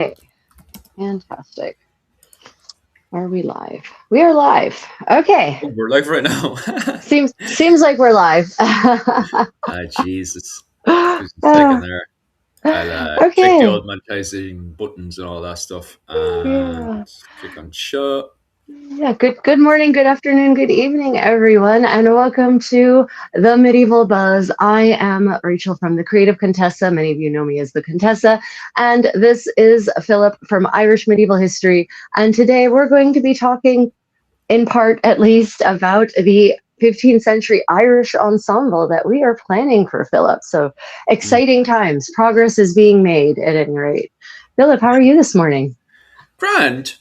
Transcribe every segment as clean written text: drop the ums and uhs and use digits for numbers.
Okay, fantastic. Are we live? We are live. Okay. Oh, we're live right now. Seems like we're live. Ah, Jesus. Just a second Uh, there. I'll check the okay. old monetizing buttons and all that stuff. Yeah. And click on shut. Yeah. Good morning, good afternoon, good evening, everyone, and welcome to the Medieval Buzz. I am Rachel from the Creative Contessa. Many of you know me as the Contessa, and this is Philip from Irish Medieval History. And today we're going to be talking in part at least, about the 15th century Irish ensemble that we are planning for Philip. So Mm. exciting times. Progress is being made at any rate. Philip, how are you this morning? Grand.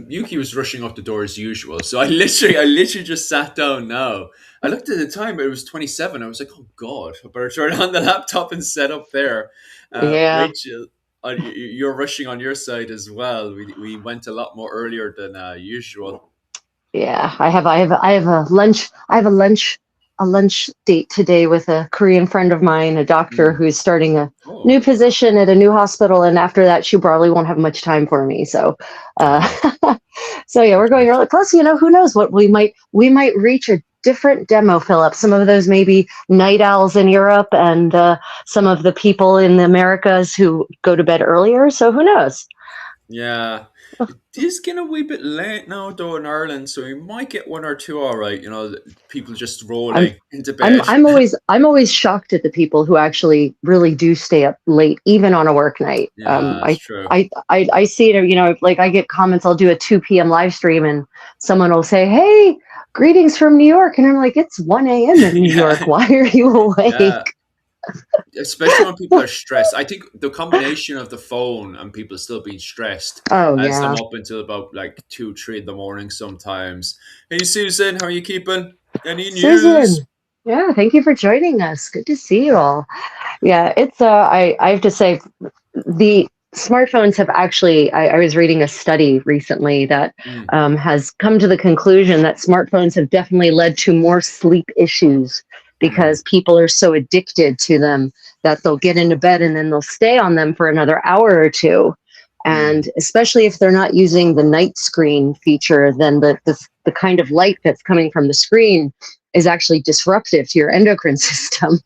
Yuki was rushing off the door as usual, so I literally just sat down now. I looked at the time; it was 27. I was like, "Oh God, I better turn on the laptop and set up there." Yeah, Rachel, you're rushing on your side as well. We went a lot more earlier than usual. yeah. I have a lunch date today with a Korean friend of mine, a doctor Mm. who's starting a Oh, new position at a new hospital, and after that, she probably won't have much time for me. So, uh, ah, so yeah, we're that's going nice. early. Plus, who knows what we might reach a different demo, Philip. Some of those maybe night owls in Europe, and some of the people in the Americas who go to bed earlier. So who knows? Yeah. It is getting a wee bit late now, though, in Ireland, so we might get one or two all right. People just I'm rolling into I'm bed. I'm always I'm always shocked at the people who actually really do stay up late, even on a work night. Yeah, that's true. I see it. Like I get comments. I'll do a 2 p.m. live stream, and someone will say, "Hey, greetings from New York," and I'm like, "It's 1 a.m. in New York. Yeah, Why are you yeah. awake?" Especially when people are stressed. I think the combination of the phone and people still being stressed Oh has yeah, them up until about like 2, 3 in the morning sometimes. Hey, Susan, how are you keeping? Any news? Susan. Yeah, thank you for joining us. Good to see you all. Yeah, it's I have to say the smartphones have actually I was reading a study recently that Mm, has come to the conclusion that smartphones have definitely led to more sleep issues mm, because people are so addicted to them that they'll get into bed and then they'll stay on them for another hour or two. mm. And especially if they're not using the night screen feature, then the kind of light that's coming from the screen is actually disruptive to your endocrine system.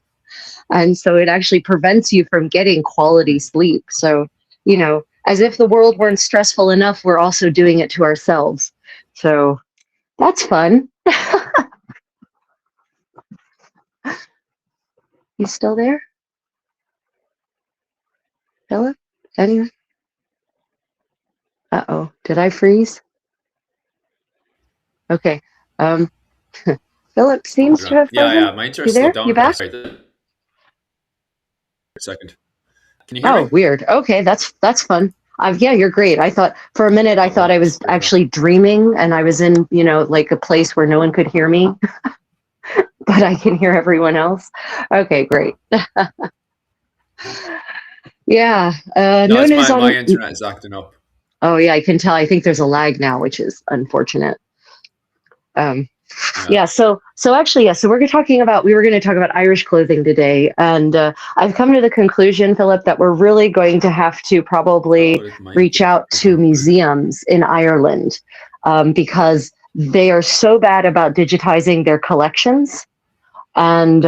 And so it actually prevents you from getting quality sleep. So, as if the world weren't stressful enough, we're also doing it to ourselves. So that's fun. You still there, Philip? Anyone? Uh-oh. Did I freeze? Okay. Um, Philip seems to have Yeah, frozen. yeah. My You internet slowed there? down You a bit. back? Sorry, a second. Can you hear Oh, me? weird. Okay, that's fun. Yeah, you're great. I thought for a minute I thought Oh, I was super. actually dreaming and I was in, like a place where no one could hear me, but I can hear everyone else. Okay, great. Yeah, No, no it's news my on. internet is acting up. Oh, yeah, I can tell. I think there's a lag now, which is unfortunate. Um, Yeah. yeah, so actually, yeah, so we were going to talk about Irish clothing today, and I've come to the conclusion, Philip, that we're really going to have to Oh, probably it might reach be. out to museums in Ireland, because they are so bad about digitizing their collections. And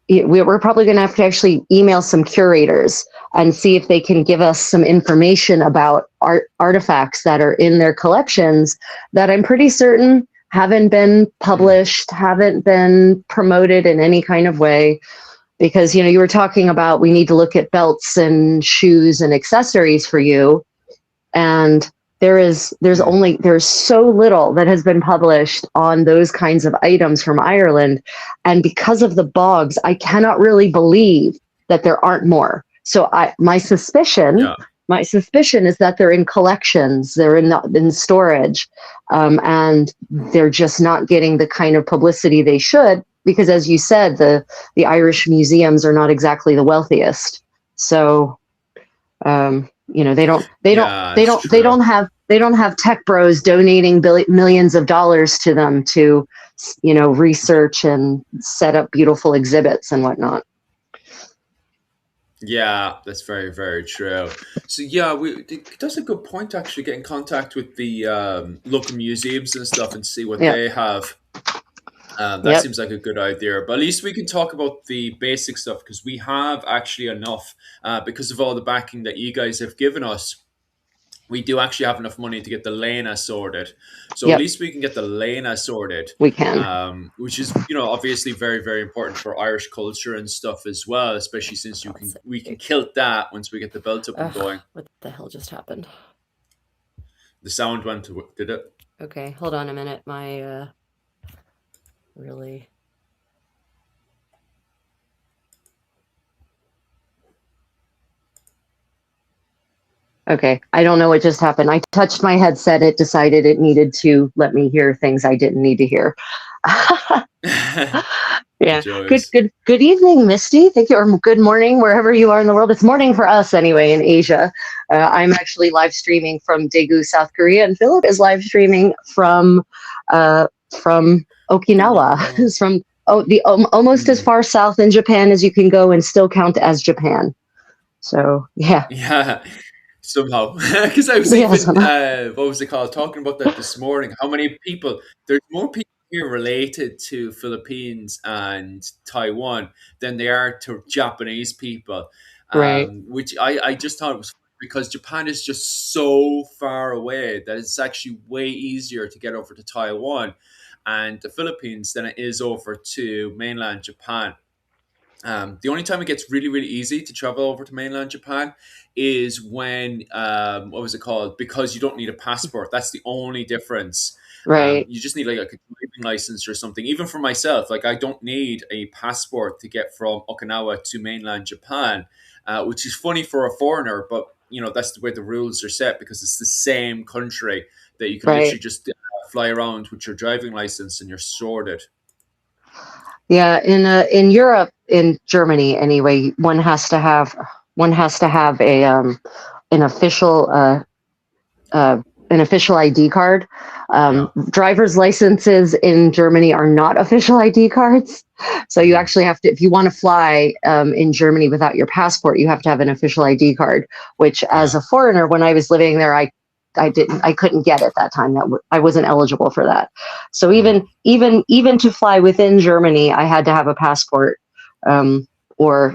we're probably going to have to actually email some curators and see if they can give us some information about artifacts that are in their collections that I'm pretty certain haven't been Mm, published, haven't been promoted in any kind of way. Because you were talking about we need to look at belts and shoes and accessories for you, and mm. there's so little that has been published on those kinds of items from Ireland, and because of the bogs I cannot really believe that there aren't more. So Yeah. my suspicion is that they're in collections, they're in storage, and they're just not getting the kind of publicity they should, because as you said, the Irish museums are not exactly the wealthiest. So Yeah, it's they don't true. have tech bros donating millions of dollars to them to research and set up beautiful exhibits and whatnot. Yeah, that's very, very true. So yeah, that's a good point to actually get in contact with the local museums and stuff and see what Yep. they have. That Yep. seems like a good idea. But at least we can talk about the basic stuff because we have actually enough because of all the backing that you guys have given us. We do actually have enough money to get the Lena sorted. So at Yep. least we can get the Lena sorted, We can. which is, obviously very, very important for Irish culture and stuff as well, especially since God's we can sake. kilt that once we get the belt up and going. What the hell just happened? The sound went to, did it? Okay, hold on a minute. My really. Okay. I don't know what just happened. I touched my headset. It decided it needed to let me hear things I didn't need to hear. The Yeah. joys. Good evening, Misty. Thank you. Or good morning, wherever you are in the world. It's morning for us anyway in Asia. I'm actually live streaming from Daegu, South Korea, and Philip is live streaming from Okinawa. Okinawa. It's from the almost as Mm. far south in Japan as you can go and still count as Japan. So yeah. Yeah, somehow. Because I was Yes. even, what was it called, talking about that this morning. How many people, there's more people here related to Philippines and Taiwan than they are to Japanese people, Right. which I just thought was funny because Japan is just so far away that it's actually way easier to get over to Taiwan and the Philippines than it is over to mainland Japan. The only time it gets really, really easy to travel over to mainland Japan is when, what was it called? Because you don't need a passport. That's the only difference. Right. You just need like a driving license or something. Even for myself, like I don't need a passport to get from Okinawa to mainland Japan, which is funny for a foreigner, but that's the way the rules are set because it's the same country that you can literally Right. just fly around with your driving license and you're sorted. Yeah, in Europe, in Germany anyway, one has to have a an official an official ID card. Yeah. Driver's licenses in Germany are not official ID cards, so you Mm. actually have to, if you want to fly in Germany without your passport, you have to have an official ID card. Which, as Yeah. a foreigner, when I was living there, I couldn't get at that time. I wasn't eligible for that. So Mm. even to fly within Germany, I had to have a passport.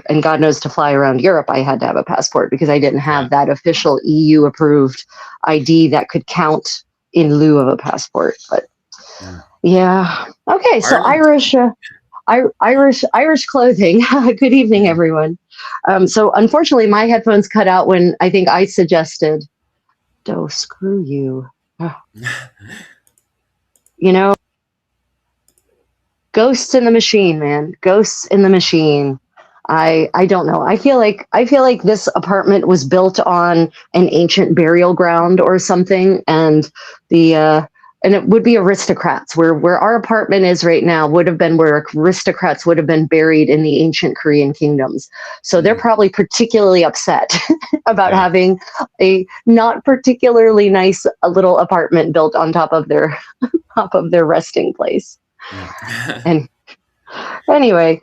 And God knows to fly around Europe, I had to have a passport because I didn't Yeah. have that official EU approved ID that could count in lieu of a passport. But Mm. yeah, okay. So Ireland. Irish clothing. Good evening, Mm. everyone. So unfortunately, my headphones cut out when I think I suggested, "Oh, screw you." You know, ghosts in the machine, man. Ghosts in the machine. I don't know. I feel like this apartment was built on an ancient burial ground or something, and the and it would be aristocrats where our apartment is right now would have been where aristocrats would have been buried in the ancient Korean kingdoms. So they're Mm. probably particularly upset about Yeah. having a not particularly nice little apartment built on top of their top of their resting place. Mm. And anyway,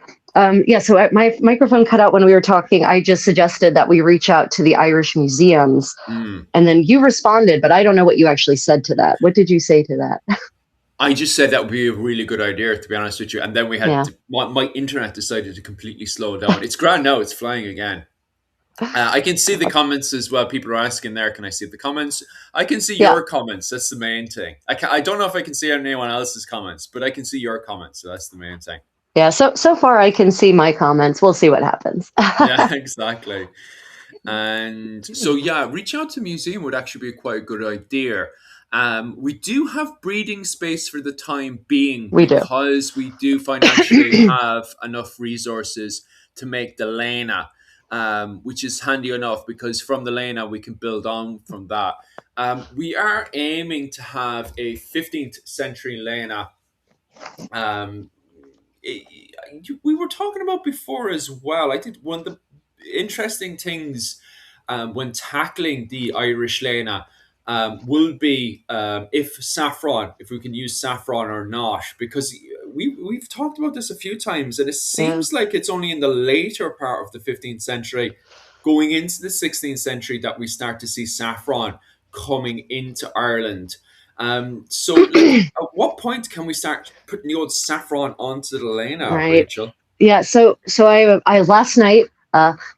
yeah, so my microphone cut out when we were talking. I just suggested that we reach out to the Irish museums, Mm. and then you responded, but I don't know what you actually said to that. What did you say to that? I just said that would be a really good idea, to be honest with you. And then we had Yeah. my internet decided to completely slow down. It's grand now; it's flying again. I can see the comments as well. People are asking there, can I see the comments? I can see Yeah. your comments. That's the main thing. I don't know if I can see anyone else's comments, but I can see your comments. So that's the main thing. Yeah. So far I can see my comments. We'll see what happens. Yeah, exactly. And so, yeah, reaching out to museum would actually be quite a good idea. We do have breathing space for the time being We do. because we do financially have enough resources to make the Lena, which is handy enough because from the Lena we can build on from that. We are aiming to have a 15th century Lena. Um, we were talking about before as well. I think one of the interesting things when tackling the Irish Lena will be if we can use saffron or not, because we've talked about this a few times, and it Yeah. seems like it's only in the later part of the 15th century, going into the 16th century, that we start to see saffron coming into Ireland. So, like, at what point can we start putting the old saffron onto the lena, Right. Rachel? Yeah. So I last night,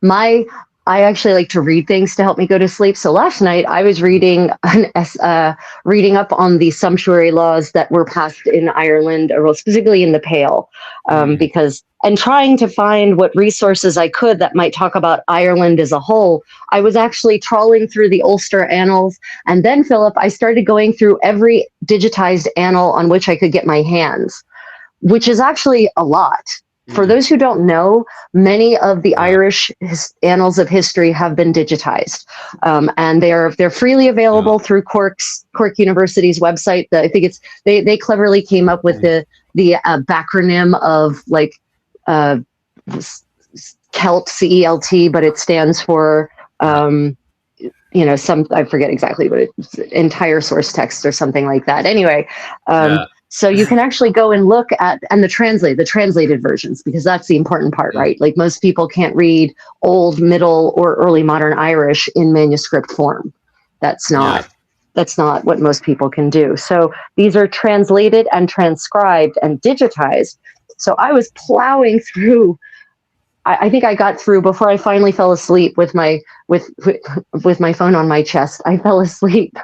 my I actually like to read things to help me go to sleep. So last night I was reading up on the sumptuary laws that were passed in Ireland, or well, specifically in the Pale, Mm, because and trying to find what resources I could that might talk about Ireland as a whole. I was actually trawling through the Ulster Annals, and then Philip, I started going through every digitized annal on which I could get my hands, which is actually a lot. For mm, those who don't know, many of the yeah, Irish annals of history have been digitized, and they're freely yeah, available through Cork University's website. I think it's they cleverly came up with mm, the backronym of like uh, CELT, CELT, but it stands for yeah, some, I forget exactly what it's, entire source text or something like that. Anyway, yeah, so you can actually go and look at and the translated versions, because that's the important part, mm, right? Like most people can't read old, middle, or early modern Irish in manuscript form. That's yeah. not that's not what most people can do. So these are translated and transcribed and digitized. So I was plowing through. I think I got through before I finally fell asleep with my phone on my chest. I fell asleep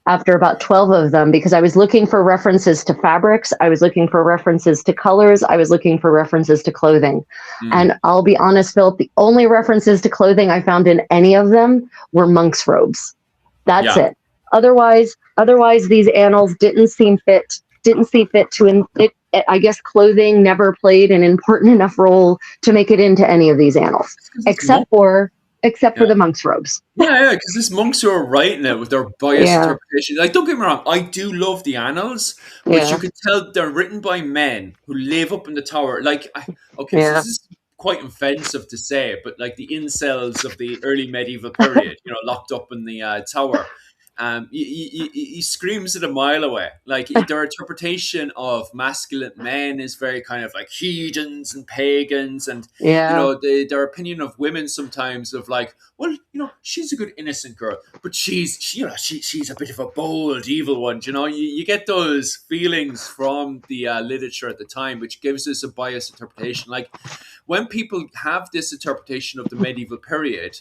after about 12 of them, because I was looking for references to fabrics. I was looking for references to colors. I was looking for references to clothing. Mm, And I'll be honest, Philip, the only references to clothing I found in any of them were monks' robes. That's yeah. it. Otherwise, these annals didn't see fit to it. I guess clothing never played an important enough role to make it into any of these annals, It's 'cause it's except monk. for Yeah. the monks' robes. Yeah, because these monks who are writing it with their biased Yeah, interpretation. Like, don't get me wrong, I do love the annals, but you yeah, can tell they're written by men who live up in the tower. Like, okay, so yeah. this is quite offensive to say, but like the incels of the early medieval period, locked up in the tower. He screams it a mile away. Like, their interpretation of masculine men is very kind of like heathens and pagans, and Yeah, their opinion of women sometimes of like, well, she's a good innocent girl, but she's a bit of a bold evil one. You get those feelings from the literature at the time, which gives us a biased interpretation. Like, when people have this interpretation of the medieval period,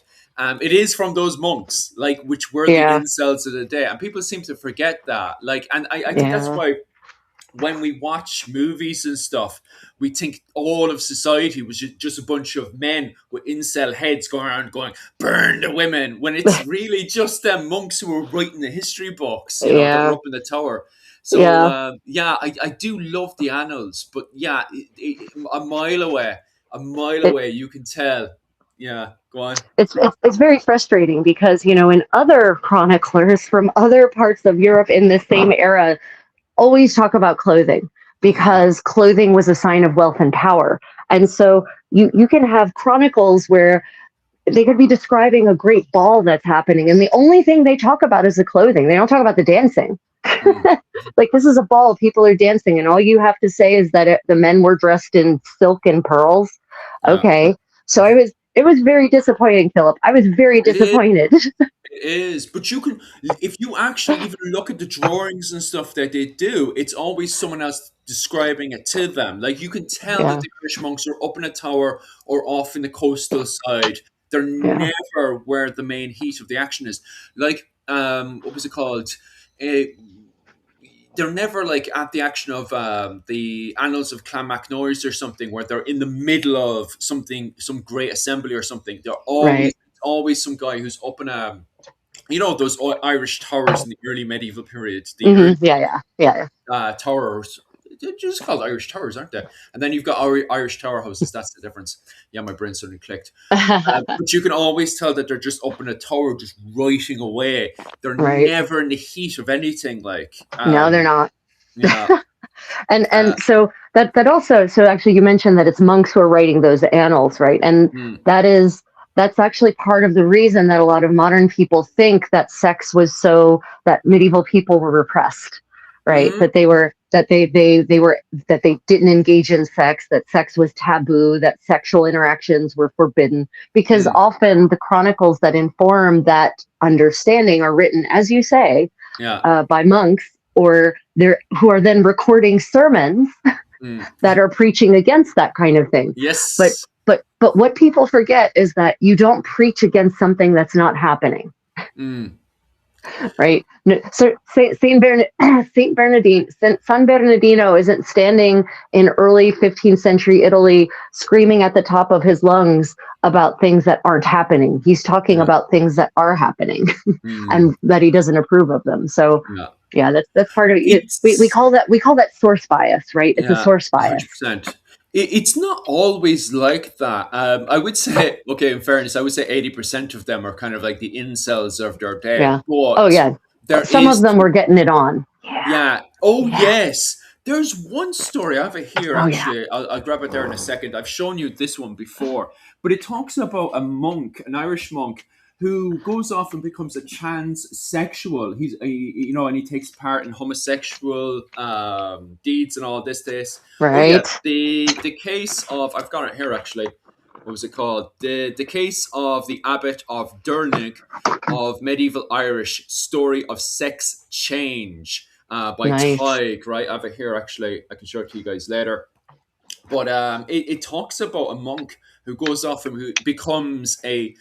it is from those monks, like, which were the yeah, incels of the day, and people seem to forget that. Like, and I think that's yeah, why when we watch movies and stuff, we think all of society was just a bunch of men with incel heads going around going, burn the women, when it's really just them monks who were writing the history books, that were yeah, up in the tower. So, yeah. yeah, I do love the annals, but yeah, a mile It, away, you can tell. Yeah, go on. it's very frustrating because in other chroniclers from other parts of Europe in this same era always talk about clothing, because clothing was a sign of wealth and power. And so you can have chronicles where they could be describing a great ball that's happening, and the only thing they talk about is the clothing. They don't talk about the dancing. Mm, Like, this is a ball, people are dancing, and all you have to say is that the men were dressed in silk and pearls. yeah. Okay, so it was very disappointing, Philip. I was very It is. disappointed. It is, but you can, if you actually even look at the drawings and stuff that they do, it's always someone else describing it to them. Like, you can tell that Yeah, the Irish monks are up in a tower or off in the coastal side. They're yeah, never where the main heat of the action is. Like, what was it called? Uh, they're never like at the action of the annals of Clonmacnoise or something, where they're in the middle of something, some great assembly or something. They're right. always some guy who's up in a, those Irish towers in the early medieval period, the early Yeah, yeah, yeah, towers. They're just called Irish towers, aren't they? And then you've got Irish tower houses. That's the difference. Yeah, my brain suddenly clicked. yeah. But you can always tell that they're just up in a tower, just writing away. They're Right. never in the heat of anything. Like, No, they're not. yeah, And uh, so that also, so actually you mentioned that it's monks who are writing those annals, right? And mm, that's actually part of the reason that a lot of modern people think that sex was so that medieval people were repressed. right? Mm-hmm. That they didn't engage in sex, that sex was taboo, that sexual interactions were forbidden, because Mm. often the chronicles that inform that understanding are written, as you say, Yeah. by monks, or they're who are then recording sermons Mm. that are preaching against that kind of thing. But Yes. but what people forget is that you don't preach against something that's not happening, Mm. right? So Saint Bernardine, San Bernardino isn't standing in early 15th century Italy screaming at the top of his lungs about things that aren't happening. He's talking Yeah. about things that are happening Mm. and that he doesn't approve of them. So Yeah. yeah, that's part of it. We It's call that source bias, right? It's a yeah, source bias. 100%. It's not always like that. I would say, okay, in fairness, I would say 80% of them are kind of like the incels of their day, Yeah. Oh but yeah. there Some of is, them were getting it on. Yeah. yeah. Oh, Yeah. yes. There's one story I have it here, Oh yeah. actually. I'll grab it there in a second. I've shown you this one before, but it talks about a monk, an Irish monk, who goes off and becomes a transsexual. And he takes part in homosexual deeds and all this. Oh yeah, Right. the case of, I've got it here actually. What was it called? The case of the abbot of Durnig of medieval Irish, story of sex change, by Nice. Tig, right? I have it here actually. I can show it to you guys later. But it talks about a monk who goes off and who becomes a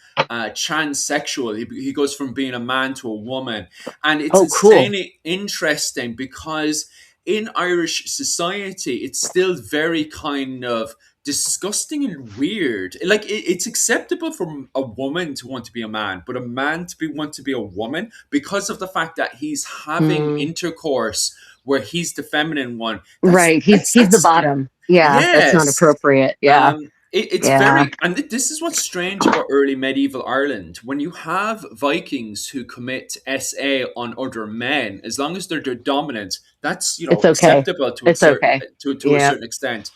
transsexual. He goes from being a man to a woman. And it's Oh, cool. insanely interesting because in Irish society, it's still very kind of disgusting and weird. Like it's acceptable for a woman to want to be a man, but a man to want to be a woman because of the fact that he's having Mm, intercourse where he's the feminine one. That's right. that's He's the that's bottom. Yeah, that's not yes. appropriate. Yeah. It's Yeah. very, and this is what's strange about early medieval Ireland. When you have Vikings who commit SA on other men, as long as they're the dominant, that's It's okay. acceptable to a It's certain okay. to a Yeah. certain extent.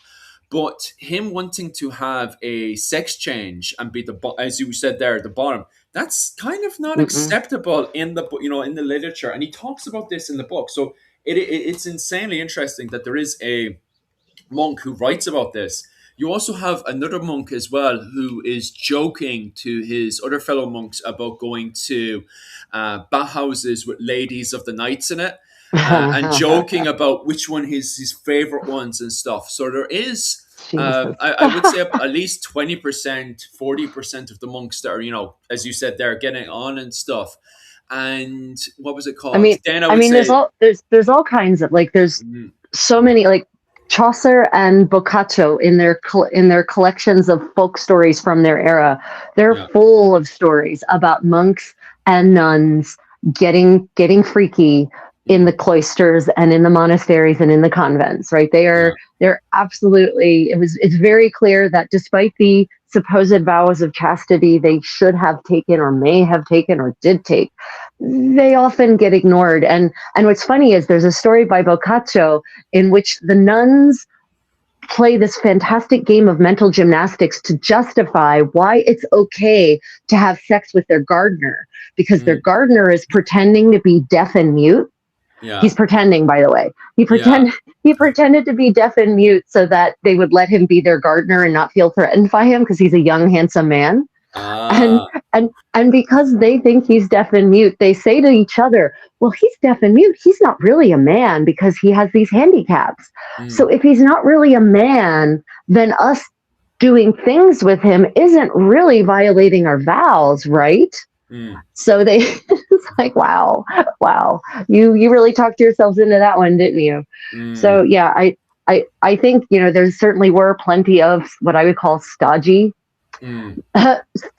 But him wanting to have a sex change and be as you said there, the bottom, that's kind of not Mm-mm. acceptable in the in the literature. And he talks about this in the book. So it's insanely interesting that there is a monk who writes about this. You also have another monk as well who is joking to his other fellow monks about going to bathhouses with ladies of the nights in it, and joking about which one his favorite ones and stuff. So there is, Jesus. I would say, at least 20%, 40% of the monks that are, as you said, they're getting on and stuff. And what was it I called? mean, Then I I would mean, say, there's all kinds of like there's mm, so many like Chaucer and Boccaccio in their collections of folk stories from their era. They're yeah, full of stories about monks and nuns getting freaky in the mm, cloisters and in the monasteries and in the convents, right? yeah, They're absolutely, it's very clear that despite the supposed vows of chastity they should have taken or may have taken or did take, they often get ignored. And what's funny is there's a story by Boccaccio in which the nuns play this fantastic game of mental gymnastics to justify why it's okay to have sex with their gardener, because their mm, gardener is pretending to be deaf and mute. yeah, He's pretending, by the way. yeah. He pretended to be deaf and mute so that they would let him be their gardener and not feel threatened by him because he's a young, handsome man. And Ah, and because they think he's deaf and mute, they say to each other, well, he's deaf and mute, he's not really a man because he has these handicaps. So mm, if he's not really a man, then us doing things with him isn't really violating our vows, right? mm, So they it's like, wow, you really talked yourselves into that one, didn't you? So mm, yeah, I think there certainly were plenty of what I would call stodgy mm.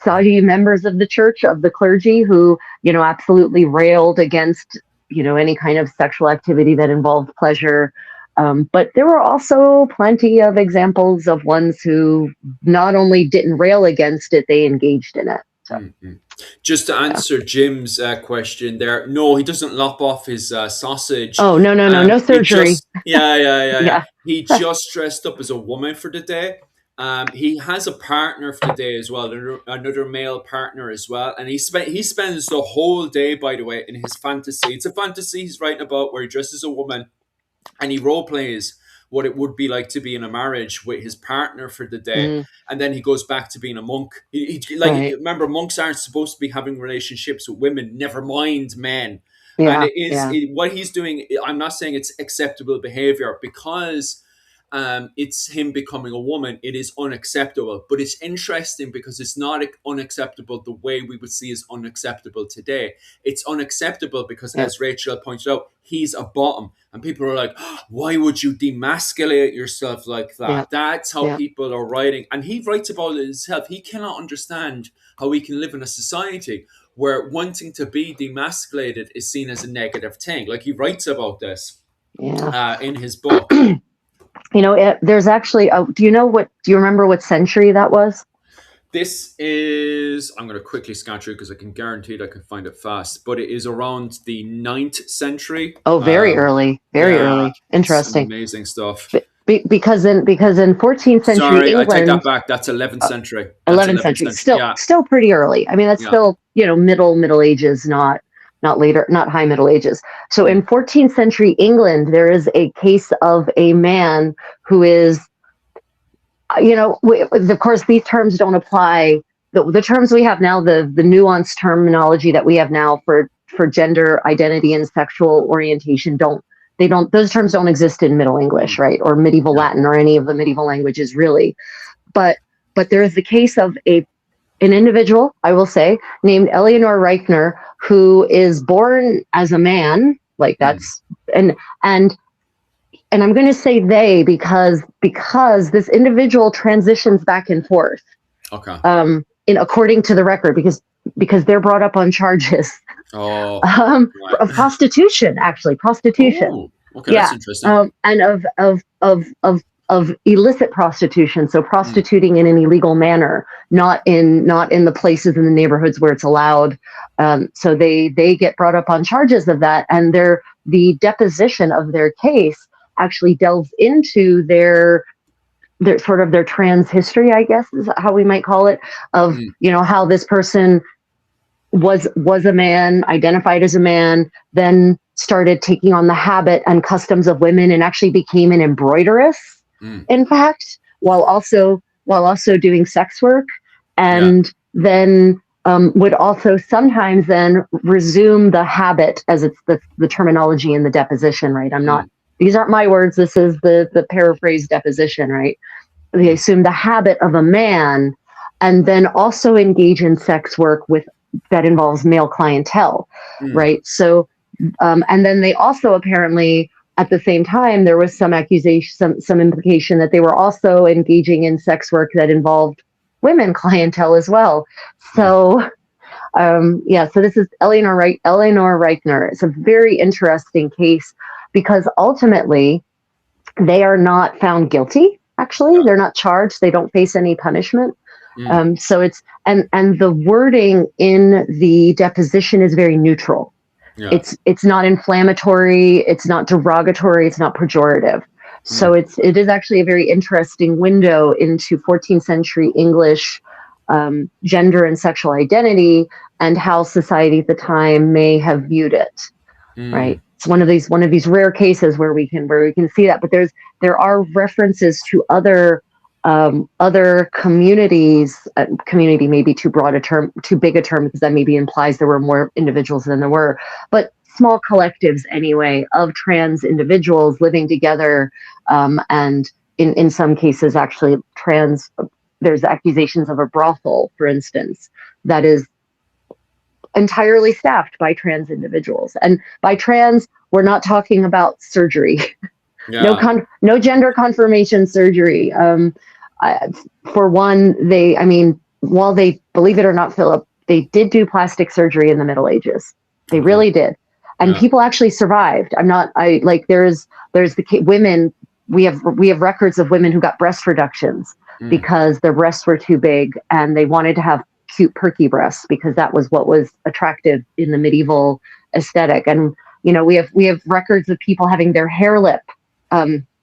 Saudi members of the church, of the clergy, who, absolutely railed against, any kind of sexual activity that involved pleasure. But there were also plenty of examples of ones who not only didn't rail against it, they engaged in it. So, Mm. Just to yeah. answer Jim's question there, no, he doesn't lop off his sausage. Oh, no, no, no, no He surgery. just, yeah. Yeah. He just dressed up as a woman for the day. He has a partner for the day as well, another male partner as well, and he spends the whole day, by the way, in his fantasy. It's a fantasy he's writing about where he dresses as a woman. and he role plays what it would be like to be in a marriage with his partner for the day, Mm, and then he goes back to being a monk. right. Remember, monks aren't supposed to be having relationships with women, never mind men. And Yeah. it is Yeah. what he's doing. I'm not saying it's acceptable behavior because it's him becoming a woman. It is unacceptable, but it's interesting because it's not unacceptable the way we would see as unacceptable today. It's unacceptable because, Yeah. as Rachel pointed out, he's a bottom, and people are like, oh, "Why would you demasculate yourself like that?" Yeah. That's how Yeah. people are writing, and he writes about it himself. He cannot understand how we can live in a society where wanting to be demasculated is seen as a negative thing. Like, he writes about this Yeah. in his book. There's actually, do you remember what century that was? This is, I'm going to quickly scan through because I can guarantee that I can find it fast, but it is around the 9th century. Oh, very early, very Yeah, early. it's Interesting. amazing stuff. Because in 14th century Sorry, I take that England, back. That's 11th century. That's 11th 11th century, century. Yeah, still pretty early. I mean, that's yeah. still, Middle Ages, not later, not high Middle Ages. So in Mm. 14th century England, there is a case of a man who is, of course, these terms don't apply. The terms we have now, the nuanced terminology that we have now for gender identity and sexual orientation those terms don't exist in Middle English, right? Or medieval Yeah. Latin or any of the medieval languages, really. But there is the case of an individual, I will say, named Eleanor Reichner, who is born as a man, like that's, and I'm going to say they because this individual transitions back and forth. Okay. According to the record, because they're brought up on charges Oh, of prostitution, actually prostitution. Oh, okay, that's interesting. And of illicit prostitution, so prostituting in an illegal manner, not in the places in the neighborhoods where it's allowed. So they get brought up on charges of that, and the deposition of their case actually delves into their sort of their trans history, I guess is how we might call it, of how this person was a man, identified as a man, then started taking on the habit and customs of women, and actually became an embroideress, in fact, while also doing sex work, and then would also sometimes then resume the habit, as it's the terminology in the deposition, right? These aren't my words. This is the paraphrase deposition, right? They assume the habit of a man, and then also engage in sex work that involves male clientele, right? So, and then they also apparently, at the same time, there was some accusation, some implication that they were also engaging in sex work that involved women clientele as well. So, so this is Eleanor Reichner. It's a very interesting case because ultimately they are not found guilty. Actually, they're not charged. They don't face any punishment. So it's and the wording in the deposition is very neutral. Yeah. It's not inflammatory. It's not derogatory. It's not pejorative. So it is actually a very interesting window into 14th century English gender and sexual identity and how society at the time may have viewed it. Right. It's one of these rare cases where we can see that. But there are references to other communities. Community may be too broad a term, too big a term, because that maybe implies there were more individuals than there were, but small collectives anyway of trans individuals living together, and in some cases actually there's accusations of a brothel, for instance, that is entirely staffed by trans individuals. And by trans, we're not talking about surgery. No gender confirmation surgery. For one, while they, believe it or not, Philip, they did do plastic surgery in the Middle Ages. They really did. And people actually survived. There's the women, we have records of women who got breast reductions because their breasts were too big and they wanted to have cute perky breasts because that was what was attractive in the medieval aesthetic. And we have records of people having their hair lip,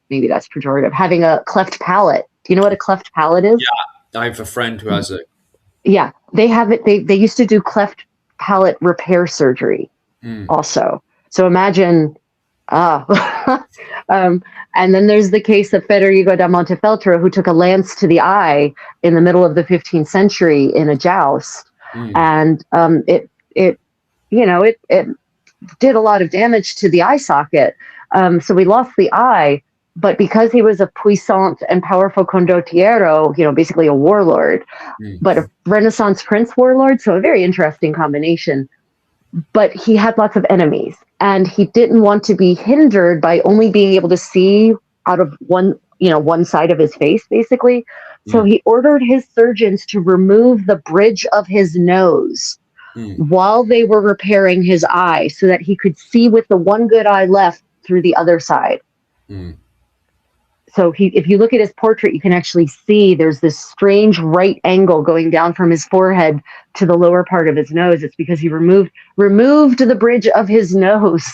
maybe that's pejorative, having a cleft palate. Do you know what a cleft palate is? Yeah, I have a friend who has it. Yeah, they have it. They used to do cleft palate repair surgery also. So imagine And then there's the case of Federico da Montefeltro, who took a lance to the eye in the middle of the 15th century in a joust, and it did a lot of damage to the eye socket. So we lost the eye, but because he was a puissant and powerful condottiero, basically a warlord, but a Renaissance prince warlord, so a very interesting combination. But he had lots of enemies, and he didn't want to be hindered by only being able to see out of one side of his face, basically. So he ordered his surgeons to remove the bridge of his nose while they were repairing his eye, so that he could see with the one good eye left through the other side. So if you look at his portrait, you can actually see there's this strange right angle going down from his forehead to the lower part of his nose. It's because he removed the bridge of his nose.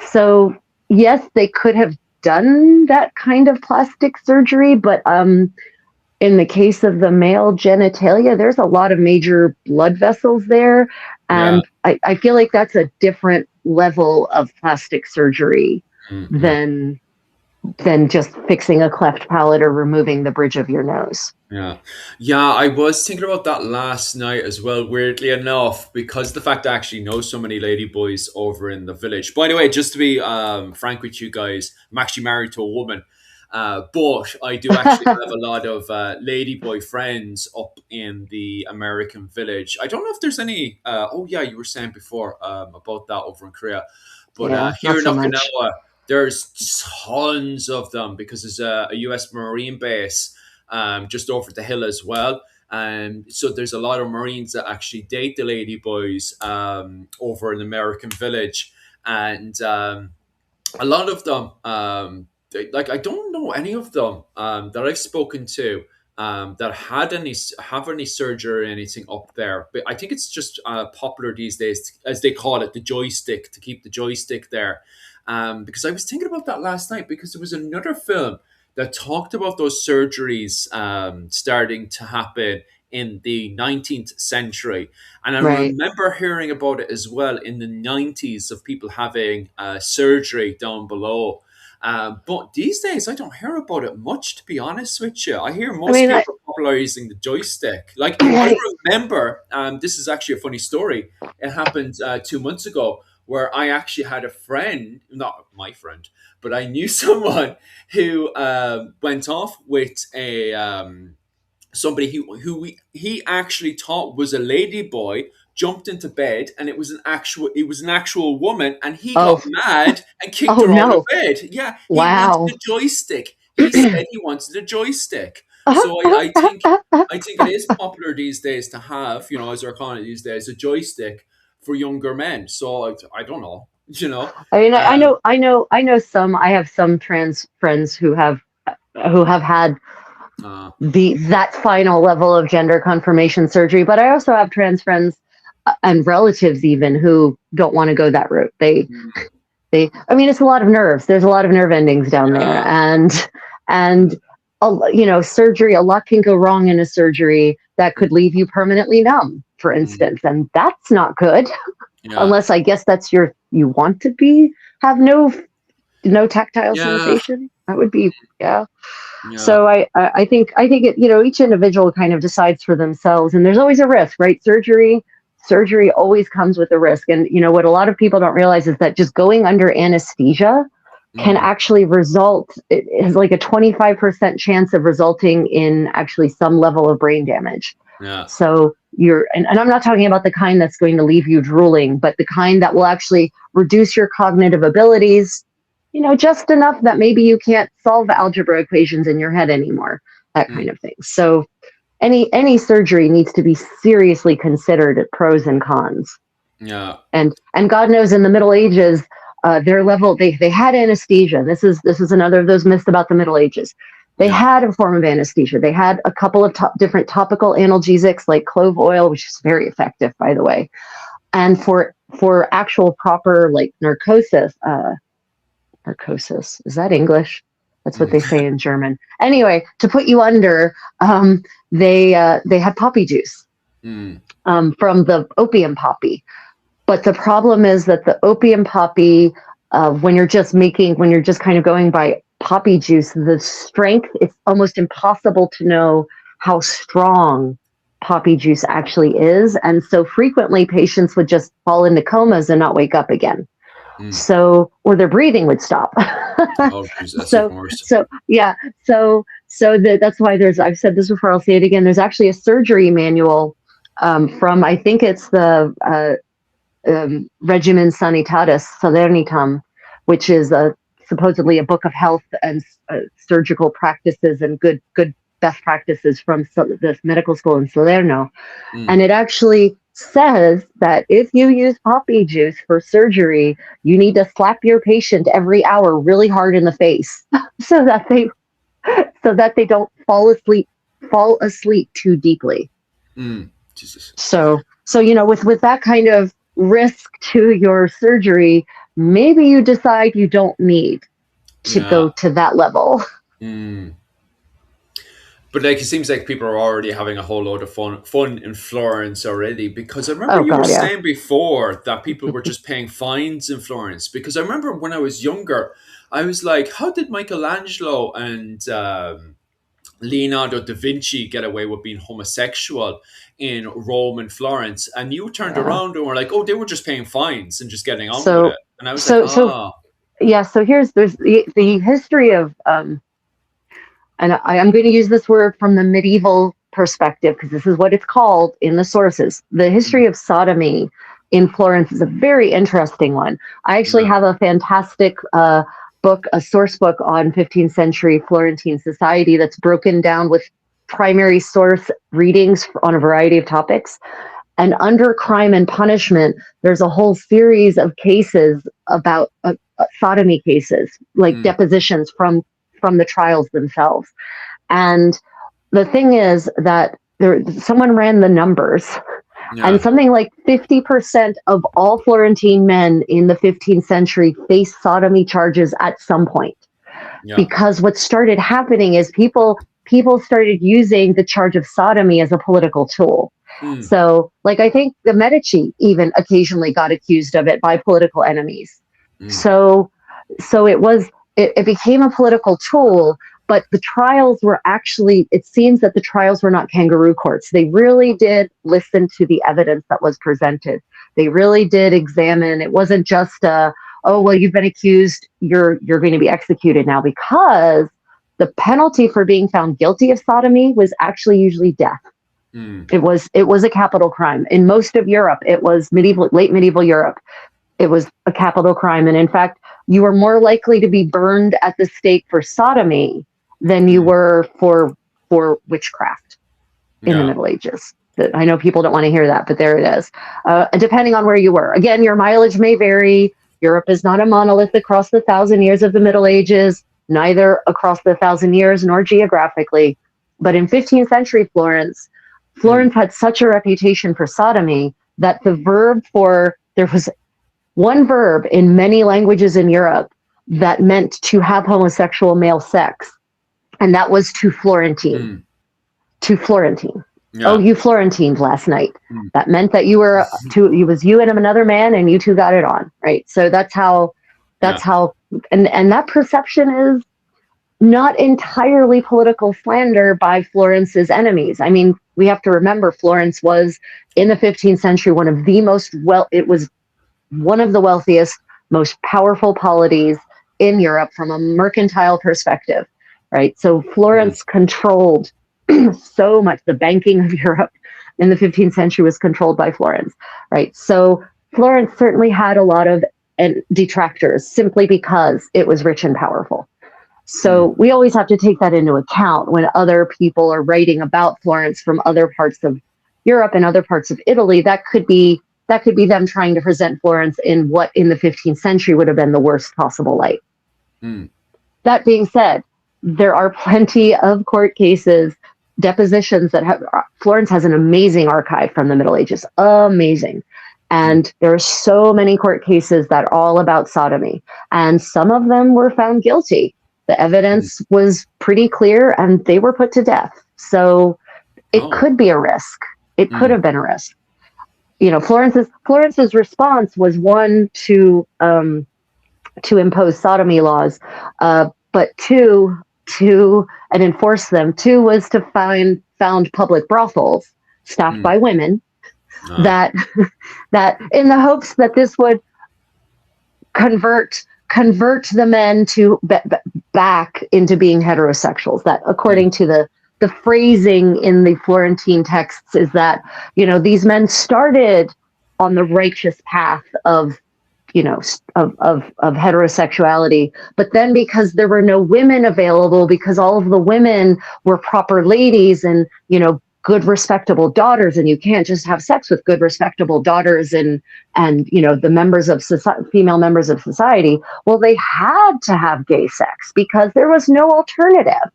So yes, they could have done that kind of plastic surgery, but in the case of the male genitalia, there's a lot of major blood vessels there. And I feel like that's a different level of plastic surgery than just fixing a cleft palate or removing the bridge of your nose. Yeah, I was thinking about that last night as well, weirdly enough, because the fact I actually know so many ladyboys over in the village. By the way, just to be frank with you guys, I'm actually married to a woman, but I do actually have a lot of ladyboy friends up in the American village. I don't know if there's any, you were saying before about that over in Korea, but here in Okinawa, there's tons of them because there's a U.S. Marine base just over the hill as well. And so there's a lot of Marines that actually date the ladyboys over in the American village. And a lot of them, I don't know any of them that I've spoken to that have any surgery or anything up there. But I think it's just popular these days, as they call it, the joystick, to keep the joystick there. Because I was thinking about that last night, because there was another film that talked about those surgeries starting to happen in the 19th century. And I remember hearing about it as well in the 90s, of people having surgery down below. But these days, I don't hear about it much, to be honest with you. I hear most people popularizing the joystick. Like, I remember, this is actually a funny story. It happened 2 months ago, where I actually had a friend, not my friend, but I knew someone who went off with somebody who he actually thought was a lady boy, jumped into bed, and it was an actual woman, and he got mad and kicked her out of bed. Yeah, he wanted a joystick. He said he wanted a joystick. So I think it is popular these days to have, as they're calling it these days, a joystick for younger men. So I don't know, I mean, I know some. I have some trans friends who have had that final level of gender confirmation surgery. But I also have trans friends and relatives even who don't want to go that route. I mean, it's a lot of nerves. There's a lot of nerve endings down there, and surgery. A lot can go wrong in a surgery that could leave you permanently numb, for instance, and that's not good. Unless I guess that's you want to have no tactile sensation. That would be So I think it, each individual kind of decides for themselves, and there's always a risk, right? Surgery always comes with a risk, and what a lot of people don't realize is that just going under anesthesia can actually result. It has like a 25% chance of resulting in actually some level of brain damage. So and I'm not talking about the kind that's going to leave you drooling, but the kind that will actually reduce your cognitive abilities, just enough that maybe you can't solve algebra equations in your head anymore, that kind of thing. So any surgery needs to be seriously considered at pros and cons. And God knows in the Middle Ages, their level, they had anesthesia. This is another of those myths about the Middle Ages. They had a form of anesthesia. They had a couple of different topical analgesics like clove oil, which is very effective, by the way. And for actual proper like narcosis, is that English? That's what they say in German. Anyway, to put you under, they had poppy juice from the opium poppy. But the problem is that the opium poppy when you're just kind of going by poppy juice, the strength, it's almost impossible to know how strong poppy juice actually is. And so frequently patients would just fall into comas and not wake up again. So, or their breathing would stop. Oh, geez, that's even worse. That's why I've said this before, I'll say it again. There's actually a surgery manual from, I think it's the Regimen Sanitatis Salernitum, which is supposedly a book of health and surgical practices and good best practices from this medical school in Salerno. And it actually says that if you use poppy juice for surgery, you need to slap your patient every hour really hard in the face so that they don't fall asleep too deeply. Jesus. So with that kind of risk to your surgery, maybe you decide you don't need to go to that level. But like, it seems like people are already having a whole load of fun in Florence already, because I remember you were saying before that people were just paying fines in Florence. Because I remember when I was younger, I was like, how did Michelangelo and Leonardo da Vinci get away with being homosexual in Rome and Florence? And you turned around and were like, oh, they were just paying fines and just getting on with it. And I was so there's the history of and I'm going to use this word from the medieval perspective because this is what it's called in the sources. The history of sodomy in Florence is a very interesting one. I actually have a fantastic book, a source book on 15th century Florentine society that's broken down with primary source readings on a variety of topics. And under crime and punishment, there's a whole series of cases about sodomy cases, like depositions from the trials themselves. And the thing is that someone ran the numbers, and something like 50% of all Florentine men in the 15th century faced sodomy charges at some point. Because what started happening is people started using the charge of sodomy as a political tool. So, like, I think the Medici even occasionally got accused of it by political enemies. So it became a political tool, but the trials were actually, it seems that the trials were not kangaroo courts. They really did listen to the evidence that was presented. They really did examine. It wasn't just oh, well, you've been accused, you're going to be executed now, because the penalty for being found guilty of sodomy was actually usually death. It was a capital crime. In most of Europe, it was late medieval Europe. It was a capital crime. And in fact, you were more likely to be burned at the stake for sodomy than you were for witchcraft in the Middle Ages. I know people don't want to hear that, but there it is. Depending on where you were. Again, your mileage may vary. Europe is not a monolith across the 1,000 years of the Middle Ages, neither across the 1,000 years nor geographically. But in 15th century Florence had such a reputation for sodomy that there was one verb in many languages in Europe that meant to have homosexual male sex, and that was to Florentine. To Florentine. Oh, you Florentined last night. That meant that it was you and another man, and you two got it on, right? So that's how, and that perception is not entirely political slander by Florence's enemies. I mean, we have to remember Florence was in the 15th century it was one of the wealthiest, most powerful polities in Europe from a mercantile perspective, right? So Florence controlled so much. The banking of Europe in the 15th century was controlled by Florence, right? So Florence certainly had a lot of detractors simply because it was rich and powerful. So we always have to take that into account when other people are writing about Florence from other parts of Europe and other parts of Italy. That could be them trying to present Florence in what in the 15th century would have been the worst possible light. That being said, there are plenty of court cases, depositions Florence has an amazing archive from the Middle Ages, amazing. And there are so many court cases that are all about sodomy, and some of them were found guilty. The evidence was pretty clear and they were put to death. So it could be a risk. It could have been a risk. You know, Florence's response was one to to impose sodomy laws, but to and enforce them. Two was to found public brothels staffed Mm. by women Ah. that that in the hopes that this would convert the men to back into being heterosexuals. That according Mm. to the phrasing in the Florentine texts is that, these men started on the righteous path of, of heterosexuality, but then because there were no women available, because all of the women were proper ladies and, good respectable daughters, and you can't just have sex with good respectable daughters and the members of society, female members of society. Well, they had to have gay sex because there was no alternative,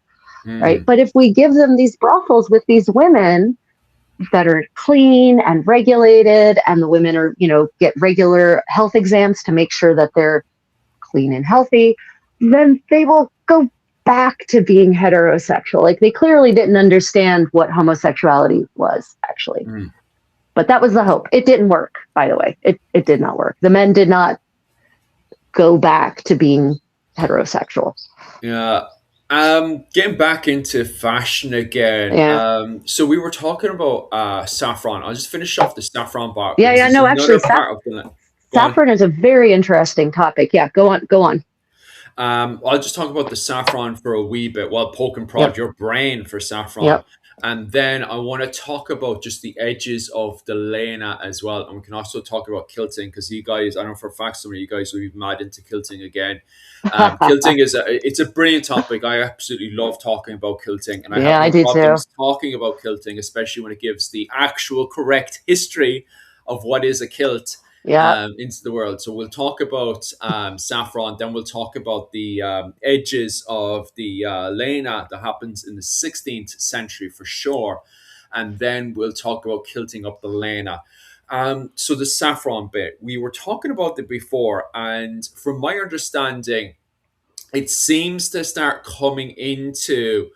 right? Mm. But if we give them these brothels with these women that are clean and regulated, and the women are, get regular health exams to make sure that they're clean and healthy, then they will go back to being heterosexual. Like, they clearly didn't understand what homosexuality was, actually. Mm. But that was the hope. It didn't work, by the way. It did not work. The men did not go back to being heterosexual. Yeah. Getting back into fashion again. Yeah. So we were talking about saffron. I'll just finish off the saffron part Yeah, because yeah. there's No, actually, another part of the. Go on. saffron is a very interesting topic. Yeah, go on, go on. I'll just talk about the saffron for a wee bit while poke and prod Yep, your brain for saffron. yep. And then I want to talk about just the edges of the Lena as well. And we can also talk about kilting because you guys, I know for a fact some of you guys will be mad into kilting again. Kilting it's a brilliant topic. I absolutely love talking about kilting, and I have Yeah, I no do too. problems talking about kilting, especially when it gives the actual correct history of what is a kilt Yeah, into the world. So we'll talk about saffron, then we'll talk about the edges of the Lena that happens in the 16th century for sure, and then we'll talk about kilting up the Lena. So the saffron bit, we were talking about it before, and from my understanding, it seems to start coming into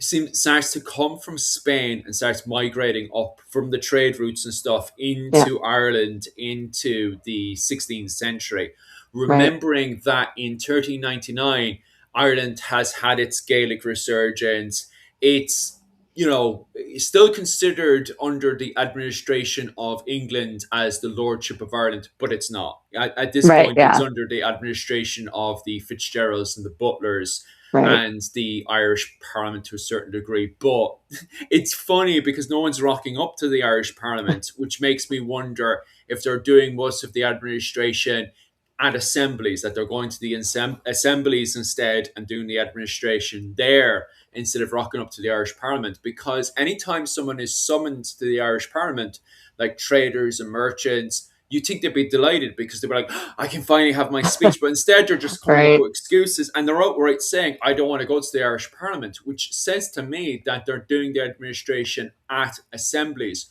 starts to come from Spain and starts migrating up from the trade routes and stuff yeah, into Ireland into the 16th century. right. Remembering that in 1399, Ireland has had its Gaelic resurgence. It's, still considered under the administration of England as the Lordship of Ireland, but it's not. At this Right, point, it's yeah, under the administration of the Fitzgeralds and the Butlers right. and the Irish Parliament to a certain degree. But it's funny because no one's rocking up to the Irish Parliament, which makes me wonder if they're doing most of the administration at assemblies, that they're going to the assemblies instead and doing the administration there instead of rocking up to the Irish Parliament. Because anytime someone is summoned to the Irish Parliament, like traders and merchants, you think they'd be delighted because they'd be like, "Oh, I can finally have my speech." But instead, they're just coming up Right. with excuses and they're outright saying, I don't want to go to the Irish Parliament, which says to me that they're doing the administration at assemblies,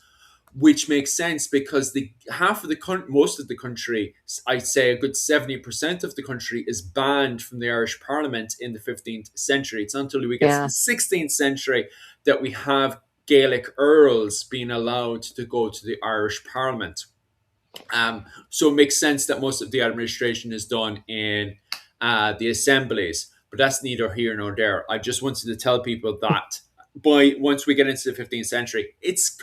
which makes sense because the half of the most of the country, I'd say a good 70% of the country, is banned from the Irish Parliament in the 15th century. It's not until we get to the Yeah, 16th century that we have Gaelic earls being allowed to go to the Irish Parliament. So it makes sense that most of the administration is done in the assemblies, but that's neither here nor there. I just wanted to tell people that by once we get into the 15th century, it's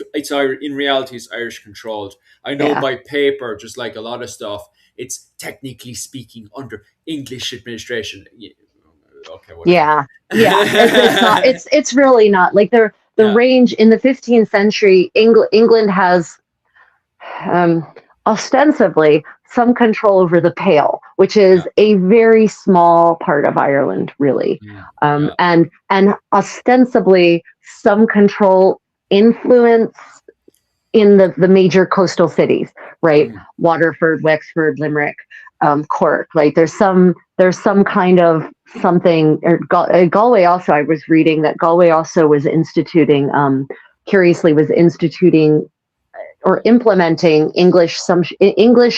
in reality it's Irish controlled. I know yeah, by paper, just like a lot of stuff, it's technically speaking under English administration. Yeah, okay, whatever. yeah, yeah. It's not. It's really not. Like, the Yeah. range in the 15th century. England has um, ostensibly some control over the Pale, which Yeah. is a very small part of Ireland, really, Mm, yeah. and ostensibly some control, influence in the major coastal cities, right? Mm, Waterford, Wexford, Limerick, Cork. Like, there's some kind of something. Or Galway also. I was reading that Galway also was instituting. Curiously, was instituting or implementing English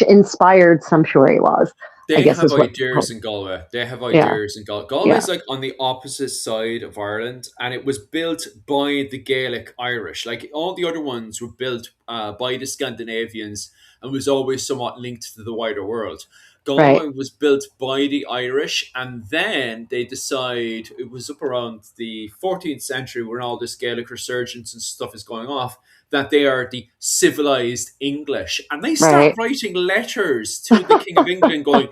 inspired sumptuary laws, I they guess have is what. ideas in Galway. They have Yeah, ideas in Galway. yeah, Galway's like on the opposite side of Ireland, and it was built by the Gaelic Irish. Like all the other ones were built by the Scandinavians, and was always somewhat linked to the wider world. Right. Galway was built by the Irish, and then they decide, it was up around the 14th century when all this Gaelic resurgence and stuff is going off, that they are the civilized English. And they start Right. writing letters to the King of England going,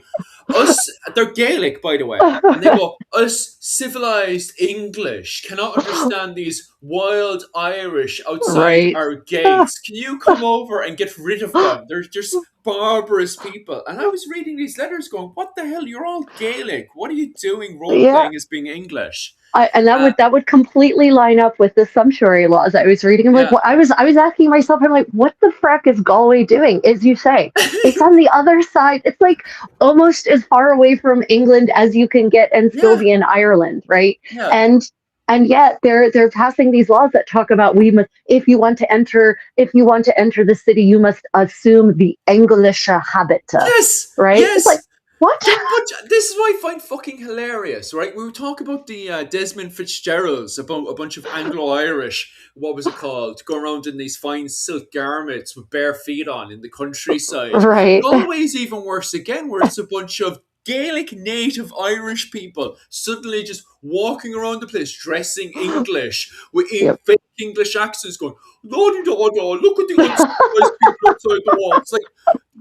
us, they're Gaelic, by the way. And they go, us civilized English cannot understand these wild Irish outside Right. our gates. Can you come over and get rid of them? They're just barbarous people. And I was reading these letters going, what the hell? You're all Gaelic. What are you doing role Yeah. playing as being English? And that would completely line up with the sumptuary laws I was reading. I'm like, Yeah. I was asking myself, I'm like, what the frack is Galway doing? As you say, it's on the other side. It's like almost as far away from England as you can get and still Yeah. be in Ireland, right? Yeah. And yet they're passing these laws that talk about we must, if you want to enter the city, you must assume the English habit. Yes. Right? Yes. It's like, what? But this is what I find fucking hilarious, right? We talk about the Desmond Fitzgeralds, about a bunch of Anglo-Irish, what was it called, go around in these fine silk garments with bare feet on in the countryside. Right. Galway's even worse again, where it's a bunch of Gaelic native Irish people suddenly just walking around the place dressing English with fake English accents going, Lordy Dodo, look at the uncivilized people outside the wall. It's like,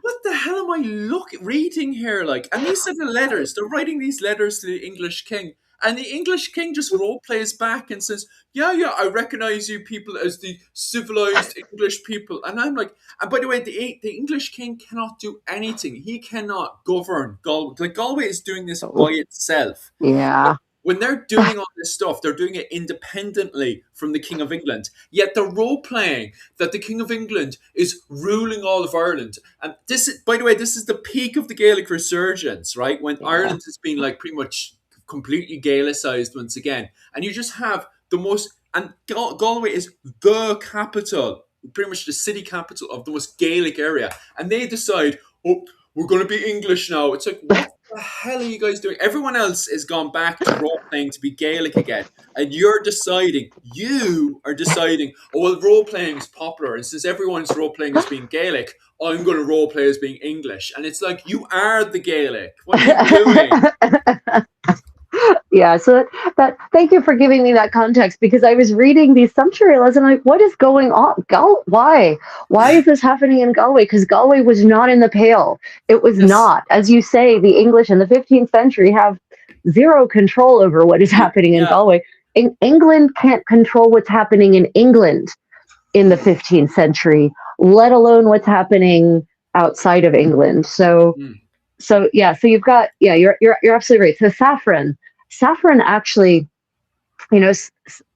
what the hell am I reading here? Like, and these are the letters. They're writing these letters to the English king. And the English king just role plays back and says, yeah, I recognize you people as the civilized English people. And I'm like, and by the way, the English king cannot do anything. He cannot govern Galway. Like, Galway is doing this by itself. Yeah. When they're doing all this stuff, they're doing it independently from the King of England. Yet they're role-playing that the King of England is ruling all of Ireland. And this is, by the way, this is the peak of the Gaelic resurgence, right? When Ireland has been like pretty much completely Gaelicized once again. And you just have the most, and Galway is the capital, pretty much the city capital of the most Gaelic area. And they decide, oh, we're going to be English now. It's like, what the hell are you guys doing? Everyone else has gone back to role playing to be Gaelic again. And you are deciding, oh, well, role playing is popular. And since everyone's role playing as being Gaelic, I'm going to role play as being English. And it's like, you are the Gaelic. What are you doing? Yeah, so that thank you for giving me that context, because I was reading these sumptuary laws and I'm like, what is going on? Why is this happening in Galway? Because Galway was not in the Pale. It was not. As you say, the English in the 15th century have zero control over what is happening in Galway. England can't control what's happening in England in the 15th century, let alone what's happening outside of England. So you've got, you're absolutely right. So saffron actually,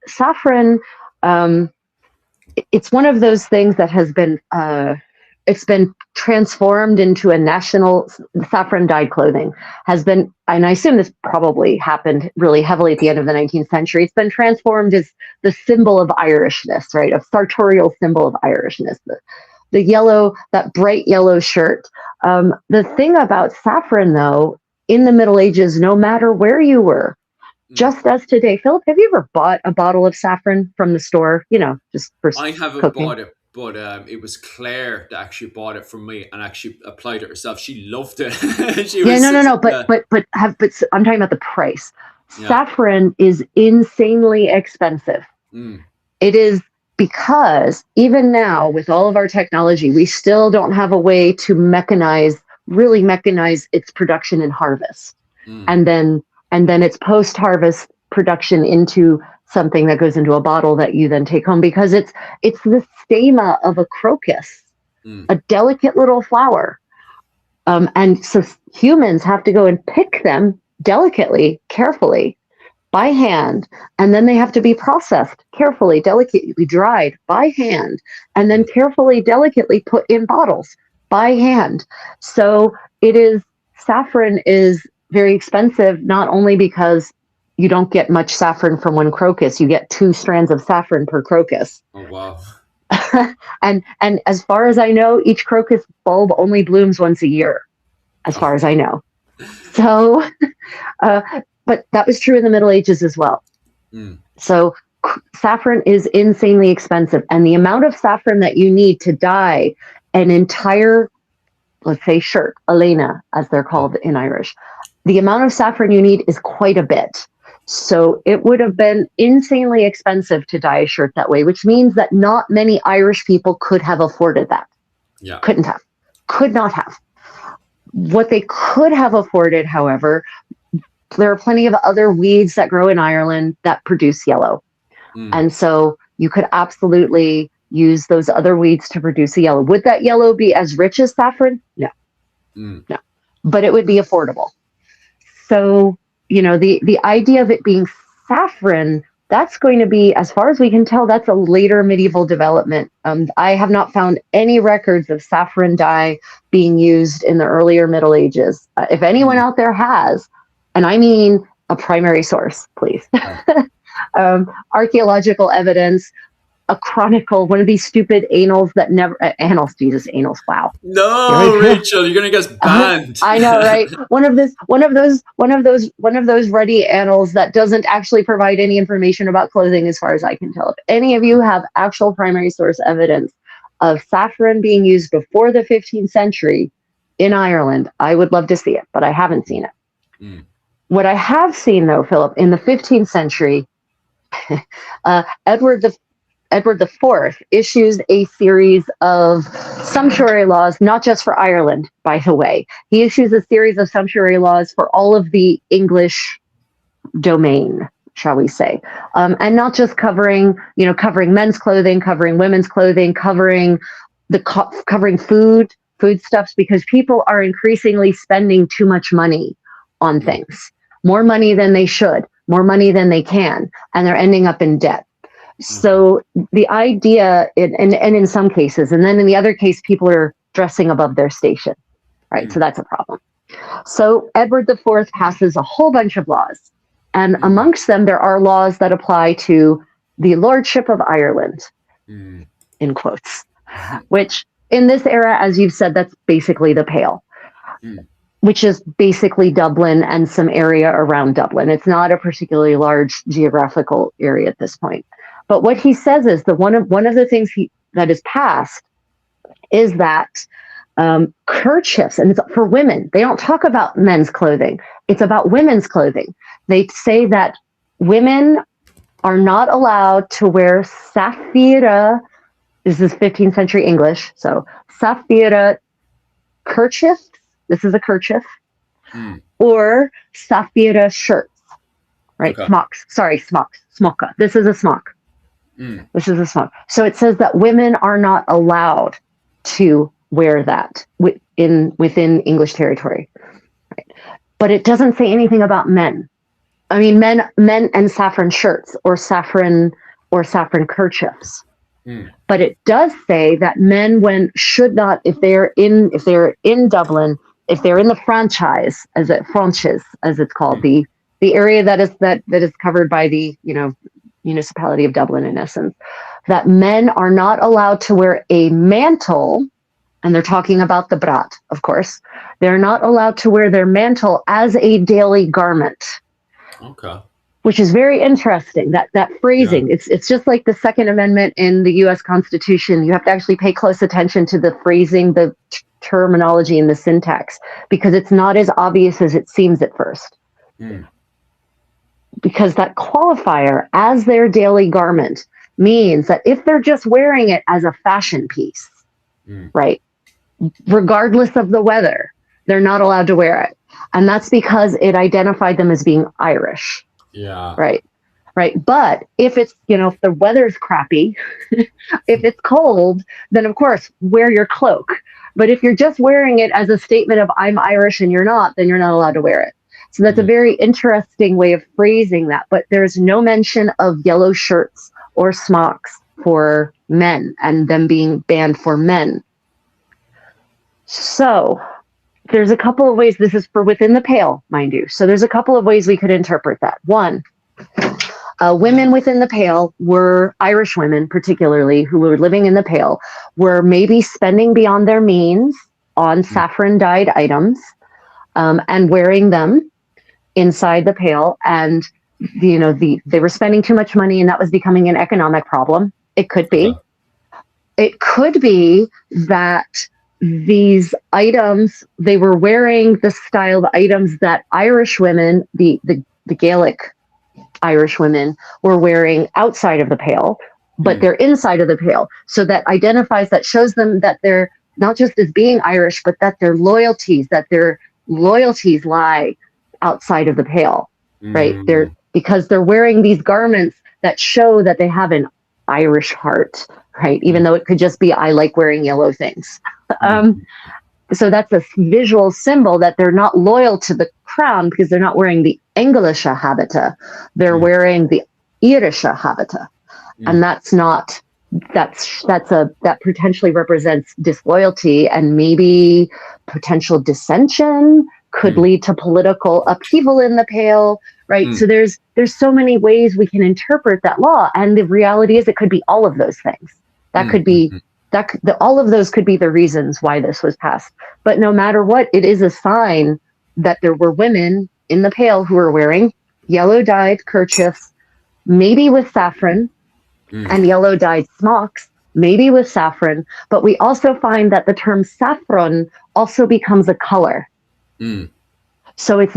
saffron, it's one of those things that has been, it's been transformed into a national, saffron dyed clothing has been, and I assume this probably happened really heavily at the end of the 19th century. It's been transformed as the symbol of Irishness, right? A sartorial symbol of Irishness. The yellow, that bright yellow shirt. The thing about saffron, though, in the Middle Ages, no matter where you were, just as today. Philip, have you ever bought a bottle of saffron from the store? Just for I haven't cooking? bought it, but it was Claire that actually bought it from me and actually applied it herself. She loved it. But I'm talking about the price. Yeah. Saffron is insanely expensive. It is, because even now, with all of our technology, we still don't have a way to really mechanize its production and harvest. And then its post-harvest production into something that goes into a bottle that you then take home, because it's the stamina of a crocus, a delicate little flower. And so humans have to go and pick them delicately, carefully, by hand, and then they have to be processed carefully, delicately dried by hand, and then carefully, delicately put in bottles by hand. So saffron is very expensive, not only because you don't get much saffron from one crocus, you get 2 strands of saffron per crocus. Oh, wow. and as far as I know, each crocus bulb only blooms once a year, as far as I know. So, but that was true in the Middle Ages as well. So saffron is insanely expensive, and the amount of saffron that you need to dye an entire let's say shirt, Elena, as they're called in Irish, the amount of saffron you need is quite a bit. So it would have been insanely expensive to dye a shirt that way, which means that not many Irish people could have afforded that. Yeah. Couldn't have. Could not have. What they could have afforded, however, there are plenty of other weeds that grow in Ireland that produce yellow. And so you could absolutely use those other weeds to produce a yellow. Would that yellow be as rich as saffron? No. No. But it would be affordable. So, the idea of it being saffron, that's going to be, as far as we can tell, that's a later medieval development. I have not found any records of saffron dye being used in the earlier Middle Ages. If anyone out there has, and I mean a primary source, please. Archaeological evidence, a chronicle, one of these stupid annals that never annals. Jesus, annals. Wow. No, Rachel, you're gonna get banned. I know, right? One of those ruddy annals that doesn't actually provide any information about clothing, as far as I can tell. If any of you have actual primary source evidence of saffron being used before the 15th century in Ireland, I would love to see it, but I haven't seen it. What I have seen, though, Philip, in the 15th century, Edward IV issues a series of sumptuary laws, not just for Ireland, by the way. He issues a series of sumptuary laws for all of the English domain, shall we say, and not just covering men's clothing, covering women's clothing, covering foodstuffs, because people are increasingly spending too much money on things, more money than they should, more money than they can, and they're ending up in debt. So the idea, and in some cases, and then in the other case, people are dressing above their station, right? So that's a problem. So Edward IV passes a whole bunch of laws, and amongst them, there are laws that apply to the Lordship of Ireland, in quotes, which in this era, as you've said, that's basically the Pale, which is basically Dublin and some area around Dublin. It's not a particularly large geographical area at this point. But what he says is that one of the things that is passed is that kerchiefs, and it's for women. They don't talk about men's clothing. It's about women's clothing. They say that women are not allowed to wear saffira. This is 15th century English. So saffira kerchiefs. This is a kerchief, or saffira shirts, right? Okay. Smocks. Sorry, smocks. Smocka. This is a smock. This is a smock. So it says that women are not allowed to wear that within English territory, right? But it doesn't say anything about men. I mean, men and saffron shirts or saffron kerchiefs. But it does say that men should not, if they're in Dublin, if they're in the franchise, as it's called, the area that is covered by the municipality of Dublin, in essence, that men are not allowed to wear a mantle, and they're talking about the brat, of course. They're not allowed to wear their mantle as a daily garment. Okay. Which is very interesting, that phrasing. Yeah. It's just like the Second Amendment in the U.S. Constitution. You have to actually pay close attention to the phrasing, the terminology, and the syntax, because it's not as obvious as it seems at first. Because that qualifier, as their daily garment, means that if they're just wearing it as a fashion piece, right, regardless of the weather, they're not allowed to wear it. And that's because it identified them as being Irish. Yeah. Right. But if it's, if the weather's crappy, if it's cold, then of course, wear your cloak. But if you're just wearing it as a statement of I'm Irish and you're not, then you're not allowed to wear it. So that's a very interesting way of phrasing that. But there's no mention of yellow shirts or smocks for men and them being banned for men. So there's a couple of ways. This is for within the Pale, mind you. So there's a couple of ways we could interpret that. One, women within the Pale were Irish women, particularly who were living in the Pale, were maybe spending beyond their means on saffron dyed items and wearing them inside the Pale. And, they were spending too much money and that was becoming an economic problem. It could be. It could be that these items, they were wearing the style of items that Irish women, the Gaelic Irish women, were wearing outside of the pale, but Mm, they're inside of the pale. So that identifies, that shows them that they're not just as being Irish, but that their loyalties lie outside of the pale, right? mm, Because they're wearing these garments that show that they have an Irish heart, right? Even mm, though it could just be, I like wearing yellow things. Um, mm, so that's a visual symbol that they're not loyal to the crown because they're not wearing the English habita. They're mm, wearing the Irish habita. And mm, that's not, that potentially represents disloyalty and maybe potential dissension, could mm, lead to political upheaval in the pale, right? mm, So there's so many ways we can interpret that law, and the reality is it could be all of those things. That mm, could be mm, all of those could be the reasons why this was passed. But no matter what, it is a sign that there were women in the pale who were wearing yellow dyed kerchiefs, maybe with saffron, mm, and yellow dyed smocks, maybe with saffron. But we also find that the term saffron also becomes a color. mm. So it's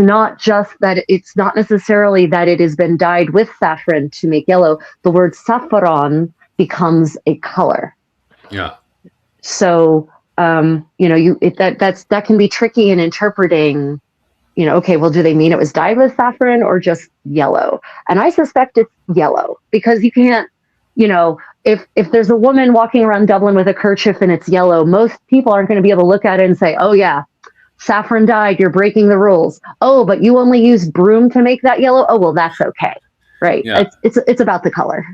not necessarily that it has been dyed with saffron to make yellow. The word saffron becomes a color. Yeah. So that can be tricky in interpreting. Okay, well, do they mean it was dyed with saffron or just yellow? And I suspect it's yellow because you can't, if there's a woman walking around Dublin with a kerchief and it's yellow, most people aren't going to be able to look at it and say, oh yeah, saffron dyed, you're breaking the rules. Oh, but you only use broom to make that yellow. Oh, well, that's okay, right? Yeah. It's about the color.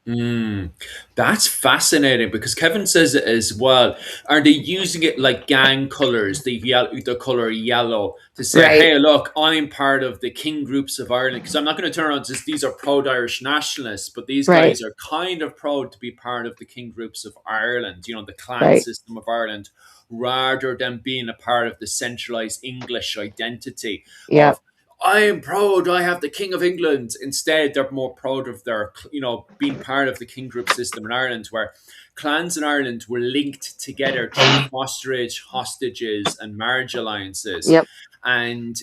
Mm, that's fascinating because Kevin says it as well. Are they using it like gang colors, the color yellow, to say, Right, "Hey, look, I'm part of the king groups of Ireland"? Because I'm not going to turn around and say these are proud-Irish nationalists, but these right, guys are kind of proud to be part of the king groups of Ireland. The clan right. system of Ireland, rather than being a part of the centralized English identity Yeah, of I am proud I have the King of England. Instead, they're more proud of their, being part of the king group system in Ireland, where clans in Ireland were linked together through fosterage, hostages, and marriage alliances. yep, And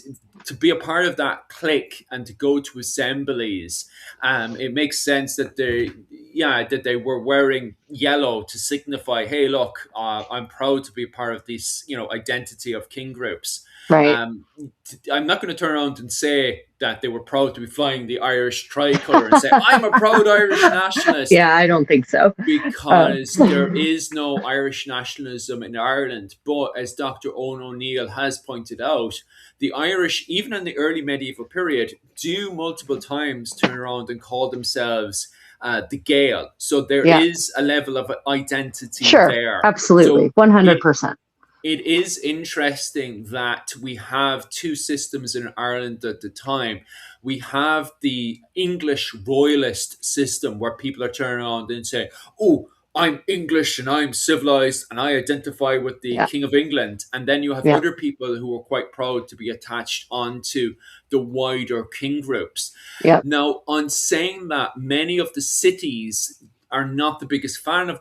to be a part of that clique and to go to assemblies, it makes sense that they were wearing yellow to signify, hey, look, I'm proud to be a part of this, identity of king groups. right. Um, I'm not going to turn around and say that they were proud to be flying the Irish tricolour and say, I'm a proud Irish nationalist, Yeah, I don't think so. Uh, because there is no Irish nationalism in Ireland. But as Dr. Owen O'Neill has pointed out, the Irish, even in the early medieval period, do multiple times turn around and call themselves the Gael. So there yeah, is a level of identity sure, there. absolutely, So it 100%. it is interesting that we have two systems in Ireland at the time. We have the English royalist system where people are turning around and saying, oh, I'm English and I'm civilized and I identify with the Yeah, King of England. And then you have yeah, other people who are quite proud to be attached onto the wider king groups. yeah. Now, on saying that, many of the cities are not the biggest fan of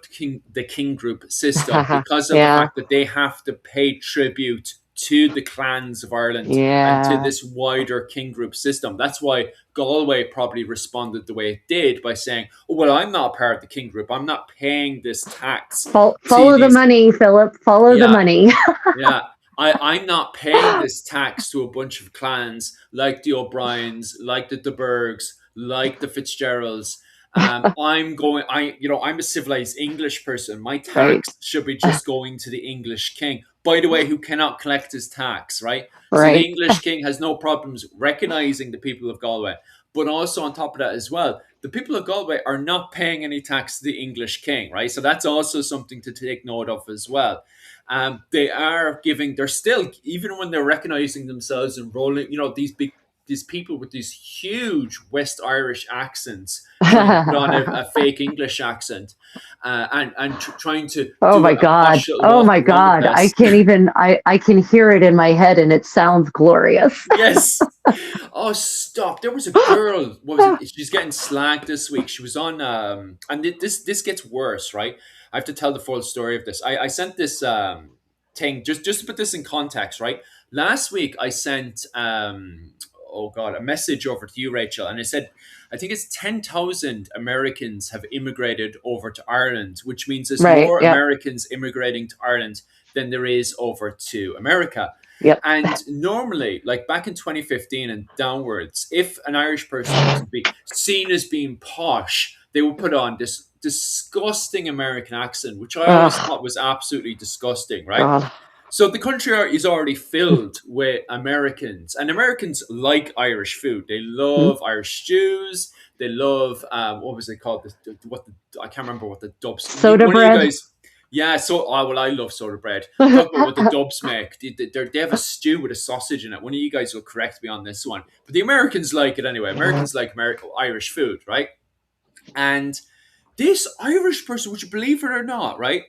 the king group system because of the Yeah, fact that they have to pay tribute to the clans of Ireland and to yeah. this wider king group system. That's why Galway probably responded the way it did by saying, "Oh well, I'm not part of the king group. I'm not paying this tax to Follow the these." money, Philip. Follow the Yeah, money. yeah. I'm not paying this tax to a bunch of clans like the O'Briens, like the De Burghs, like the Fitzgeralds. I'm a civilized English person. My Right, tax should be just going to the English king. By the way, who cannot collect his tax, right? So the right. English king has no problems recognizing the people of Galway. But also on top of that as well, the people of Galway are not paying any tax to the English king, right? So that's also something to take note of as well. They're still, even when they're recognizing themselves and rolling, these people with these huge West Irish accents trying to put on a fake English accent, and trying to Oh do my a God. posh little Oh walk my around with God. I us. can't even, I can hear it in my head and it sounds glorious. Yes. Oh, stop! There was a girl. What was it? She's getting slagged this week. She was on, and this gets worse, right? I have to tell the full story of this. I sent this thing, just to put this in context, right? Last week I sent oh god, a message over to you, Rachel, and I said I think it's 10,000 Americans have immigrated over to Ireland, which means there's Right. more Yep. Americans immigrating to Ireland than there is over to America. Yep. And normally, like back in 2015 and downwards, if an Irish person was to be seen as being posh, they would put on this disgusting American accent, which I always Ugh, thought was absolutely disgusting, right? God. So the country is already filled with Americans, and Americans like Irish food. They Hmm? love Irish stews. They love what was it called? I can't remember what the Dubs. Soda One of you bread. guys, yeah. So well, I love soda bread. Talk about what the Dubs make. They have a stew with a sausage in it. One of you guys will correct me on this one, but the Americans like it anyway. Americans like Irish food, right? And this Irish person, would you believe it or not, right?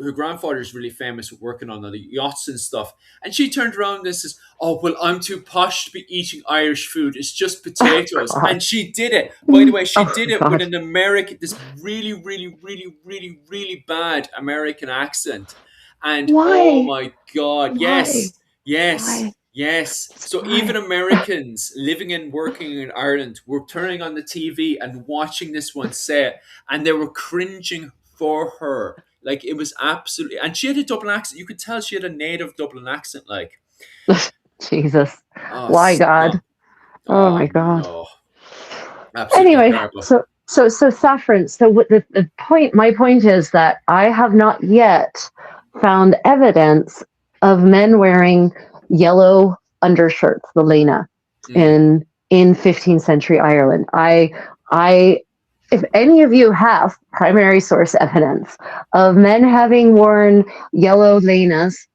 Her grandfather is really famous with working on the yachts and stuff. And she turned around and says, "Oh, well, I'm too posh to be eating Irish food. It's just Oh, potatoes." God. And she did it. By the way, she Oh, did it with God. an American, this really, really, really, really, really bad American accent. And oh Why? my God, Why? yes, yes, Why? yes. So even Why? Americans living and working in Ireland were turning on the TV and watching this one say it, and they were cringing for her. Like it was absolutely, and she had a Dublin accent. You could tell she had a native Dublin accent. Like, Jesus. oh, Why, God? stop. Oh, Oh my God. no, absolutely Anyway, terrible. so Saffron. So what the point? My point is that I have not yet found evidence of men wearing yellow undershirts, the lena, Mm, in 15th century Ireland. I if any of you have primary source evidence of men having worn yellow lenas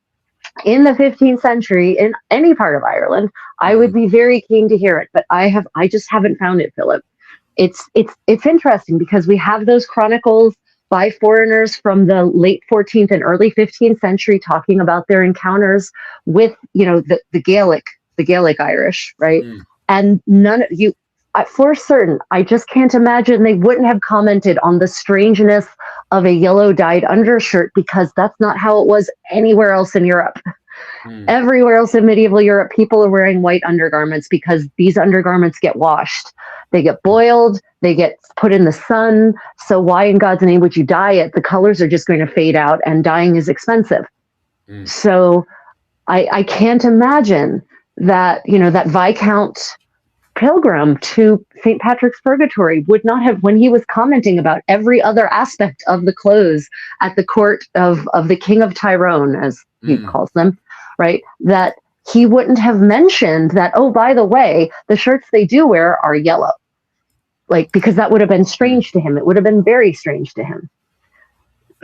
in the 15th century in any part of Ireland, I would mm, be very keen to hear it. But I just haven't found it, Philip. It's interesting because we have those chronicles by foreigners from the late 14th and early 15th century talking about their encounters with the Gaelic Irish, right? mm, And none of you, for certain, I just can't imagine they wouldn't have commented on the strangeness of a yellow dyed undershirt because that's not how it was anywhere else in Europe. mm, Everywhere else in medieval Europe, people are wearing white undergarments because these undergarments get washed. They get boiled, they get put in the sun. So, why in God's name would you dye it? The colors are just going to fade out, and dyeing is expensive. mm, So, I can't imagine that, that Viscount Pilgrim to St. Patrick's Purgatory would not have, when he was commenting about every other aspect of the clothes at the court of the King of Tyrone, as he mm, calls them, right? That he wouldn't have mentioned that, oh, by the way, the shirts they do wear are yellow. Like, because that would have been mm. strange to him. It would have been very strange to him.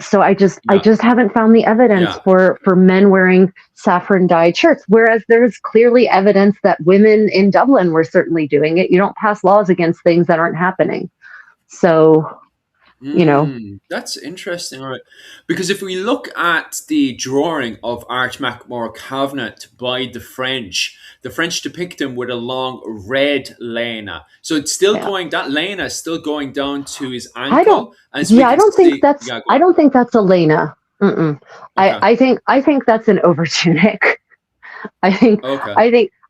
So I Yeah, just haven't found the evidence yeah. for men wearing saffron dyed shirts, whereas there's clearly evidence that women in Dublin were certainly doing it. You don't pass laws against things that aren't happening. So, That's interesting, all right? Because if we look at the drawing of Archmacmore Covenant by the French depict him with a long red lena. So it's still yeah. going. That lena is still going down to his I don't ankle, as we yeah, can see. Yeah, go I on. don't think that's Elena. Mm-mm. Okay, I think that's an overtunic. I think okay.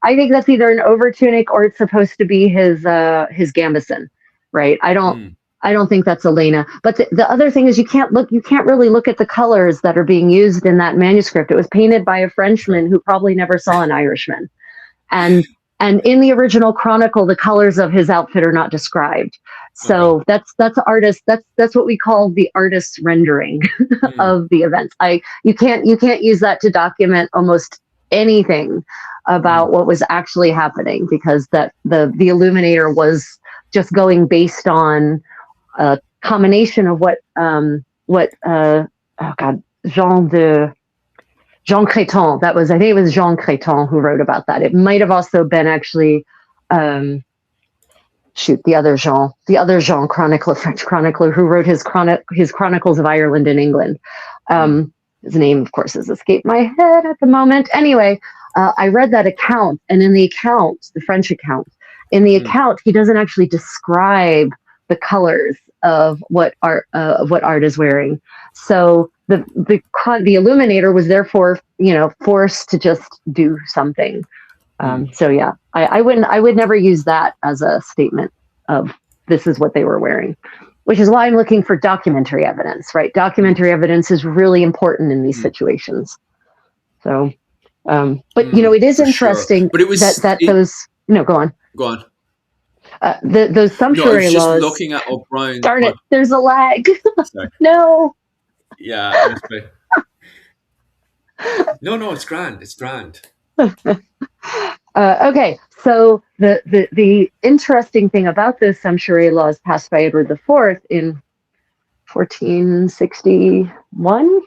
I think that's either an overtunic or it's supposed to be his gambeson, right? Mm, I don't think that's Elena. But the other thing is you can't really look at the colors that are being used in that manuscript. It was painted by a okay, Frenchman who probably never saw an Irishman. And in the original chronicle, the colors of his outfit are not described. okay. So that's artist that's what we call the artist's rendering Mm, of the events. You can't use that to document almost anything mm, about what was actually happening because that the illuminator was just going based on a combination of what oh god Jean Créton. That was, I think it was Jean Créton who wrote about that. It might have also been actually um, the other Jean chronicler, French chronicler who wrote his chronicles of Ireland and England. mm, His name, of course, has escaped my head at the moment. Anyway, I read that account, and in the account, the French account, in the mm, account, he doesn't actually describe the colors of what art is wearing. So the illuminator was therefore, forced to just do something. So yeah, I would never use that as a statement of this is what they were wearing, which is why I'm looking for documentary evidence, right? Documentary evidence is really important in these situations. So, but it is for sure. interesting But it was that those, no, go on. Go on. Those No, I was sumptuary just laws, looking at O'Brien. darn it, there's a lag. Sorry. No. Yeah. No, it's grand. It's grand. Okay, so the interesting thing about those sumptuary laws passed by Edward IV in 1461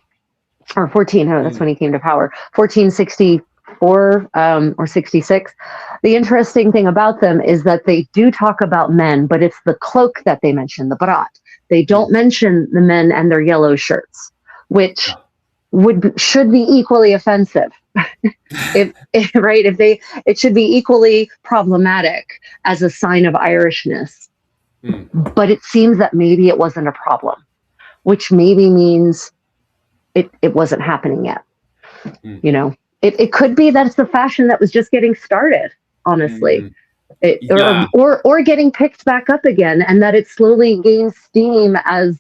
or 14, that's when he came to power, 1464 or 66. The interesting thing about them is that they do talk about men, but it's the cloak that they mention, the brat. They don't mention the men and their yellow shirts, which should be equally offensive. It should be equally problematic as a sign of Irishness. But it seems that maybe it wasn't a problem, which maybe means it wasn't happening yet. It could be that it's a fashion that was just getting started, honestly. Or getting picked back up again, and that it slowly gains steam as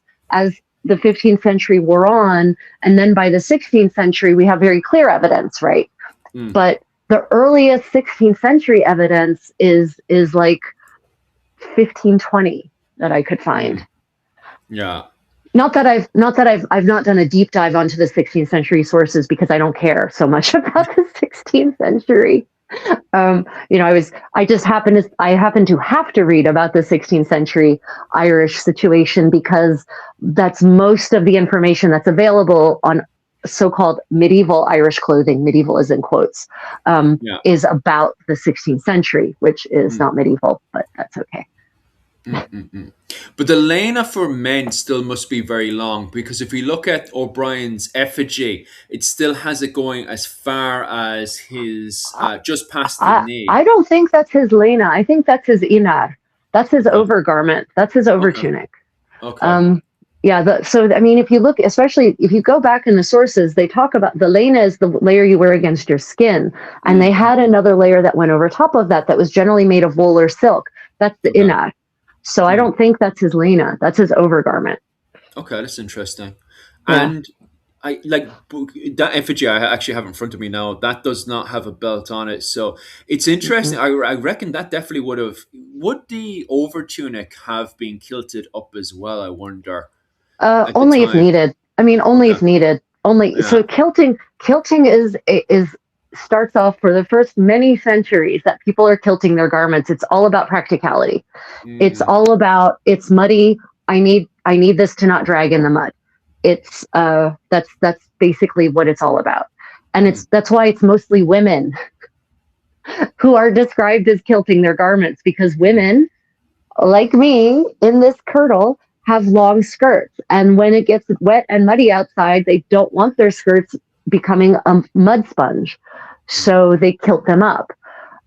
the 15th century wore on, and then by the 16th century we have very clear evidence, right? But the earliest 16th century evidence is like 1520 that I could find. Yeah. Not that I've not done a deep dive onto the 16th century sources because I don't care so much about the 16th century. I happen to have to read about the 16th century Irish situation because that's most of the information that's available on so-called medieval Irish clothing. Medieval is in quotes, is about the 16th century, which is not medieval, but that's okay. But the lena for men still must be very long, because if we look at O'Brien's effigy, it still has it going as far as his just past the knee. I don't think that's his lena. I think that's his inar. That's his overgarment. That's his overtunic. Okay. If you look, especially if you go back in the sources, they talk about the lena is the layer you wear against your skin, and they had another layer that went over top of that was generally made of wool or silk. That's the inar. So I don't think that's his lena. That's his overgarment. Okay, that's interesting. Yeah. And I like that effigy I actually have in front of me now. That does not have a belt on it, so it's interesting. I reckon that definitely would the overtunic have been kilted up as well, I wonder. Only if needed. I mean, only if needed. So kilting starts off for the first many centuries that people are kilting their garments. It's all about practicality. It's all about, it's muddy. I need this to not drag in the mud. It's that's basically what it's all about. And that's why it's mostly women who are described as kilting their garments, because women like me in this kirtle have long skirts, and when it gets wet and muddy outside, they don't want their skirts becoming a mud sponge, so they kilt them up.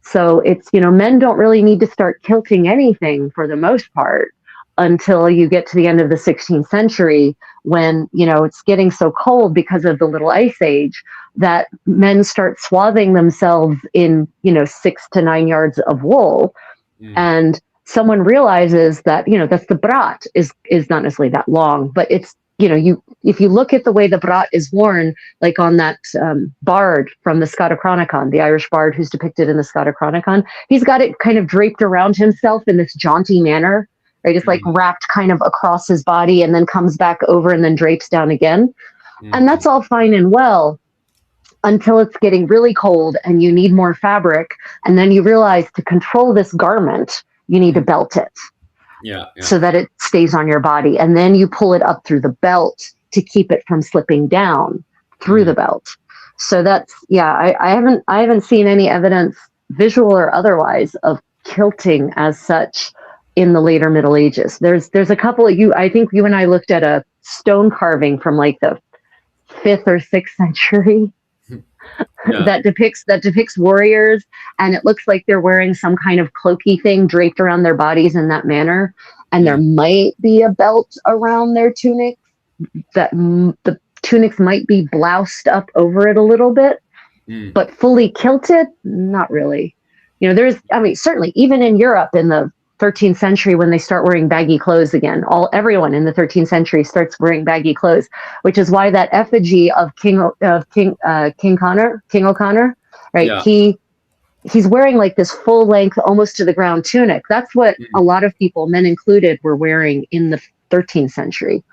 So it's, men don't really need to start kilting anything for the most part until you get to the end of the 16th century, when it's getting so cold because of the Little Ice Age that men start swathing themselves in 6 to 9 yards of wool. And someone realizes that that's the brat is not necessarily that long, but it's if you look at the way the brat is worn, like on that bard from the Scotochronicon, the Irish bard who's depicted in the Scotochronicon, he's got it kind of draped around himself in this jaunty manner, right? It's like wrapped kind of across his body and then comes back over and then drapes down again. And that's all fine and well until it's getting really cold and you need more fabric. And then you realize to control this garment, you need to belt it. So that it stays on your body, and then you pull it up through the belt to keep it from slipping down through the belt. So that's I haven't seen any evidence, visual or otherwise, of kilting as such in the later Middle Ages. There's a couple of I think you and I looked at a stone carving from like the 5th or 6th century that depicts warriors, and it looks like they're wearing some kind of cloaky thing draped around their bodies in that manner. and there might be a belt around their tunic. That the tunics might be bloused up over it a little bit, but fully kilted, not really. Certainly even in Europe in the 13th century, when they start wearing baggy clothes again, everyone in the 13th century starts wearing baggy clothes, which is why that effigy of King O'Connor, right? Yeah. He's wearing like this full length, almost to the ground tunic. That's what a lot of people, men included, were wearing in the 13th century.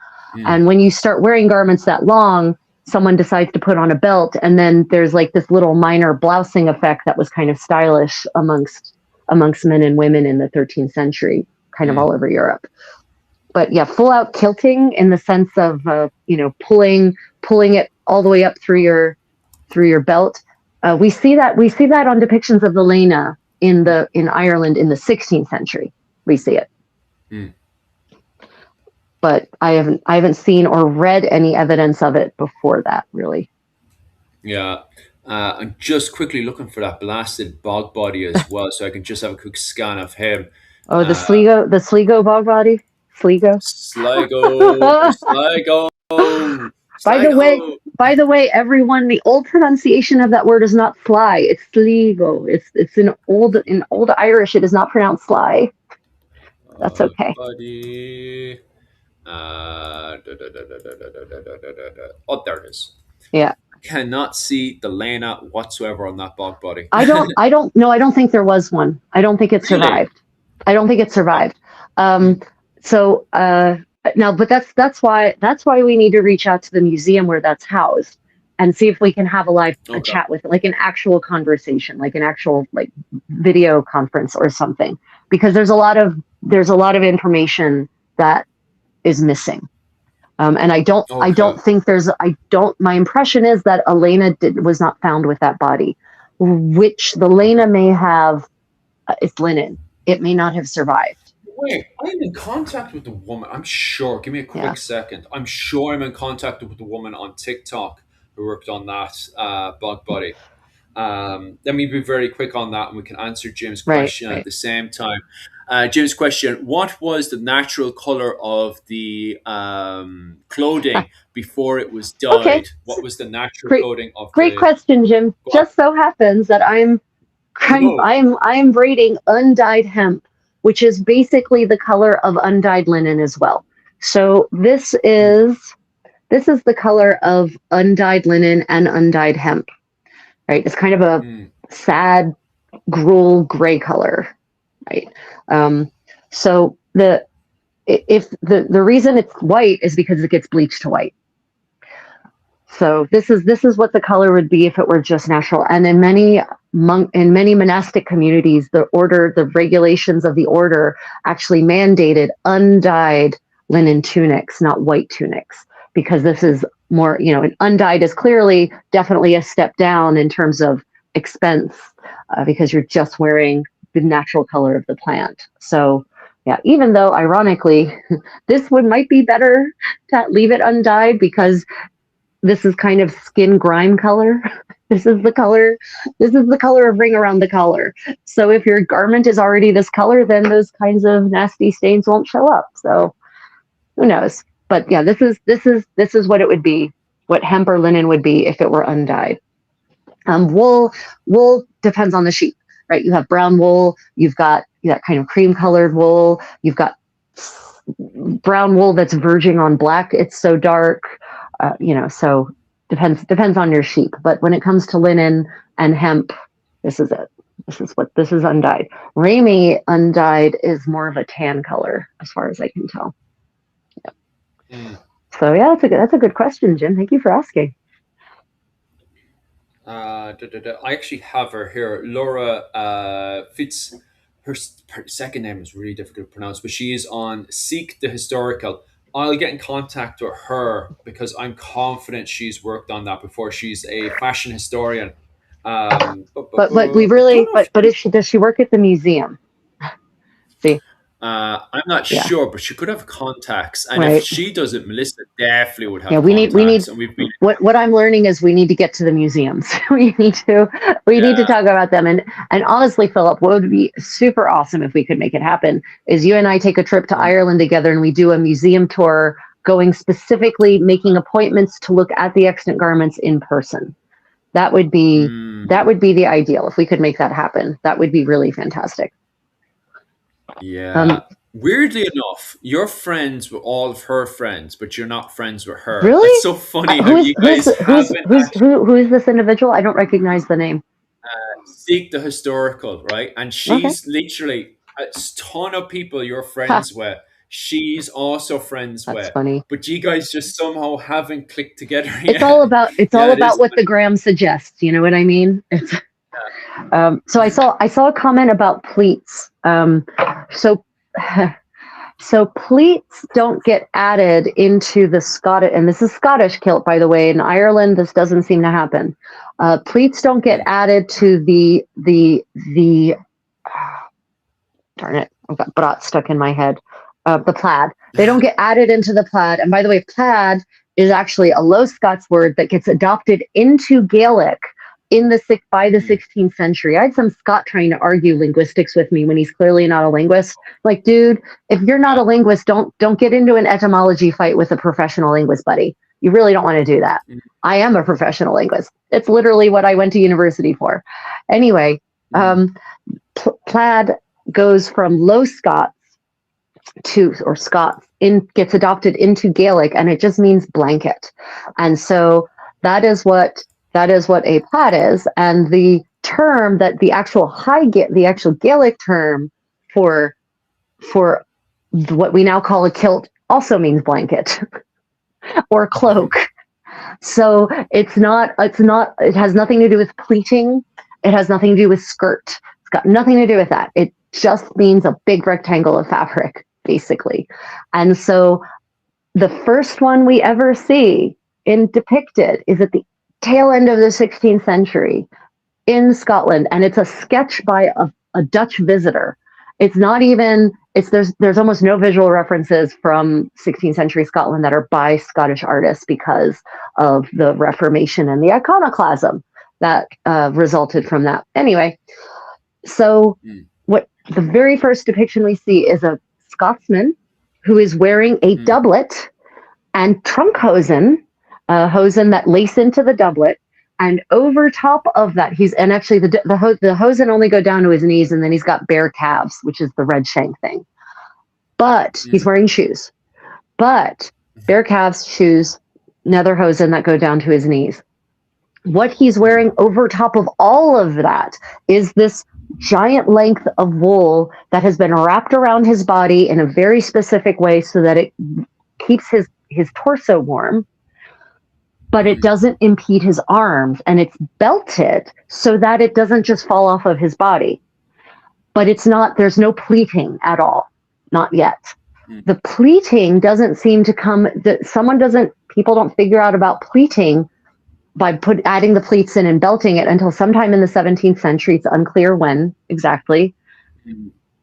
And when you start wearing garments that long, someone decides to put on a belt, and then there's like this little minor blousing effect that was kind of stylish amongst men and women in the 13th century, kind of all over Europe. But yeah, full out kilting in the sense of pulling it all the way up through your belt. We see that on depictions of the Lena in Ireland in the 16th century. We see it. But I haven't seen or read any evidence of it before that, really. Yeah. I'm just quickly looking for that blasted bog body as well, so I can just have a quick scan of him. Oh, the Sligo bog body, Sligo. Sligo. By the way, everyone, the old pronunciation of that word is not sly; it's Sligo. It's in old Irish. It is not pronounced sly. That's okay. Body. Oh, there it is. Yeah. Cannot see the Lena whatsoever on that bog body. I don't think there was one. I don't think it survived. I don't think it survived. So now, but that's why we need to reach out to the museum where that's housed and see if we can have a chat with it, like an actual conversation, like an actual like video conference or something, because there's a lot of information that is missing. And I don't think my impression is that Elena was not found with that body, which the Lena may have, it's linen. It may not have survived. Wait, I'm in contact with the woman. I'm sure. Give me a quick second. I'm sure I'm in contact with the woman on TikTok who worked on that bug body. Let me be very quick on that, and we can answer Jim's question at the same time. Jim's question: what was the natural color of the clothing before it was dyed? Okay. What was the natural clothing of? Great question, Jim. Just so happens that I'm braiding undyed hemp, which is basically the color of undyed linen as well. So this is the color of undyed linen and undyed hemp. Right? It's kind of a sad gruel gray color, right? So the reason it's white is because it gets bleached to white. So this is what the color would be if it were just natural. And in many monastic communities, the regulations of the order actually mandated undyed linen tunics, not white tunics, because this is more, and undyed is definitely a step down in terms of expense, because you're just wearing the natural color of the plant. So yeah, even though ironically, this might be better to leave it undyed, because this is kind of skin grime color. This is the color of ring around the collar. So if your garment is already this color, then those kinds of nasty stains won't show up. So who knows? But yeah, this is what it would be, what hemp or linen would be if it were undyed. Wool depends on the sheep, right? You have brown wool, you've got that kind of cream colored wool, you've got brown wool that's verging on black. It's so dark, so depends on your sheep. But when it comes to linen and hemp, this is it. This is undyed. Ramie undyed is more of a tan color, as far as I can tell. So yeah, that's a good question, Jim. Thank you for asking. I actually have her here, Laura Fitz. Her second name is really difficult to pronounce, but she is on Seek the Historical. I'll get in contact with her because I'm confident she's worked on that before. She's a fashion historian. But does she work at the museum? See. I'm not Yeah. sure, but she could have contacts. And if Right. she does it, Melissa definitely would Yeah, have we need contacts. And we've been, what I'm learning is we need to get to the museums. we need to yeah. talk about them. And honestly, Philip, what would be super awesome if we could make it happen is you and I take a trip to Ireland together and we do a museum tour, going specifically making appointments to look at the extant garments in person. That would be the ideal. If we could make that happen, that would be really fantastic. Yeah. Weirdly enough, you're friends with all of her friends, but you're not friends with her. That's Really? so funny how you guys haven't actually Who is this individual? I don't recognize the name. seek the historical, right? And Okay. she's literally a ton of people you're Ha, friends with. She's also friends that's with, funny. but you guys just somehow haven't clicked together It's yet. all Yeah, it about is what the funny. gram suggests. You know what I mean? It's so I saw a comment about pleats. So so pleats don't get added into the Scottish, and this is Scottish kilt, by the way. In Ireland, this doesn't seem to happen. Pleats don't get added to the darn it, I've got brat stuck in my head. The plaid. They don't get added into the plaid. And by the way, plaid is actually a Low Scots word that gets adopted into Gaelic by the 16th century. I had some Scot trying to argue linguistics with me when he's clearly not a linguist. Like, dude, if you're not a linguist, don't get into an etymology fight with a professional linguist, buddy. You really don't want to do that. I am a professional linguist. It's literally what I went to university for. Anyway, plaid goes from Low Scots or Scots gets adopted into Gaelic, and it just means blanket. And so that is what a plaid is. And the term that the actual Gaelic term for what we now call a kilt also means blanket or cloak. So it has nothing to do with pleating. It has nothing to do with skirt. It's got nothing to do with that. It just means a big rectangle of fabric, basically. And so the first one we ever see depicted is at the tail end of the 16th century in Scotland, and it's a sketch by a Dutch visitor. It's not even there's almost no visual references from 16th century Scotland that are by Scottish artists because of the Reformation and the iconoclasm that resulted from that. Anyway, so what the very first depiction we see is a Scotsman who is wearing a doublet and trunk hosen that lace into the doublet. And over top of that, actually the hosen only go down to his knees, and then he's got bare calves, which is the red shank thing. But he's wearing shoes. But bare calves, shoes, nether hosen that go down to his knees. What he's wearing over top of all of that is this giant length of wool that has been wrapped around his body in a very specific way so that it keeps his torso warm, but it doesn't impede his arms, and it's belted so that it doesn't just fall off of his body. But there's no pleating at all. Not yet. The pleating doesn't seem to come, people don't figure out about pleating by adding the pleats in and belting it until sometime in the 17th century. It's unclear when exactly.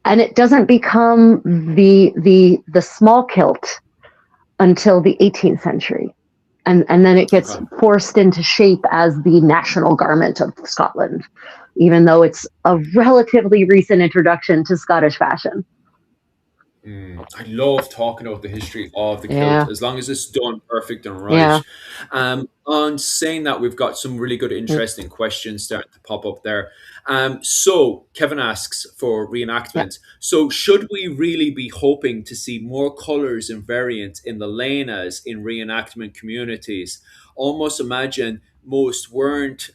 And it doesn't become the small kilt until the 18th century. And then it gets forced into shape as the national garment of Scotland, even though it's a relatively recent introduction to Scottish fashion. I love talking about the history of the kilt, as long as it's done perfect and right. Yeah. On saying that, we've got some really good, interesting questions starting to pop up there. So Kevin asks for reenactment. So should we really be hoping to see more colors and variants in the lenas in reenactment communities? Almost imagine most weren't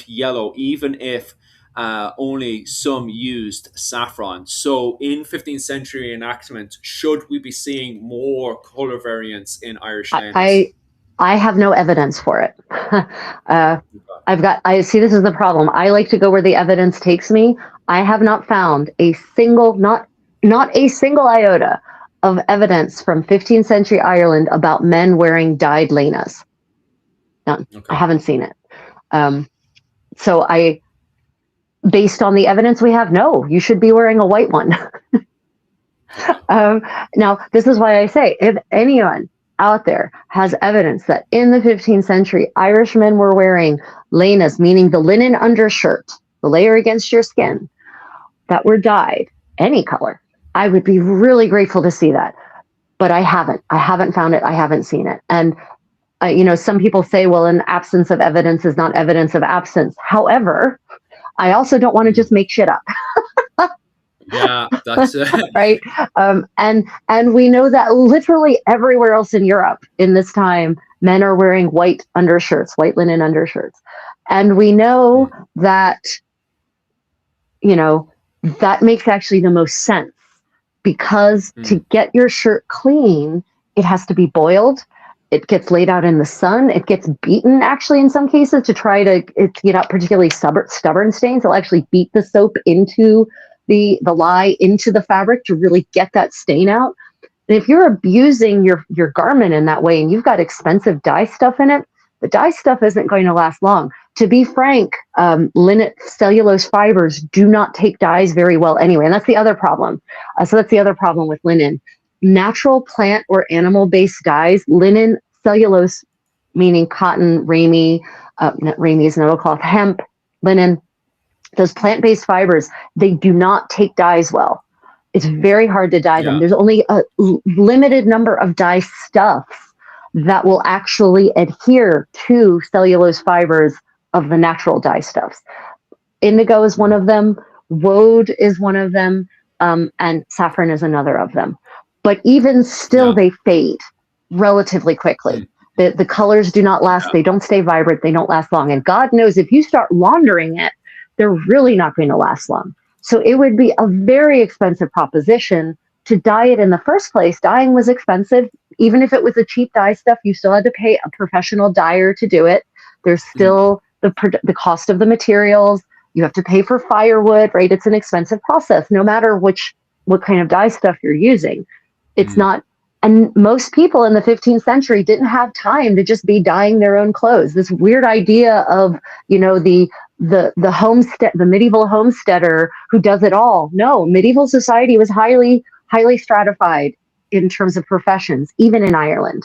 yellow, even if only some used saffron. So in 15th century enactment, should we be seeing more color variants in Irish lenas? I have no evidence for it. I see, this is the problem. I like to go where the evidence takes me. I have not found not a single iota of evidence from 15th century Ireland about men wearing dyed lenas. None. I haven't seen it. So based on the evidence we have, no, you should be wearing a white one. Now, this is why I say, if anyone out there has evidence that in the 15th century, Irishmen were wearing lanas, meaning the linen undershirt, the layer against your skin, that were dyed any color, I would be really grateful to see that. But I haven't. I haven't found it. I haven't seen it. And some people say, well, an absence of evidence is not evidence of absence. However, I also don't want to just make shit up. Yeah, that's right. And we know that literally everywhere else in Europe in this time, men are wearing white undershirts, white linen undershirts. And we know that, that makes actually the most sense, because to get your shirt clean, it has to be boiled. It gets laid out in the sun. It gets beaten, actually, in some cases, to try to get out particularly stubborn stains. They'll actually beat the soap into the lye into the fabric to really get that stain out. And if you're abusing your garment in that way and you've got expensive dye stuff in it, the dye stuff isn't going to last long. To be frank, linen cellulose fibers do not take dyes very well anyway. And that's the other problem. So that's the other problem with linen. Natural plant or animal-based dyes, linen, cellulose, meaning cotton, ramie, ramie is another cloth, hemp, linen, those plant-based fibers, they do not take dyes well. It's very hard to dye them. There's only a limited number of dye stuffs that will actually adhere to cellulose fibers of the natural dye stuffs. Indigo is one of them, woad is one of them, and saffron is another of them. But even still, they fade relatively quickly. The colors do not last. They don't stay vibrant. They don't last long. And God knows if you start laundering it, they're really not going to last long. So it would be a very expensive proposition to dye it in the first place. Dyeing was expensive. Even if it was a cheap dye stuff, you still had to pay a professional dyer to do it. There's still the cost of the materials. You have to pay for firewood, right? It's an expensive process, no matter what kind of dye stuff you're using. It's not, and most people in the 15th century didn't have time to just be dyeing their own clothes. This weird idea of, the homestead, the medieval homesteader who does it all. No, medieval society was highly, highly stratified in terms of professions, even in Ireland.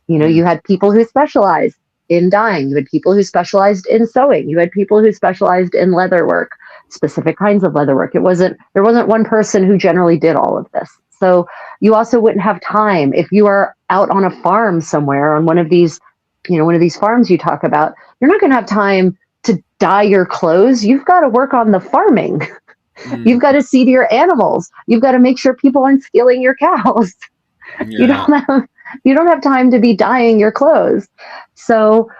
You had people who specialized in dyeing. You had people who specialized in sewing. You had people who specialized in leatherwork, specific kinds of leatherwork. There wasn't one person who generally did all of this. So you also wouldn't have time if you are out on a farm somewhere on one of these farms you talk about. You're not going to have time to dye your clothes. You've got to work on the farming. You've got to see to your animals. You've got to make sure people aren't stealing your cows. You don't have time to be dyeing your clothes. So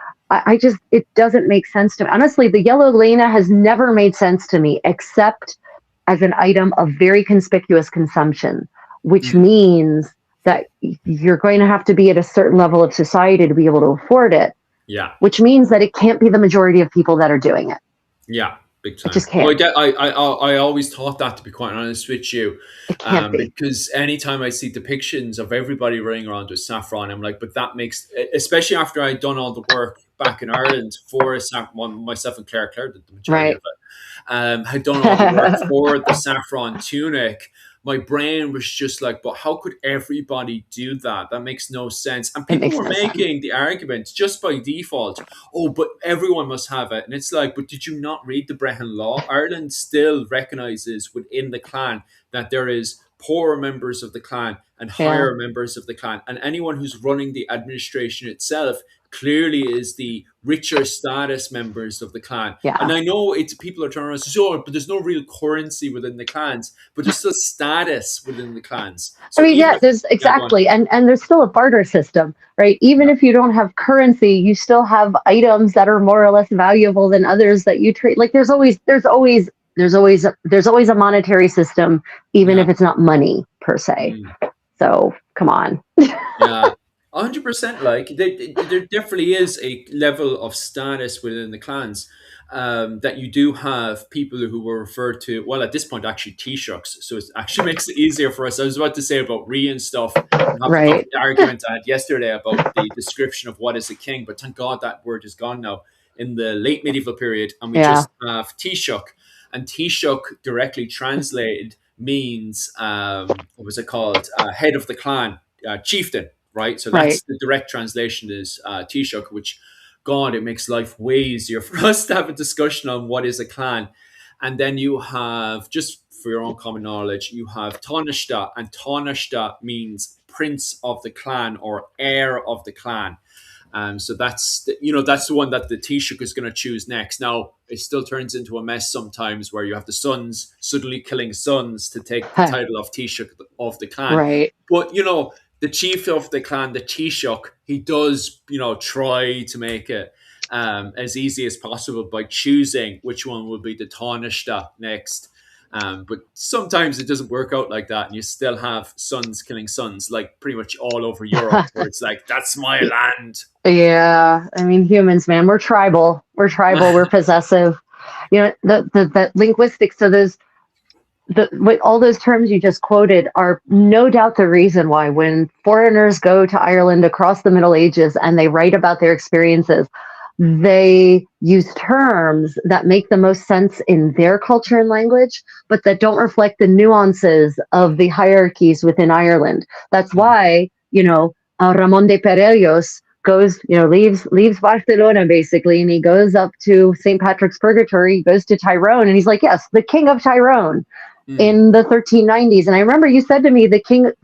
it doesn't make sense to me. Honestly, the yellow lana has never made sense to me, except as an item of very conspicuous consumption, which means that you're going to have to be at a certain level of society to be able to afford it. Yeah. Which means that it can't be the majority of people that are doing it. Yeah. Big time. It just can't. I always thought that, to be quite honest with you. It can't be. Because anytime I see depictions of everybody running around with saffron, I'm like, but that makes, especially after I'd done all the work back in Ireland for myself and Claire did the majority of it. Had done all the work for the saffron tunic. My brain was just like, but how could everybody do that? That makes no sense. And people were making the argument just by default, oh, but everyone must have it. And it's like, but did you not read the Brehon Law? Ireland still recognizes within the clan that there is poorer members of the clan and higher members of the clan. And anyone who's running the administration itself clearly is the richer status members of the clan. Yeah. And I know people are turning around and say, oh, but there's no real currency within the clans, but there's still status within the clans. So there's exactly. And there's still a barter system, right? Even if you don't have currency, you still have items that are more or less valuable than others that you trade. Like there's always a monetary system, even if it's not money per se. So come on. Yeah. 100%. Like there definitely is a level of status within the clans that you do have people who were referred to, well, at this point, actually Taoiseachs. So it actually makes it easier for us. I was about to say about Rhea and stuff. Right. The argument I had yesterday about the description of what is a king, but thank God that word is gone now in the late medieval period. And we just have Taoiseach. And Taoiseach directly translated means what was it called? Head of the clan, chieftain, right? So Right. that's the direct translation is Taoiseach, which God, it makes life way easier for us to have a discussion on what is a clan. And then you have, just for your own common knowledge, you have Taoiseach, and Taoiseach means prince of the clan or heir of the clan. So that's the one that the Taoiseach is going to choose next. Now it still turns into a mess sometimes, where you have the sons suddenly killing sons to take the title of Taoiseach of the clan. Right. But the chief of the clan, the Taoiseach, he does try to make it as easy as possible by choosing which one will be the Taoiseach next. But sometimes it doesn't work out like that, and you still have sons killing sons, like pretty much all over Europe, where it's like, that's my land. Yeah, I mean, humans, man, we're tribal. We're tribal. We're possessive. The linguistics. So all those terms you just quoted are no doubt the reason why when foreigners go to Ireland across the Middle Ages and they write about their experiences, they use terms that make the most sense in their culture and language, but that don't reflect the nuances of the hierarchies within Ireland. That's why, Ramon de Perellos goes, leaves Barcelona basically, and he goes up to St. Patrick's Purgatory, he goes to Tyrone, and he's like, yes, the King of Tyrone in the 1390s. And I remember you said to me, the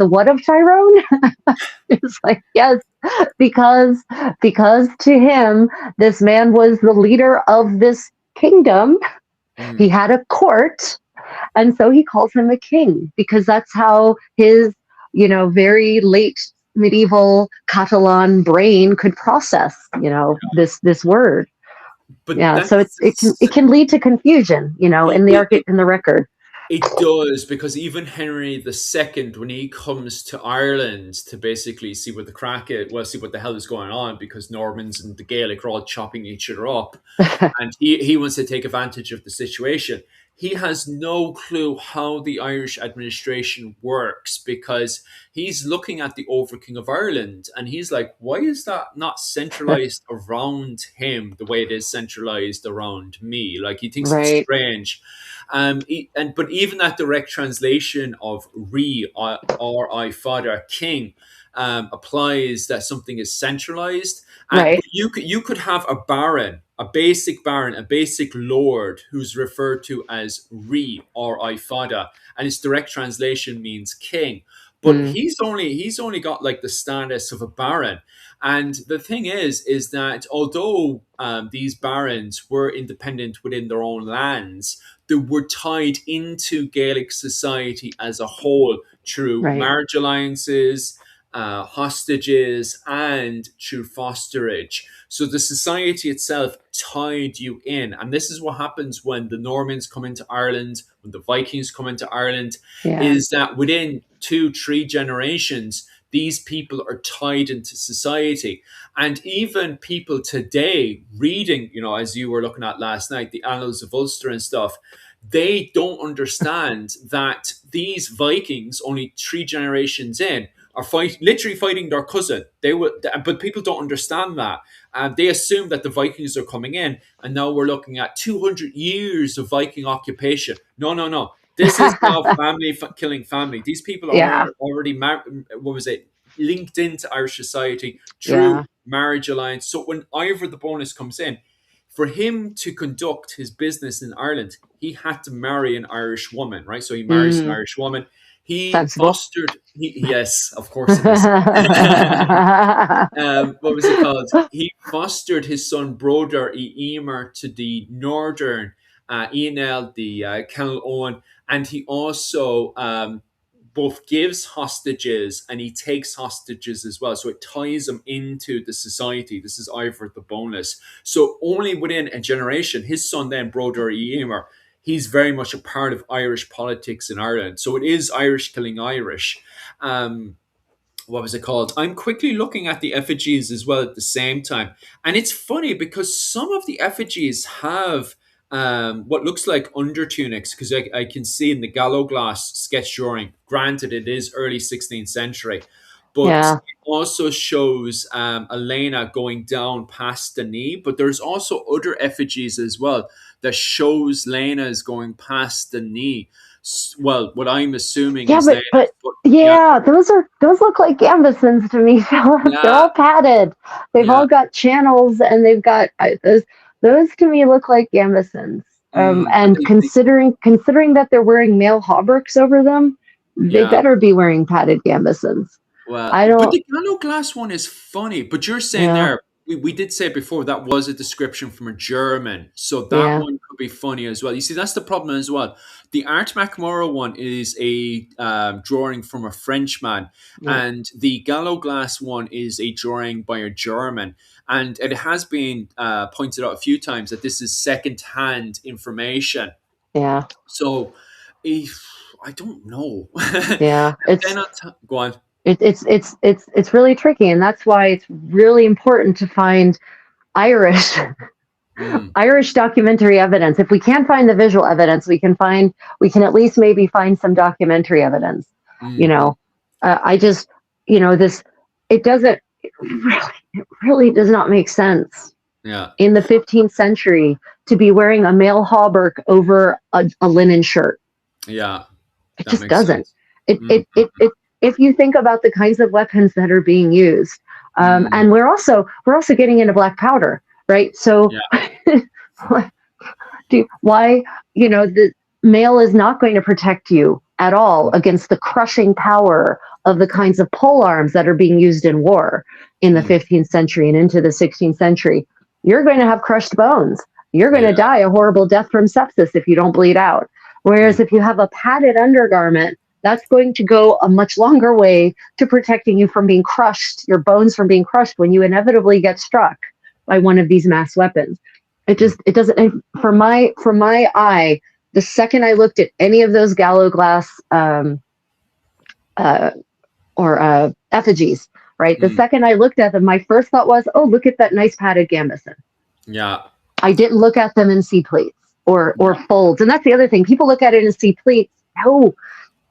what of Tyrone? It's like, yes, because to him, this man was the leader of this kingdom. He had a court, and so he calls him a king, because that's how his, very late medieval Catalan brain could process, this word. But Yeah, so it can lead to confusion, in the record. It does, because even Henry II, when he comes to Ireland to basically see what the crack is, well, see what the hell is going on, because Normans and the Gaelic are all chopping each other up, and he wants to take advantage of the situation. He has no clue how the Irish administration works, because he's looking at the Over King of Ireland and he's like, why is that not centralized around him the way it is centralized around me? Like, he thinks it's Right. strange. But even that direct translation of re or I father king applies that something is centralized. Right. But you could have a baron, a basic lord, who's referred to as re or I father, and its direct translation means king. But he's only got like the status of a baron. And the thing is that although these barons were independent within their own lands, they were tied into Gaelic society as a whole through marriage alliances, hostages, and through fosterage. So the society itself tied you in. And this is what happens when the Normans come into Ireland, when the Vikings come into Ireland, is that within 2-3 generations, these people are tied into society. And even people today reading, as you were looking at last night, the Annals of Ulster and stuff, they don't understand that these Vikings, only 3 generations in, are literally fighting their cousin. But people don't understand that. They assume that the Vikings are coming in, and now we're looking at 200 years of Viking occupation. No. This is now family killing family. These people are already linked into Irish society through marriage alliance. So when Ivor the Bonus comes in, for him to conduct his business in Ireland, he had to marry anIrish woman, right? So he marries an Irish woman. He fostered. Yes, of course it is. What was it called? He fostered his son Broder Emer to the northern Enel, the Kennel Owen, and he also both gives hostages and he takes hostages as well. So it ties him into the society. This is Ivor the Boneless. So only within a generation, his son then, Broder Emer, he's very much a part of Irish politics in Ireland. So it is Irish killing Irish. What was it called? I'm quickly looking at the effigies as well at the same time. And it's funny because some of the effigies have what looks like under tunics, because I can see in the gallo glass sketch drawing, granted it is early 16th century, but Yeah. it also shows Elena going down past the knee. But there's also other effigies as well that shows Lena is going past the knee. Well, what I'm assuming Yeah, is Lena. but But yeah, yeah, those look like gambesons to me, Philip. They're yeah, all padded. They've yeah. all got channels, and they've got those to me look like gambesons. But And considering that they're wearing male hauberks over them, they yeah. better be wearing padded gambesons. Well, I but don't. the Gano glass one is funny. But you're saying Yeah, there, we did say before that was a description from a German, so that yeah, one could be funny as well. You see, that's the problem as well. The Art McMurrow one is a drawing from a Frenchman, yeah, and the Gallo glass one is a drawing by a German. And it has been pointed out a few times that this is second-hand information. yeah, So, if I don't know, yeah. and then go on. It's really tricky, and that's why it's really important to find Irish Mm, Irish documentary evidence. If we can't find the visual evidence, we can at least maybe find some documentary evidence. You mm, mm. know, I just this it really does not make sense Yeah. in the 15th century to be wearing a male hauberk over a linen shirt. Yeah, It that just makes doesn't. sense. It Mm, it it, it if you think about the kinds of weapons that are being used, mm, and we're also getting into black powder, right? So yeah, why the male is not going to protect you at all mm, against the crushing power of the kinds of pole arms that are being used in war in the mm, 15th century and into the 16th century. You're going to have crushed bones. You're going yeah, to die a horrible death from sepsis if you don't bleed out. mm, Whereas if you have a padded undergarment, that's going to go a much longer way to protecting you from being crushed, your bones from being crushed when you inevitably get struck by one of these mass weapons. mm, It doesn't, for my eye, the second I looked at any of those gallo glass uh, or effigies, right? The mm, second I looked at them, my first thought was, oh, look at that nice padded gambeson. yeah, I didn't look at them and see pleats or yeah, folds. And that's the other thing. People look at it and see pleats. No,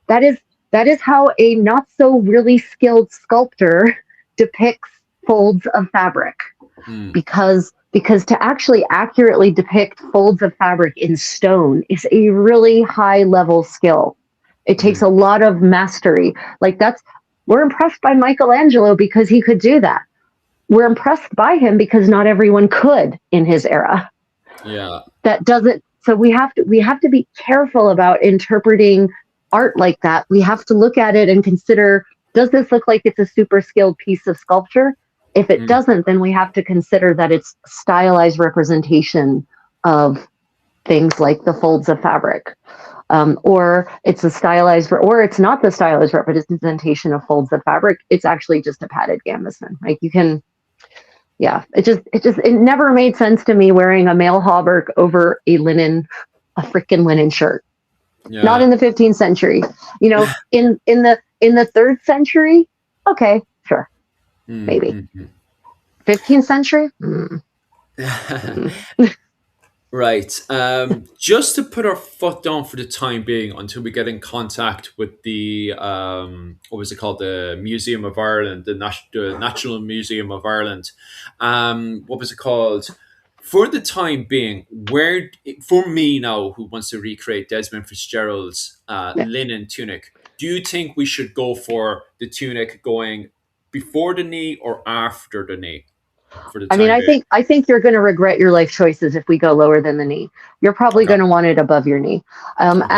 that is that is how a not so really skilled sculptor depicts folds of fabric. mm, Because to actually accurately depict folds of fabric in stone is a really high level skill. It takes mm, a lot of mastery. Like we're impressed by Michelangelo because he could do that. We're impressed by him because not everyone could in his era. yeah, That doesn't so we have to be careful about interpreting art like that. We have to look at it and consider, does this look like it's a super skilled piece of sculpture? If it mm, doesn't, then we have to consider that it's stylized representation of things like the folds of fabric, or or it's not the stylized representation of folds of fabric. It's actually just a padded gambeson. Like you can, yeah. It never made sense to me wearing a male hauberk over a freaking linen shirt. Not yeah. in the 15th century. In the third century, okay, sure, Mm, maybe. mm, 15th century, mm. mm. Right. Just to put our foot down for the time being until we get in contact with the what was it called, the Museum of Ireland, the National Museum of Ireland. What was it called? For the time being, where for me now, who wants to recreate Desmond Fitzgerald's Yeah. linen tunic, do you think we should go for the tunic going before the knee or after the knee for the I mean, time being? I think you're going to regret your life choices if we go lower than the knee. You're probably Okay. going to want it above your knee, Okay.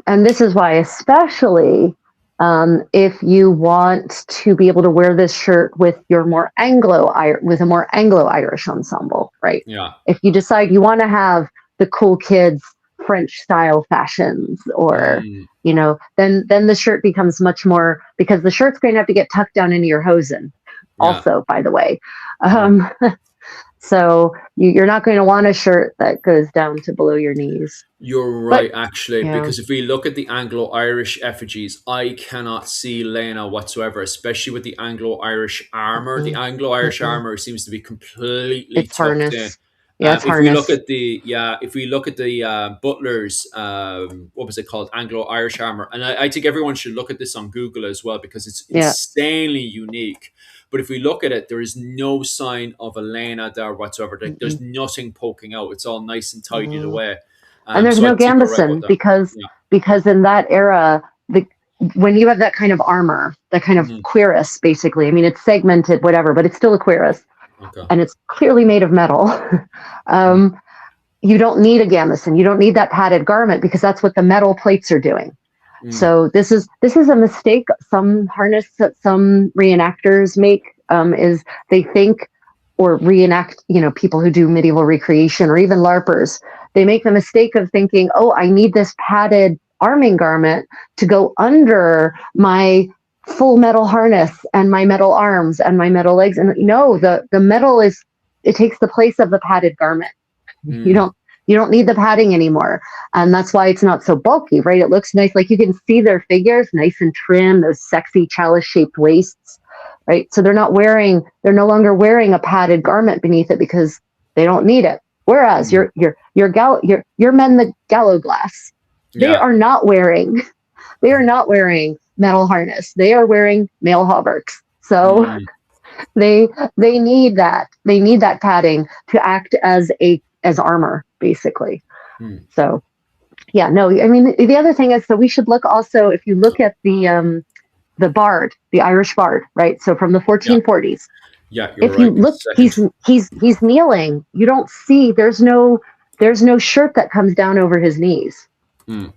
and this is why, especially if you want to be able to wear this shirt with with a more Anglo Irish ensemble, right? Yeah. If you decide you want to have the cool kids French style fashions, or Mm, then the shirt becomes much more, because the shirt's going to have to get tucked down into your hosen yeah. also, by the way. Yeah. Um, so you're not going to want a shirt that goes down to below your knees. You're But right, actually, yeah, because if we look at the Anglo Irish effigies, I cannot see Lena whatsoever, especially with the Anglo Irish armor. The mm-mm, Anglo Irish mm-mm. armor seems to be completely It's tucked in. harness. Yeah, it's If we look harness. at the butlers, what was it called, Anglo-Irish armor, and I think everyone should look at this on Google as well because it's Yeah. insanely unique. But if we look at it, there is no sign of a lena there whatsoever. There's Mm-mm. nothing poking out. It's all nice and tidied Mm. away. And there's So I no think you're right about gambeson that. Yeah. because in that era, when you have that kind of armor, that kind of Mhm. cuirass, basically, I mean, it's segmented, whatever, but it's still a cuirass, Okay. and it's clearly made of metal. Mm. You don't need a gambeson. You don't need that padded garment because that's what the metal plates are doing. Mm. So this is a mistake some harness that some reenactors make, is they think, or reenact, people who do medieval recreation or even LARPers, they make the mistake of thinking, oh, I need this padded arming garment to go under my full metal harness and my metal arms and my metal legs. And no, the metal it takes the place of the padded garment. You Mm. don't need the padding anymore. And that's why it's not so bulky, right? It looks nice. Like you can see their figures nice and trim, those sexy chalice shaped waists, right? So they're no longer wearing a padded garment beneath it because they don't need it. Whereas Mm. your men, the gallows glass, they Yeah. are not wearing metal harness. They are wearing mail hauberks. So Mm. they need that padding to act as armor, basically. Mm. So yeah, no, I mean, the other thing is, so we should look also, if you look at the bard, the Irish bard, right? So from the Yeah. 1440s, Yeah. You're if you right. look, Second. he's kneeling. You don't see, there's no shirt that comes down over his knees. Mm.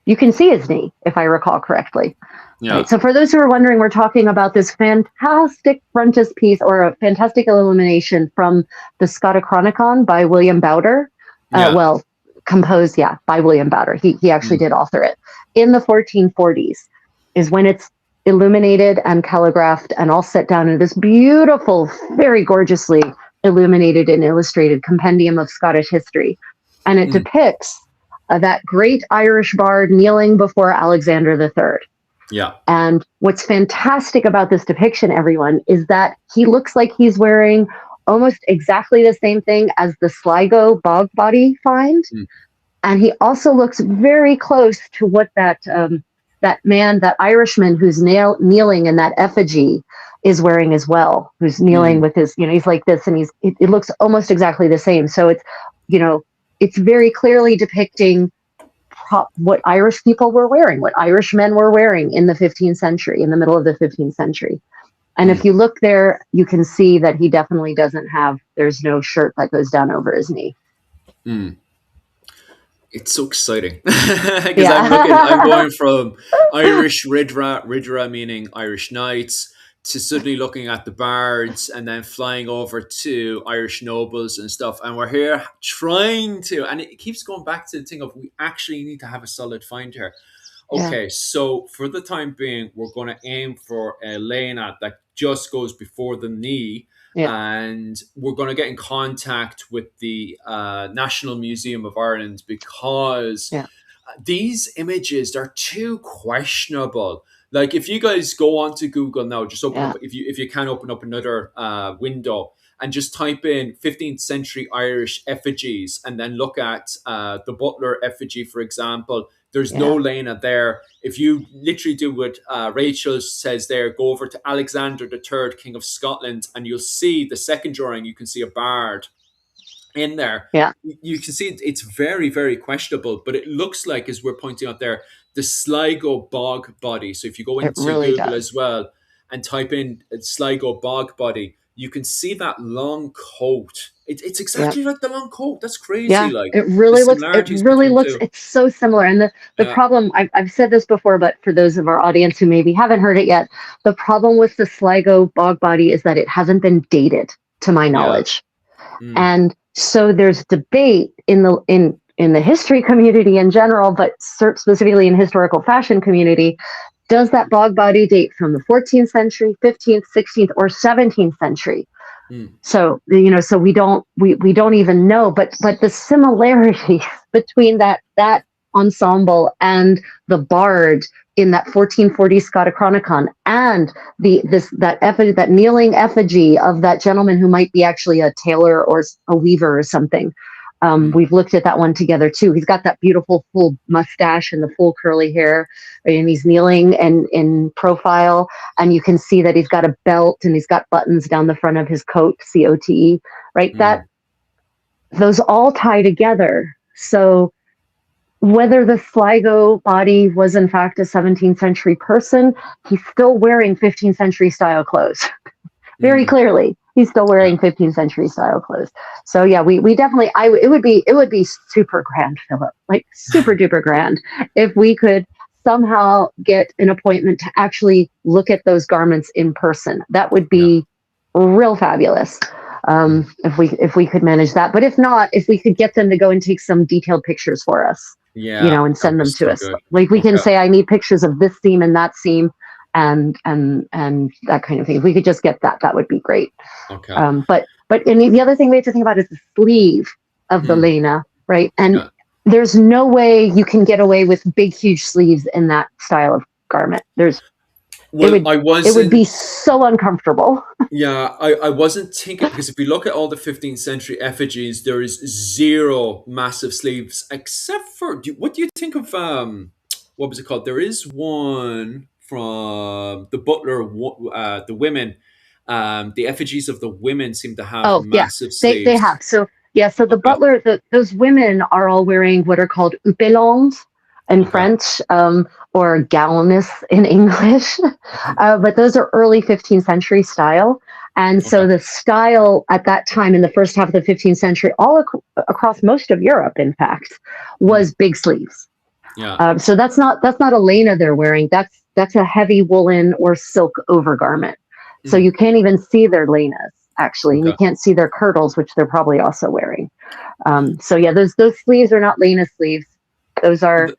You can see his knee, if I recall correctly. Yeah. Right. So for those who are wondering, we're talking about this fantastic frontispiece or a fantastic illumination from the Scotichronicon by William Bowder. Yeah. Well, composed, by William Bowder. He actually did author it. In the 1440s is when it's illuminated and calligraphed and all set down in this beautiful, very gorgeously illuminated and illustrated compendium of Scottish history. And it depicts that great Irish bard kneeling before Alexander III. Yeah. And what's fantastic about this depiction, everyone, is that he looks like he's wearing almost exactly the same thing as the Sligo bog body find. Mm. And he also looks very close to what that Irishman who's kneeling in that effigy is wearing as well, who's kneeling with his, he's like this, and it looks almost exactly the same. So it's very clearly depicting what Irish people were wearing, what Irish men were wearing in the 15th century, in the middle of the 15th century. And if you look there, you can see that he definitely there's no shirt that goes down over his knee. Mm. It's so exciting because I'm going from Irish Ridra meaning Irish knights, to suddenly looking at the bards and then flying over to Irish nobles and stuff. And we're here trying to, and it keeps going back to the thing of we actually need to have a solid find here. Okay, so for the time being, we're going to aim for a lena that just goes before the knee. Yeah. And we're going to get in contact with the National Museum of Ireland because these images are too questionable. Like if you guys go onto Google now, just open up, if you can open up another window and just type in 15th century Irish effigies and then look at the Butler effigy, for example. There's no lena there. If you literally do what Rachel says there, go over to Alexander III, King of Scotland, and you'll see the second drawing, you can see a bard in there. Yeah. You can see it's very, very questionable, but it looks like, as we're pointing out there, the Sligo bog body. So if you go into Google as well and type in Sligo bog body, you can see that long coat. It's exactly like the long coat. That's crazy. Yeah, like it really looks. It's so similar. And the problem, I've said this before, but for those of our audience who maybe haven't heard it yet, the problem with the Sligo bog body is that it hasn't been dated, to my knowledge. And so there's debate in the history community in general, but specifically in historical fashion community. Does that bog body date from the 14th century, 15th, 16th, or 17th century? So so we don't even know, but the similarities between that ensemble and the bard in that 1440 Scotichronicon, and that kneeling effigy of that gentleman who might be actually a tailor or a weaver or something. We've looked at that one together too. He's got that beautiful full mustache and the full curly hair, right? And he's kneeling and in profile, and you can see that he's got a belt and he's got buttons down the front of his coat, COTE, right? That those all tie together. So whether the Sligo body was in fact a 17th century person, he's still wearing 15th century style clothes. Very clearly, he's still wearing 15th century style clothes. So yeah, we definitely, it would be super grand, Philip, like super duper grand, if we could somehow get an appointment to actually look at those garments in person. That would be real fabulous. If we could manage that, but if not, if we could get them to go and take some detailed pictures for us, and send them to us. Good. Like we can say, I need pictures of this seam and that seam, and that kind of thing. If we could just get that, that would be great. Okay. But and the other thing we have to think about is the sleeve of the Lena, right? And there's no way you can get away with big, huge sleeves in that style of garment. It would be so uncomfortable. Yeah, I wasn't thinking, because if you look at all the 15th century effigies, there is zero massive sleeves, except for, what do you think of, what was it called? There is one from the Butler, the women, the effigies of the women seem to have massive sleeves. They have. So the Butler, those women are all wearing what are called hupelons in French, or gowns in English. But those are early 15th century style. And so the style at that time in the first half of the 15th century, all across most of Europe, in fact, was big sleeves. Yeah. So that's not a Lena they're wearing. That's a heavy woolen or silk overgarment. So you can't even see their Lenas, actually. And you can't see their kirtles, which they're probably also wearing. So yeah, those sleeves are not Lena sleeves. Those are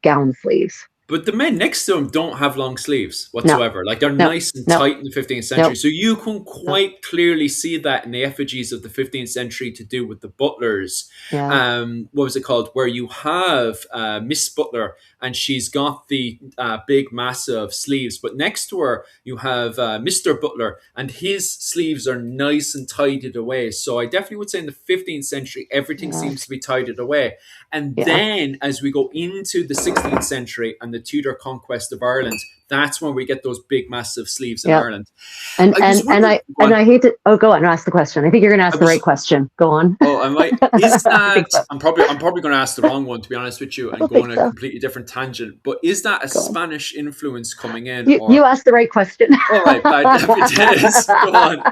gown sleeves. But the men next to them don't have long sleeves whatsoever. Like they're nice and tight in the 15th century. So you can quite clearly see that in the effigies of the 15th century to do with the butlers. Yeah. What was it called? Where you have Miss Butler, and she's got the big massive sleeves. But next to her, you have Mr. Butler, and his sleeves are nice and tidied away. So I definitely would say in the 15th century, everything seems to be tidied away. And then as we go into the 16th century and the Tudor conquest of Ireland, that's when we get those big massive sleeves in Ireland. And I hate to go on and ask the question. I think you're going to ask the right question. Go on. Oh, I might. Is that? I'm probably going to ask the wrong one, to be honest with you, and go on a completely different tangent. But is that a Spanish influence coming in? You asked the right question. All right, it is. Go on.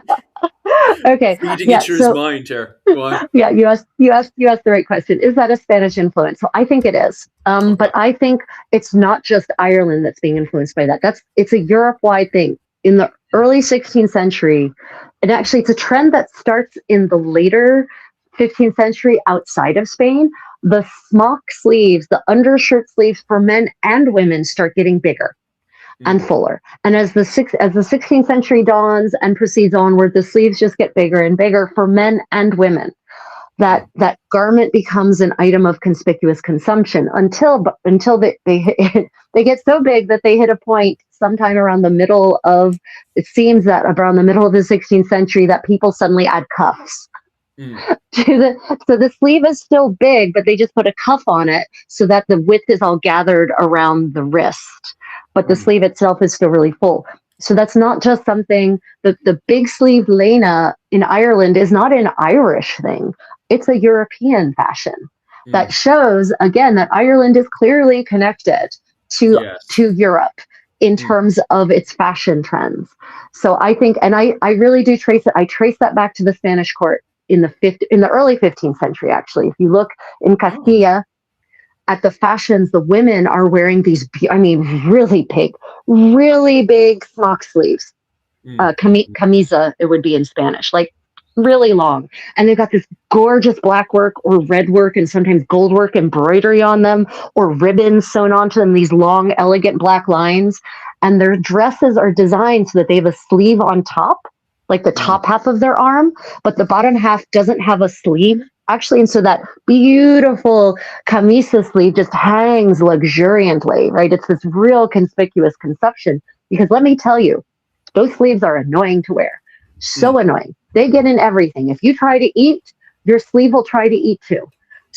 Okay. Feeding each other's mind here. Go on. Yeah, you asked the right question. Is that a Spanish influence? So I think it is. But I think it's not just Ireland that's being influenced by that. It's a Europe-wide thing. In the early 16th century, and actually it's a trend that starts in the later 15th century outside of Spain. The smock sleeves, the undershirt sleeves for men and women start getting bigger and fuller. And as the 16th century dawns and proceeds onward, the sleeves just get bigger and bigger for men and women. That garment becomes an item of conspicuous consumption until they get so big that they hit a point sometime around the middle of, it seems that around the middle of the 16th century, that people suddenly add cuffs. So the sleeve is still big, but they just put a cuff on it so that the width is all gathered around the wrist, but the sleeve itself is still really full. So that's not just something that the big sleeve Lena in Ireland is not an Irish thing. It's a European fashion that shows, again, that Ireland is clearly connected to Europe in terms of its fashion trends. So I think, and I really do trace it. I trace that back to the Spanish court in the early 15th century, actually. If you look in Castilla at the fashions, the women are wearing these, really big smock sleeves. Camisa, it would be in Spanish, like really long. And they've got this gorgeous black work or red work and sometimes gold work embroidery on them, or ribbons sewn onto them, these long, elegant black lines. And their dresses are designed so that they have a sleeve on top, like the top half of their arm, but the bottom half doesn't have a sleeve. actually, and so that beautiful camisa sleeve just hangs luxuriantly, right? It's this real conspicuous conception because let me tell you, those sleeves are annoying to wear. Mm, So annoying. They get in everything. If you try to eat, your sleeve will try to eat too.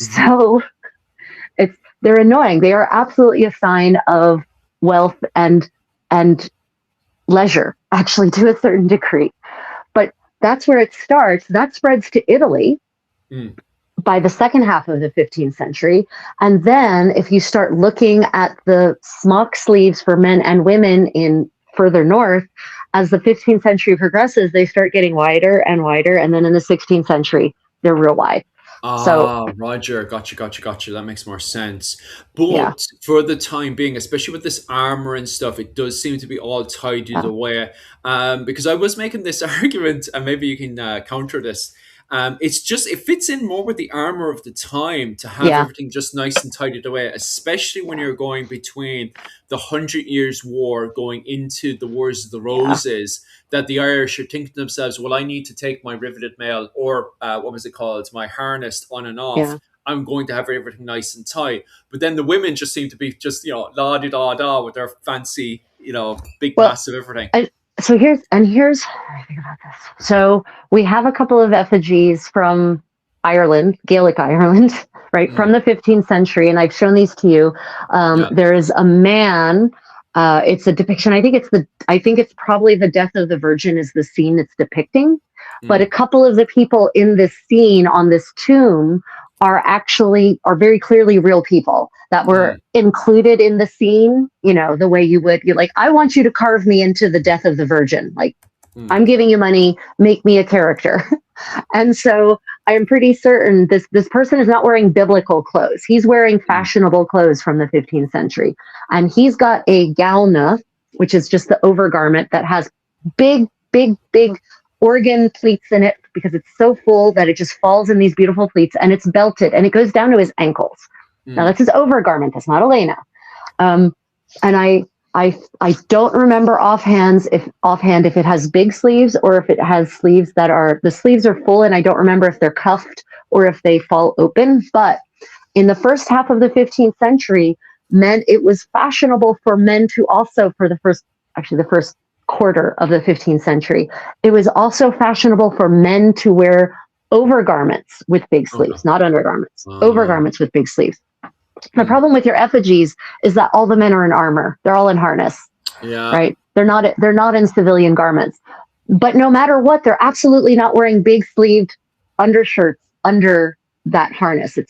mhm. So it's they're annoying. They are absolutely a sign of wealth and leisure, actually, to a certain degree. But that's where it starts. That spreads to Italy Mm. by the second half of the 15th century. And then if you start looking at the smock sleeves for men and women in further north, as the 15th century progresses, they start getting wider and wider. And then in the 16th century, they're real wide. So, Ah, Roger, gotcha. That makes more sense. yeah, But for the time being, especially with this armor and stuff, it does seem to be all tidied yeah, away. Because I was making this argument, and maybe you can counter this. It's just it fits in more with the armor of the time to have yeah, everything just nice and tidied away, especially when you're going between the Hundred Years' War going into the Wars of the yeah, Roses, that the Irish are thinking to themselves, well, I need to take my riveted mail or what was it called, my harness on and off. yeah. I'm going to have everything nice and tight. But then the women just seem to be just, la di da da with their fancy, big, Well, massive everything. I, so here's how I think about this. So we have a couple of effigies from Ireland, Gaelic Ireland, right Mm, from the 15th century, and I've shown these to you. yeah. There is a man. It's a depiction. I think it's probably the death of the Virgin is the scene it's depicting. But a Mm, couple of the people in this scene on this tomb are very clearly real people that were mm, included in the scene, the way you're like, I want you to carve me into the death of the Virgin. Like, mm, I'm giving you money, make me a character. And so I'm pretty certain this person is not wearing biblical clothes. He's wearing mm. fashionable clothes from the 15th century. And he's got a gauna, which is just the overgarment that has big organ pleats in it because it's so full that it just falls in these beautiful pleats and it's belted and it goes down to his ankles. Now Mm. that's his overgarment. That's not Elena. Um, and I don't remember offhand if it has big sleeves or if it has sleeves that are the sleeves are full, and I don't remember if they're cuffed or if they fall open. But in the first half of the 15th century, it was fashionable for men to also for the first quarter of the 15th century, it was also fashionable for men to wear overgarments with big Okay. sleeves, not undergarments, Uh, overgarments with big sleeves. The mm. problem with your effigies is that all the men are in armor. They're all in harness, Yeah. right? They're not in civilian garments. But no matter what, they're absolutely not wearing big sleeved undershirts under that harness. It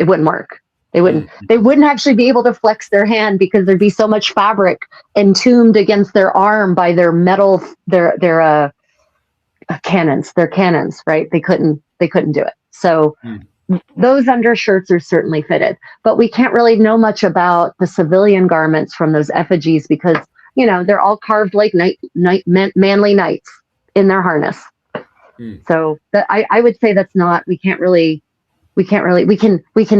wouldn't work. Mm, They mm, wouldn't actually be able to flex their hand because there'd be so much fabric entombed against their arm by their metal cannons, right? They couldn't do it. So mm. those undershirts are certainly fitted, but we can't really know much about the civilian garments from those effigies because they're all carved like manly knights in their harness. Mm. So I would say that's not we can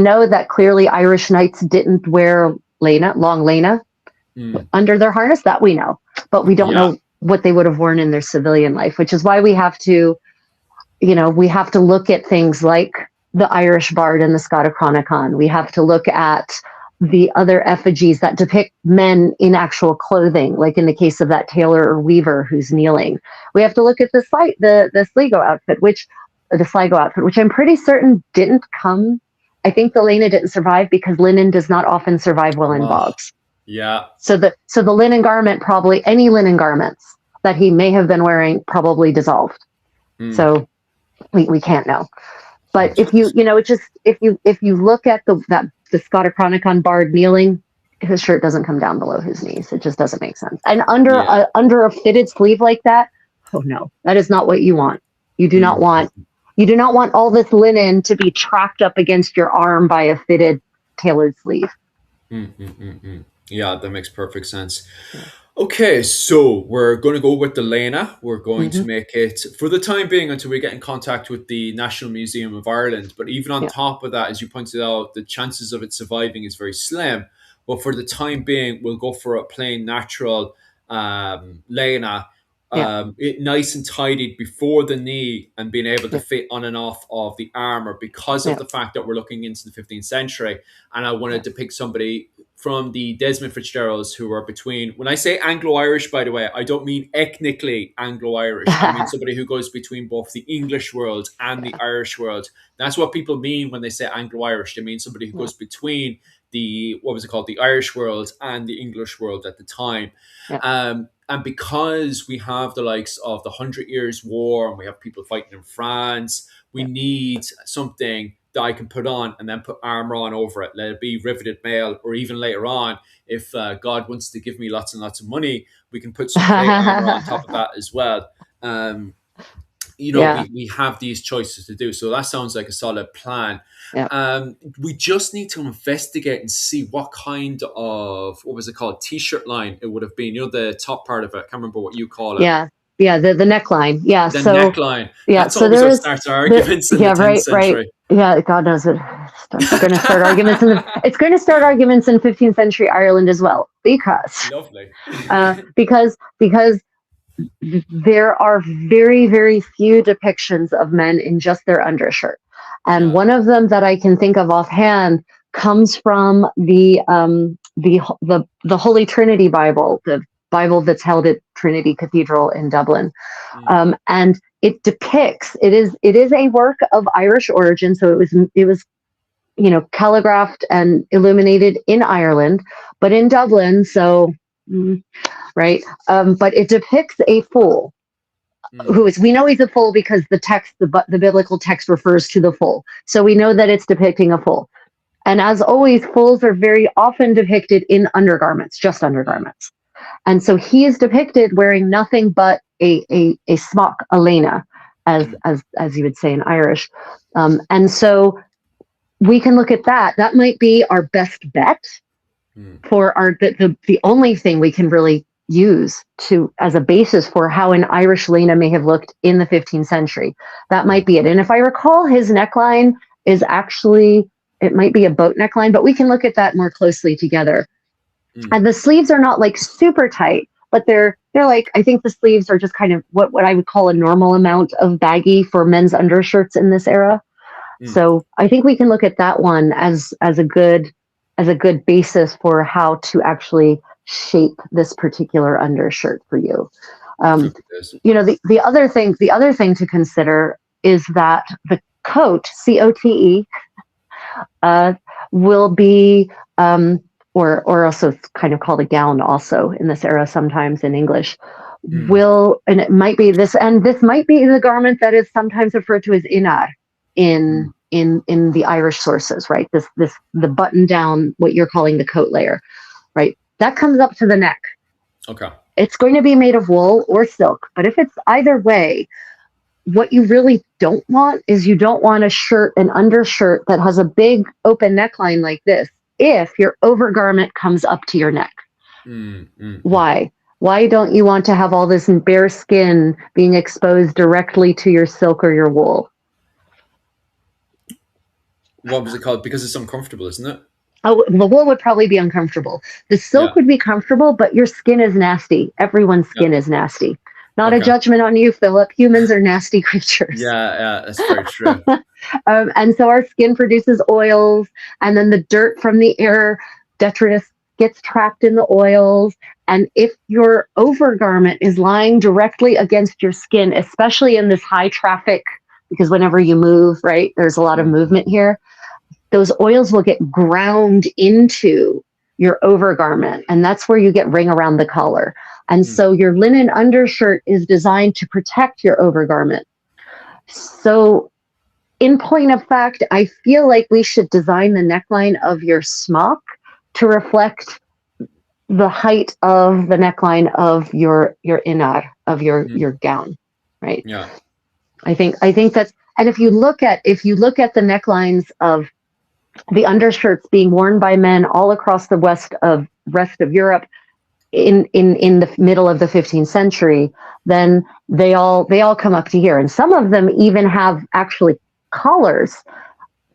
know that clearly Irish knights didn't wear long lena Mm. under their harness, that we know, but we don't Yeah. know what they would have worn in their civilian life, which is why we have to look at things like the Irish Bard and the Scotichronicon. We have to look at the other effigies that depict men in actual clothing, like in the case of that tailor or weaver who's kneeling. We have to look at the Sligo outfit, which I'm pretty certain didn't come. I think the Lena didn't survive because linen does not often survive well in Oh, bogs. yeah. So the linen garment, probably any linen garments that he may have been wearing, probably dissolved. Mm. So we can't know. But if you Interesting. you know it just if you look at the Scotichronicon bard kneeling, his shirt doesn't come down below his knees. It just doesn't make sense. And Yeah. under a fitted sleeve like that, oh no, that is not what you want. You do not Mm. want you do not want all this linen to be trapped up against your arm by a fitted tailored sleeve. Yeah, that makes perfect sense. Okay, so we're going to go with the Lena. We're going Mm-hmm. to make it for the time being until we get in contact with the National Museum of Ireland. But even on Yeah, top of that, as you pointed out, the chances of it surviving is very slim. But for the time being, we'll go for a plain natural Lena. nice and tidied before the knee and being able to Yeah. fit on and off of the armor because of Yeah. the fact that we're looking into the 15th century. And I want to Yeah. depict somebody from the Desmond Fitzgeralds who are between, when I say Anglo-Irish, by the way, I don't mean ethnically Anglo-Irish. I mean somebody who goes between both the English world and the Irish world. That's what people mean when they say Anglo-Irish. They mean somebody who Yeah. goes between the, what was it called, the Irish world and the English world at the time. Yeah. And because we have the likes of the 100 Years' War and we have people fighting in France, we Yeah. need something that I can put on and then put armor on over it. Let it be riveted mail, or even later on, if God wants to give me lots and lots of money, we can put some plate armor on top of that as well. Um, Yeah. we have these choices to do. So that sounds like a solid plan. Yeah. We just need to investigate and see what kind of, what was it called, t-shirt line it would have been. The top part of it. I can't remember what you call it. Yeah. Yeah. The neckline. Yeah. The So neckline. yeah. That's So always there what is starts our arguments in the yeah. 10th Right. Right. century. Yeah. God knows it. It's going to start arguments it's going to start arguments in 15th century Ireland as well, because Lovely. because there are very, very few depictions of men in just their undershirt. And Yeah. one of them that I can think of offhand comes from the Holy Trinity Bible, the Bible that's held at Trinity Cathedral in Dublin. And it depicts, it is a work of Irish origin. So it was calligraphed and illuminated in Ireland, but in Dublin. So, right. But it depicts a fool who is, we know he's a fool because the text, the biblical text refers to the fool. So we know that it's depicting a fool. And as always, fools are very often depicted in undergarments, just undergarments. And so he is depicted wearing nothing but a smock, a lena, as you would say in Irish. And so we can look at that. That might be our best bet for the only thing we can really use as a basis for how an Irish lena may have looked in the 15th century. That might be it. And if I recall, his neckline is actually, it might be a boat neckline, but we can look at that more closely together. And the sleeves are not like super tight, but they're like, I think the sleeves are just kind of what I would call a normal amount of baggy for men's undershirts in this era. So I think we can look at that one as a good basis for how to actually shape this particular undershirt for you. The other thing to consider is that the coat, COTE, will be or also kind of called a gown also in this era sometimes in English, and it might be this, and this might be the garment that is sometimes referred to as inar in the Irish sources, right? The button down, what you're calling the coat layer, right? That comes up to the neck. Okay. It's going to be made of wool or silk, but if it's either way, what you really don't want is you don't want an undershirt that has a big open neckline like this if your overgarment comes up to your neck. Why? Why don't you want to have all this bare skin being exposed directly to your silk or your wool? What was it called? Because it's uncomfortable, isn't it? Oh, the wool would probably be uncomfortable. The silk would be comfortable, but your skin is nasty. Everyone's skin is nasty. Not a judgment on you, Philip. Humans are nasty creatures. Yeah, that's very true. And so our skin produces oils, and then the dirt from the air, detritus, gets trapped in the oils. And if your overgarment is lying directly against your skin, especially in this high traffic, because whenever you move, right, there's a lot of movement here, those oils will get ground into your overgarment, and that's where you get ring around the collar. And so your linen undershirt is designed to protect your overgarment. So in point of fact, I feel like we should design the neckline of your smock to reflect the height of the neckline of your inar, of your gown, right? Yeah. I think that's, and if you look at the necklines of the undershirts being worn by men all across the rest of Europe in the middle of the 15th century, then they all come up to here, and some of them even have actually collars,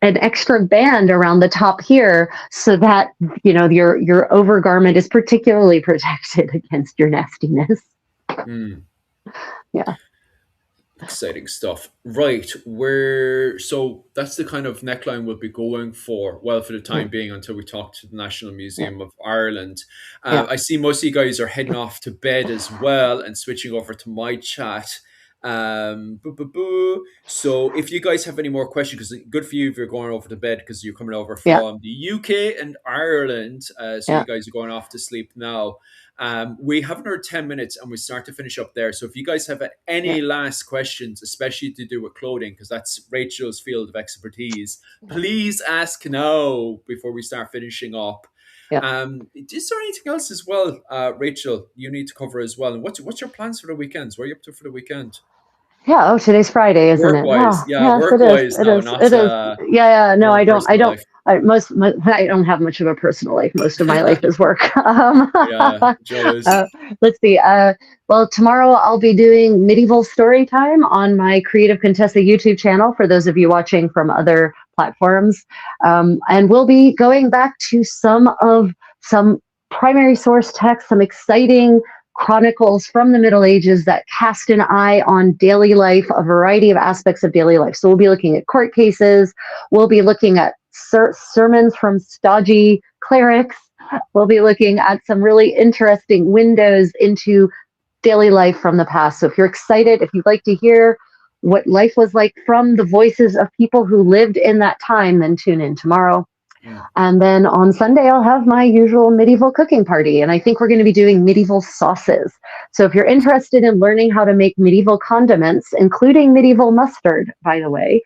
an extra band around the top here, so that your overgarment is particularly protected against your nastiness. Yeah. Exciting stuff. Right, so that's the kind of neckline we'll be going for, well, for the Yeah. time being, until we talk to the National Yeah. Museum of Ireland. Yeah. I see most of you guys are heading off to bed as well and switching over to my chat. So if you guys have any more questions, because good for you if you're going over to bed because you're coming over Yeah. from the UK and Ireland, so Yeah. you guys are going off to sleep now. We have another 10 minutes and we start to finish up there. So if you guys have any last questions, especially to do with clothing, because that's Rachel's field of expertise, please ask now before we start finishing up. Yeah. Is there anything else as well, Rachel, you need to cover as well? And what's your plans for the weekends? What are you up to for the weekend? Yeah. Oh, today's Friday, isn't it? Work-wise, Oh, yeah, yes, it is. work-wise It now, is. not It is. Yeah. Yeah. No, not a I don't. I personal don't. life. I don't have much of a personal life. Most of my life is work. Yeah, Joe's. Let's see. Well, tomorrow I'll be doing medieval story time on my Creative Contessa YouTube channel for those of you watching from other platforms. And we'll be going back to some primary source text, some exciting chronicles from the Middle Ages that cast an eye on daily life, a variety of aspects of daily life. So we'll be looking at court cases, we'll be looking at sermons from stodgy clerics, we'll be looking at some really interesting windows into daily life from the past. So if you're excited, if you'd like to hear what life was like from the voices of people who lived in that time, then tune in tomorrow. And then on Sunday, I'll have my usual medieval cooking party. And I think we're going to be doing medieval sauces. So if you're interested in learning how to make medieval condiments, including medieval mustard, by the way,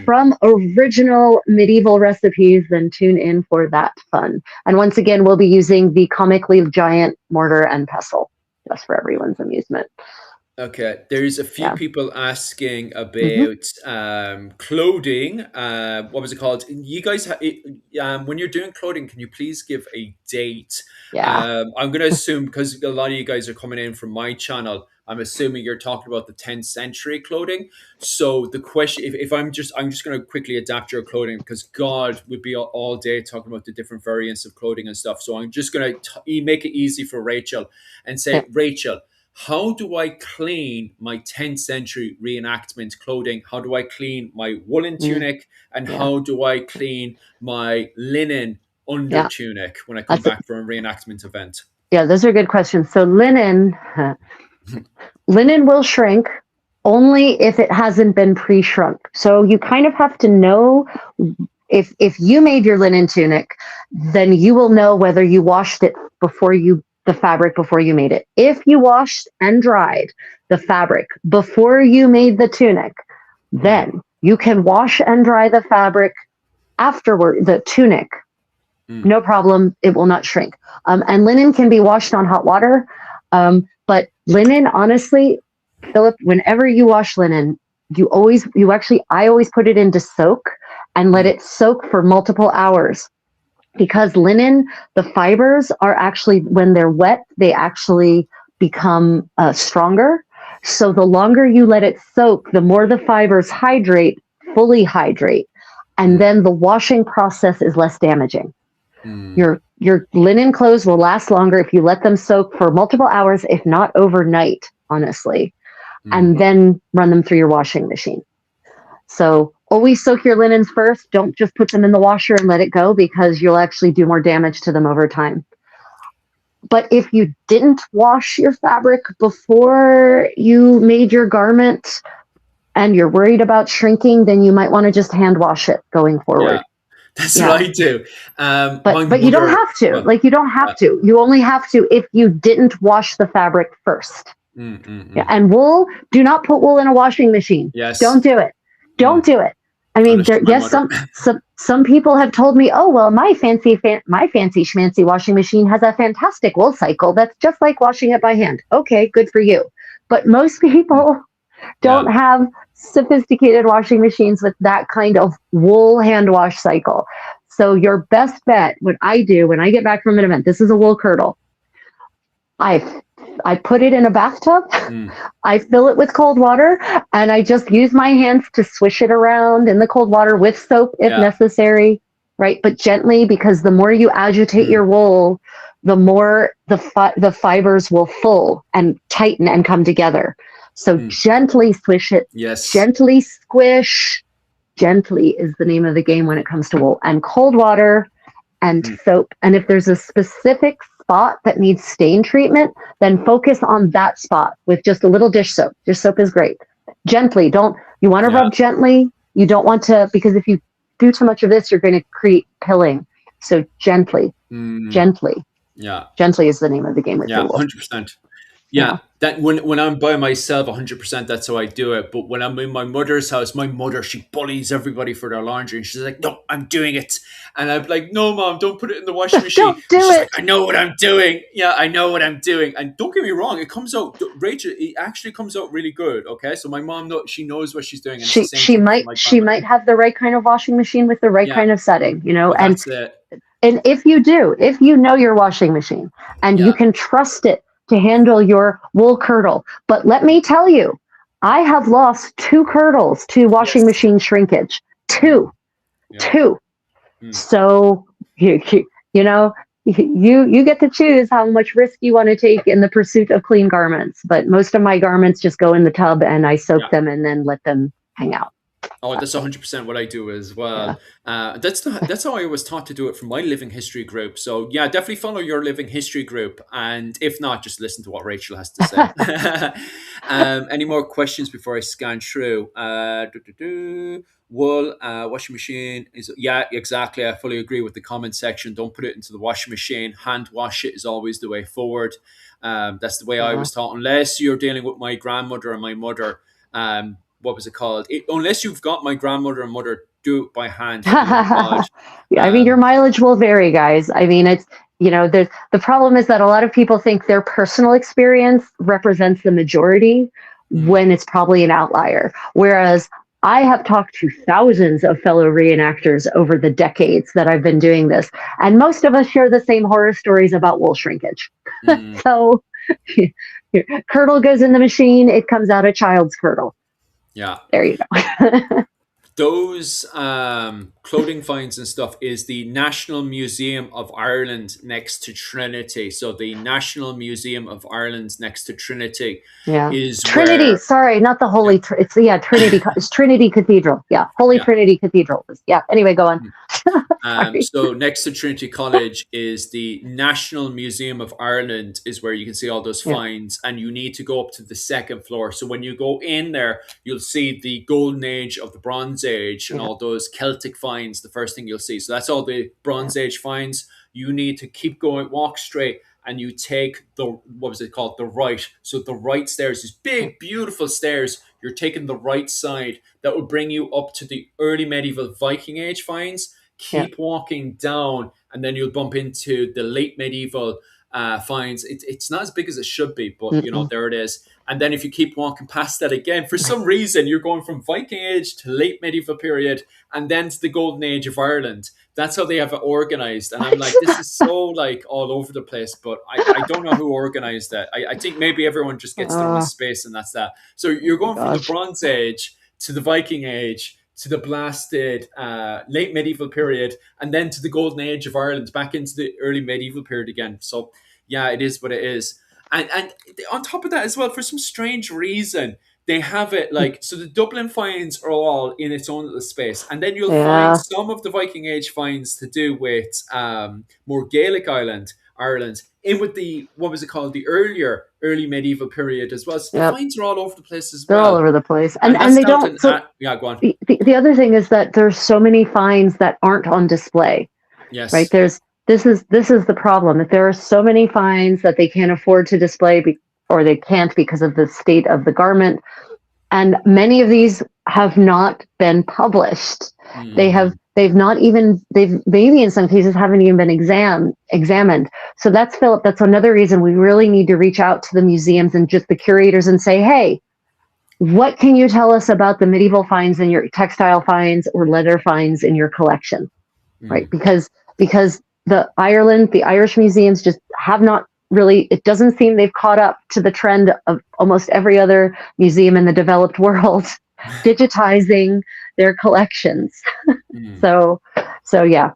from original medieval recipes, then tune in for that fun. And once again, we'll be using the comically giant mortar and pestle, just for everyone's amusement. Okay, there's a few people asking about clothing. What was it called? You guys, when you're doing clothing, can you please give a date? Yeah. I'm going to assume, because a lot of you guys are coming in from my channel, I'm assuming you're talking about the 10th century clothing. So the question, if I'm just going to quickly adapt your clothing, because God would be all day talking about the different variants of clothing and stuff. So I'm just going to make it easy for Rachel and say, Rachel, how do I clean my 10th century reenactment clothing? How do I clean my woolen tunic? And how do I clean my linen under tunic when I come back from a reenactment event? Yeah, those are good questions. So linen will shrink only if it hasn't been pre-shrunk. So you kind of have to know if you made your linen tunic, then you will know whether you washed it the fabric before you made it. If you washed and dried the fabric before you made the tunic, then you can wash and dry the fabric afterward, the tunic. No problem. It will not shrink. And linen can be washed on hot water. But linen, honestly, Philip, whenever you wash linen, I always put it into soak and let it soak for multiple hours. Because linen, the fibers are actually, when they're wet, they actually become stronger. So the longer you let it soak, the more the fibers fully hydrate. And then the washing process is less damaging. Your linen clothes will last longer if you let them soak for multiple hours, if not overnight, honestly, and then run them through your washing machine. So always soak your linens first. Don't just put them in the washer and let it go, because you'll actually do more damage to them over time. But if you didn't wash your fabric before you made your garment and you're worried about shrinking, then you might want to just hand wash it going forward. Yeah, that's what I do. But you don't have to. You don't have to. You only have to if you didn't wash the fabric first. Yeah, and wool, do not put wool in a washing machine. Yes. Don't do it. Don't do it. I mean, some people have told me, oh, well, my fancy schmancy washing machine has a fantastic wool cycle that's just like washing it by hand. Okay, good for you. But most people don't have sophisticated washing machines with that kind of wool hand wash cycle. So your best bet, what I do when I get back from an event, this is a wool kirtle. I put it in a bathtub, I fill it with cold water, and I just use my hands to swish it around in the cold water with soap if necessary, right? But gently, because the more you agitate your wool, the more the fibers will full and tighten and come together. So gently swish it, Yes. gently squish. Gently is the name of the game when it comes to wool. And cold water and soap. And if there's a specific spot that needs stain treatment, then focus on that spot with just a little dish soap. Dish soap is great. Gently, you want to rub gently. You don't want to, because if you do too much of this, you're going to create pilling. So gently, gently. Yeah. Gently is the name of the game with your wool. 100%. Yeah, that when I'm by myself, 100%, that's how I do it. But when I'm in my mother's house, my mother, she bullies everybody for their laundry, and she's like, "No, I'm doing it," and I'm like, "No, mom, don't put it in the washing machine." Don't do she's it. Like, I know what I'm doing. Yeah, I know what I'm doing, and don't get me wrong, it comes out, Rachel. It actually comes out really good. Okay, so my mom she knows what she's doing. And she might have the right kind of washing machine with the right kind of setting, Well, and that's it. And if you know your washing machine and you can trust it to handle your wool curdle. But let me tell you, I have lost 2 curdles to washing machine shrinkage. 2. So you get to choose how much risk you want to take in the pursuit of clean garments. But most of my garments just go in the tub and I soak them and then let them hang out. Oh, that's 100% what I do as well. That's how I was taught to do it from my living history group. So yeah, definitely follow your living history group, and if not, just listen to what Rachel has to say. Any more questions before I scan through? Wool, washing machine is exactly. I fully agree with the comment section. Don't put it into the washing machine. Hand wash it is always the way forward. That's the way I was taught. Unless you're dealing with my grandmother and my mother. What was it called? Unless you've got my grandmother and mother, do it by hand. I mean, your mileage will vary, guys. I mean, it's, the problem is that a lot of people think their personal experience represents the majority when it's probably an outlier. Whereas I have talked to thousands of fellow reenactors over the decades that I've been doing this. And most of us share the same horror stories about wool shrinkage. So curdle goes in the machine. It comes out a child's curdle. Yeah. There you go. Those clothing finds and stuff is the National Museum of Ireland next to Trinity. So the National Museum of Ireland next to Trinity is Trinity. Sorry, not the Holy. It's Trinity. It's Trinity Cathedral. Yeah, Holy Trinity Cathedral. Yeah. Anyway, go on. So next to Trinity College is the National Museum of Ireland, is where you can see all those finds, and you need to go up to the 2nd floor. So when you go in there, you'll see the Golden Age of the Bronze Age and all those Celtic finds. The first thing you'll see. So that's all the Bronze Age finds. You need to keep going, walk straight, and you take the right. So the right stairs, these big, beautiful stairs. You're taking the right side. That will bring you up to the early medieval Viking Age finds. Keep walking down, and then you'll bump into the late medieval finds. It's not as big as it should be, but there it is. And then if you keep walking past that again, for some reason, you're going from Viking Age to late medieval period, and then to the Golden Age of Ireland. That's how they have it organized. And I'm like, this is so like all over the place, but I don't know who organized that. I think maybe everyone just gets thrown in space, and that's that. So you're going from the Bronze Age to the Viking Age to the blasted late medieval period, and then to the Golden Age of Ireland, back into the early medieval period again. So yeah, it is what it is. And on top of that as well, for some strange reason, they have it like, so the Dublin finds are all in its own little space. And then you'll find some of the Viking Age finds to do with more Gaelic Ireland, in with the, what was it called? The early medieval period as well. So the finds are all over the place as well. They're all over the place. And they don't. Go on. The other thing is that there's so many finds that aren't on display. Yes. Right. This is the problem, that there are so many finds that they can't afford to display or they can't because of the state of the garment. And many of these have not been published. They've maybe in some cases haven't even been examined. So that's, Philip, that's another reason we really need to reach out to the museums and just the curators and say, hey, what can you tell us about the medieval finds in your textile finds or leather finds in your collection? Right. Because the Irish museums just have not really, it doesn't seem they've caught up to the trend of almost every other museum in the developed world digitizing their collections. So yeah,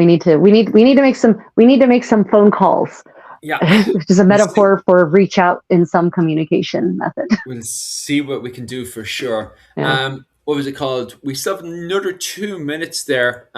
we need to make some phone calls, Yeah. which is a We'll see. metaphor for reach out in some communication method. We'll see what we can do for sure. Yeah. What was it called? We still have another 2 minutes there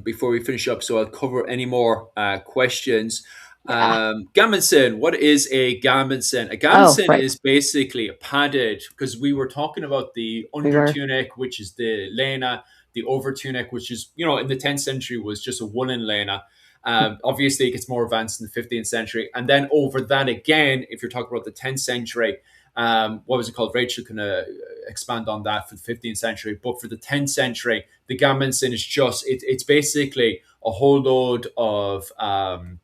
before we finish up, so I'll cover any more questions. Yeah. Gammonsen, what is a gammonsen? A Oh, gammonsen right. is basically a padded, because we were talking about the We under were. tunic, which is the lena, the over tunic, which is, in the 10th century was just a woolen lena. Obviously, it gets more advanced in the 15th century. And then over that again, if you're talking about the 10th century, what was it called? Rachel can expand on that for the 15th century. But for the 10th century, the gammonsen is it's basically a whole load of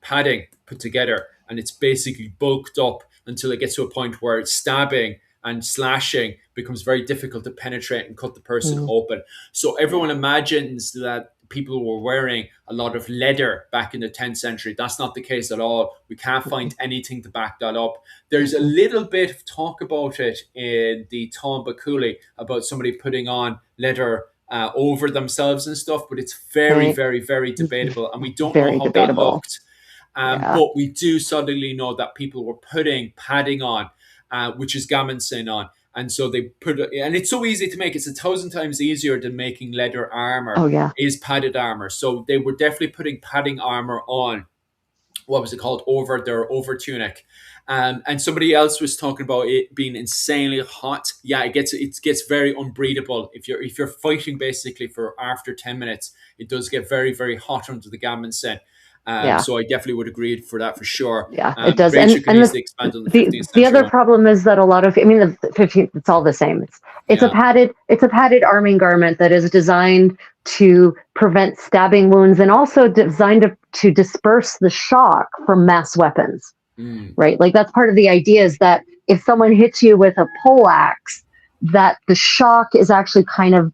padding put together. And it's basically bulked up until it gets to a point where stabbing and slashing becomes very difficult to penetrate and cut the person open. So everyone imagines that people were wearing a lot of leather back in the 10th century. That's not the case at all. We can't find anything to back that up. There's a little bit of talk about it in the Tom Bakuli about somebody putting on leather over themselves and stuff, but it's very, Right. very, very debatable. And we don't know Very how that debatable. looked. Yeah. But we do suddenly know that people were putting padding on, which is gammonsen on. And so they put it, and it's so easy to make. It's 1,000 times easier than making leather armor. Oh yeah. Is padded armor. So they were definitely putting padding armor on. What was it called? Over their over tunic. And somebody else was talking about it being insanely hot. Yeah, it gets very unbreathable. If you're fighting basically for after 10 minutes, it does get very, very hot under the gammonsen. Yeah. So I definitely would agree for that for sure. Yeah, it does. Rachel can And easily expand on the 15th the century other one. problem is that a lot of, I mean, the 15th, it's all the same. It's Yeah. a padded arming garment that is designed to prevent stabbing wounds and also designed to disperse the shock from mass weapons. Right? Like that's part of the idea is that if someone hits you with a poleaxe, that the shock is actually kind of,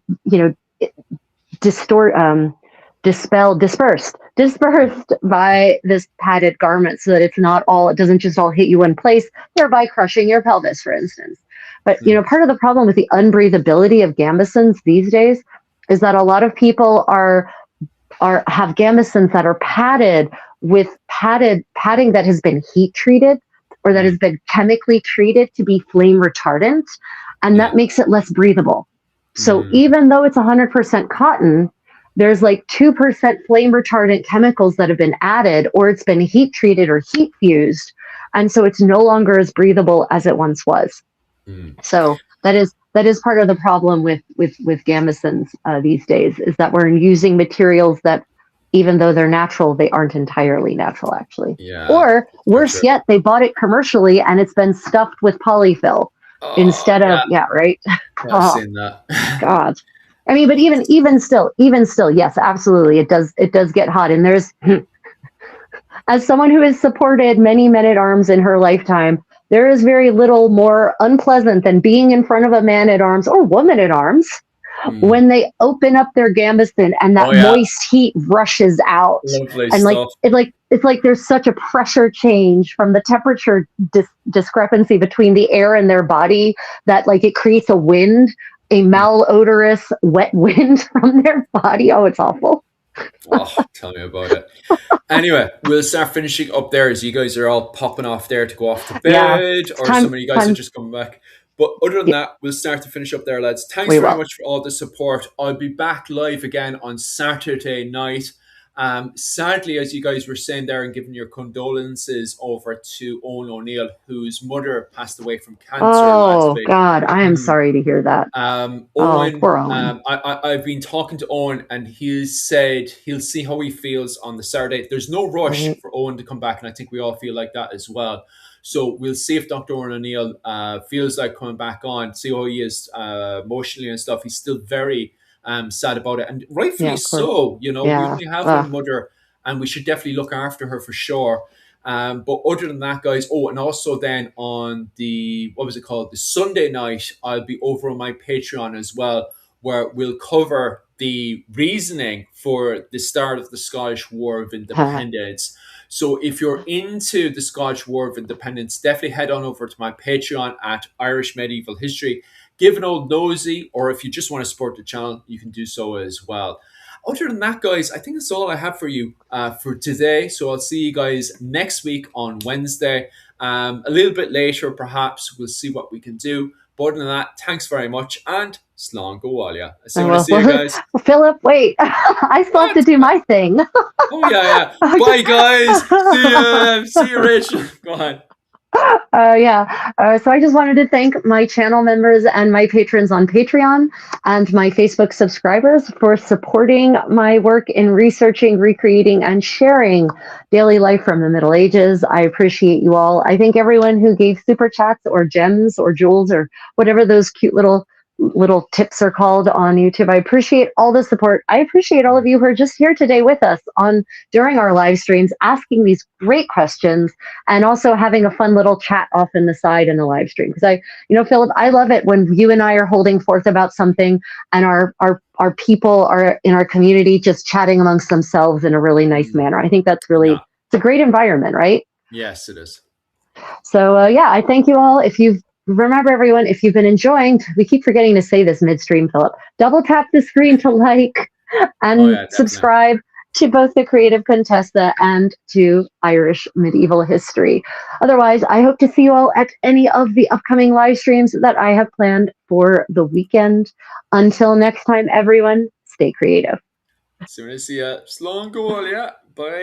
dispersed by this padded garment so that it doesn't just all hit you in place, thereby crushing your pelvis, for instance. But, part of the problem with the unbreathability of gambesons these days is that a lot of people have gambesons that are padded with padding that has been heat treated or that has been chemically treated to be flame retardant, and that makes it less breathable. So even though it's 100% cotton, there's like 2% flame retardant chemicals that have been added, or it's been heat treated or heat fused, and so it's no longer as breathable as it once was. So that is part of the problem with gambesons these days, is that we're using materials that, even though they're natural, they aren't entirely natural, actually. Yeah. Or worse yet, they bought it commercially and it's been stuffed with polyfill instead of right. I've seen that. God. I mean, but even still, yes, absolutely, it does get hot. And there's, as someone who has supported many men at arms in her lifetime, there is very little more unpleasant than being in front of a man at arms or woman at arms when they open up their gambeson and that moist heat rushes out. Lovely and stuff. It's like there's such a pressure change from the temperature discrepancy between the air and their body that like it creates a malodorous wet wind from their body. Oh, it's awful. Oh, tell me about it. Anyway, we'll start finishing up there as you guys are all popping off there to go off to bed, or some of you guys are just coming back. But other than that, we'll start to finish up there, lads. Thanks very much for all the support. I'll be back live again on Saturday night. Sadly, as you guys were saying there and giving your condolences over to Owen O'Neill, whose mother passed away from cancer last week. Oh, God, I am sorry to hear that. Owen, poor Owen. I've been talking to Owen and he said he'll see how he feels on the Saturday. There's no rush for Owen to come back, and I think we all feel like that as well. So we'll see if Dr. Owen O'Neill feels like coming back on, see how he is emotionally and stuff. He's still very sad about it, and rightfully so. We only have one mother, and we should definitely look after her for sure. But other than that, guys, and also then on the Sunday night, I'll be over on my Patreon as well, where we'll cover the reasoning for the start of the Scottish War of Independence. So if you're into the Scottish War of Independence, definitely head on over to my Patreon at Irish Medieval History. Give an old nosy, or if you just want to support the channel, you can do so as well. Other than that, guys, I think that's all I have for you for today. So I'll see you guys next week on Wednesday. A little bit later, perhaps. We'll see what we can do. But other than that, thanks very much, and slán go bhaile. So I want to see you guys. Philip, wait. I still have to do my thing. Oh, yeah. Bye, guys. See you, Rachel. Go on. So I just wanted to thank my channel members and my patrons on Patreon and my Facebook subscribers for supporting my work in researching, recreating, and sharing daily life from the Middle Ages. I appreciate you all. I thank everyone who gave super chats or gems or jewels or whatever those cute little tips are called on YouTube. I appreciate all the support. I appreciate all of you who are just here today with us on during our live streams, asking these great questions and also having a fun little chat off in the side in the live stream. Because Philip, I love it when you and I are holding forth about something and our people are in our community just chatting amongst themselves in a really nice manner. I think that's really, it's a great environment, right? Yes, it is. So I thank you all. Remember, everyone, if you've been enjoying, we keep forgetting to say this midstream, Philip, double tap the screen to like and subscribe to both the Creative Contessa and to Irish medieval history. Otherwise, I hope to see you all at any of the upcoming live streams that I have planned for the weekend. Until next time, everyone, stay creative. See you. Slán go bhaile. Bye.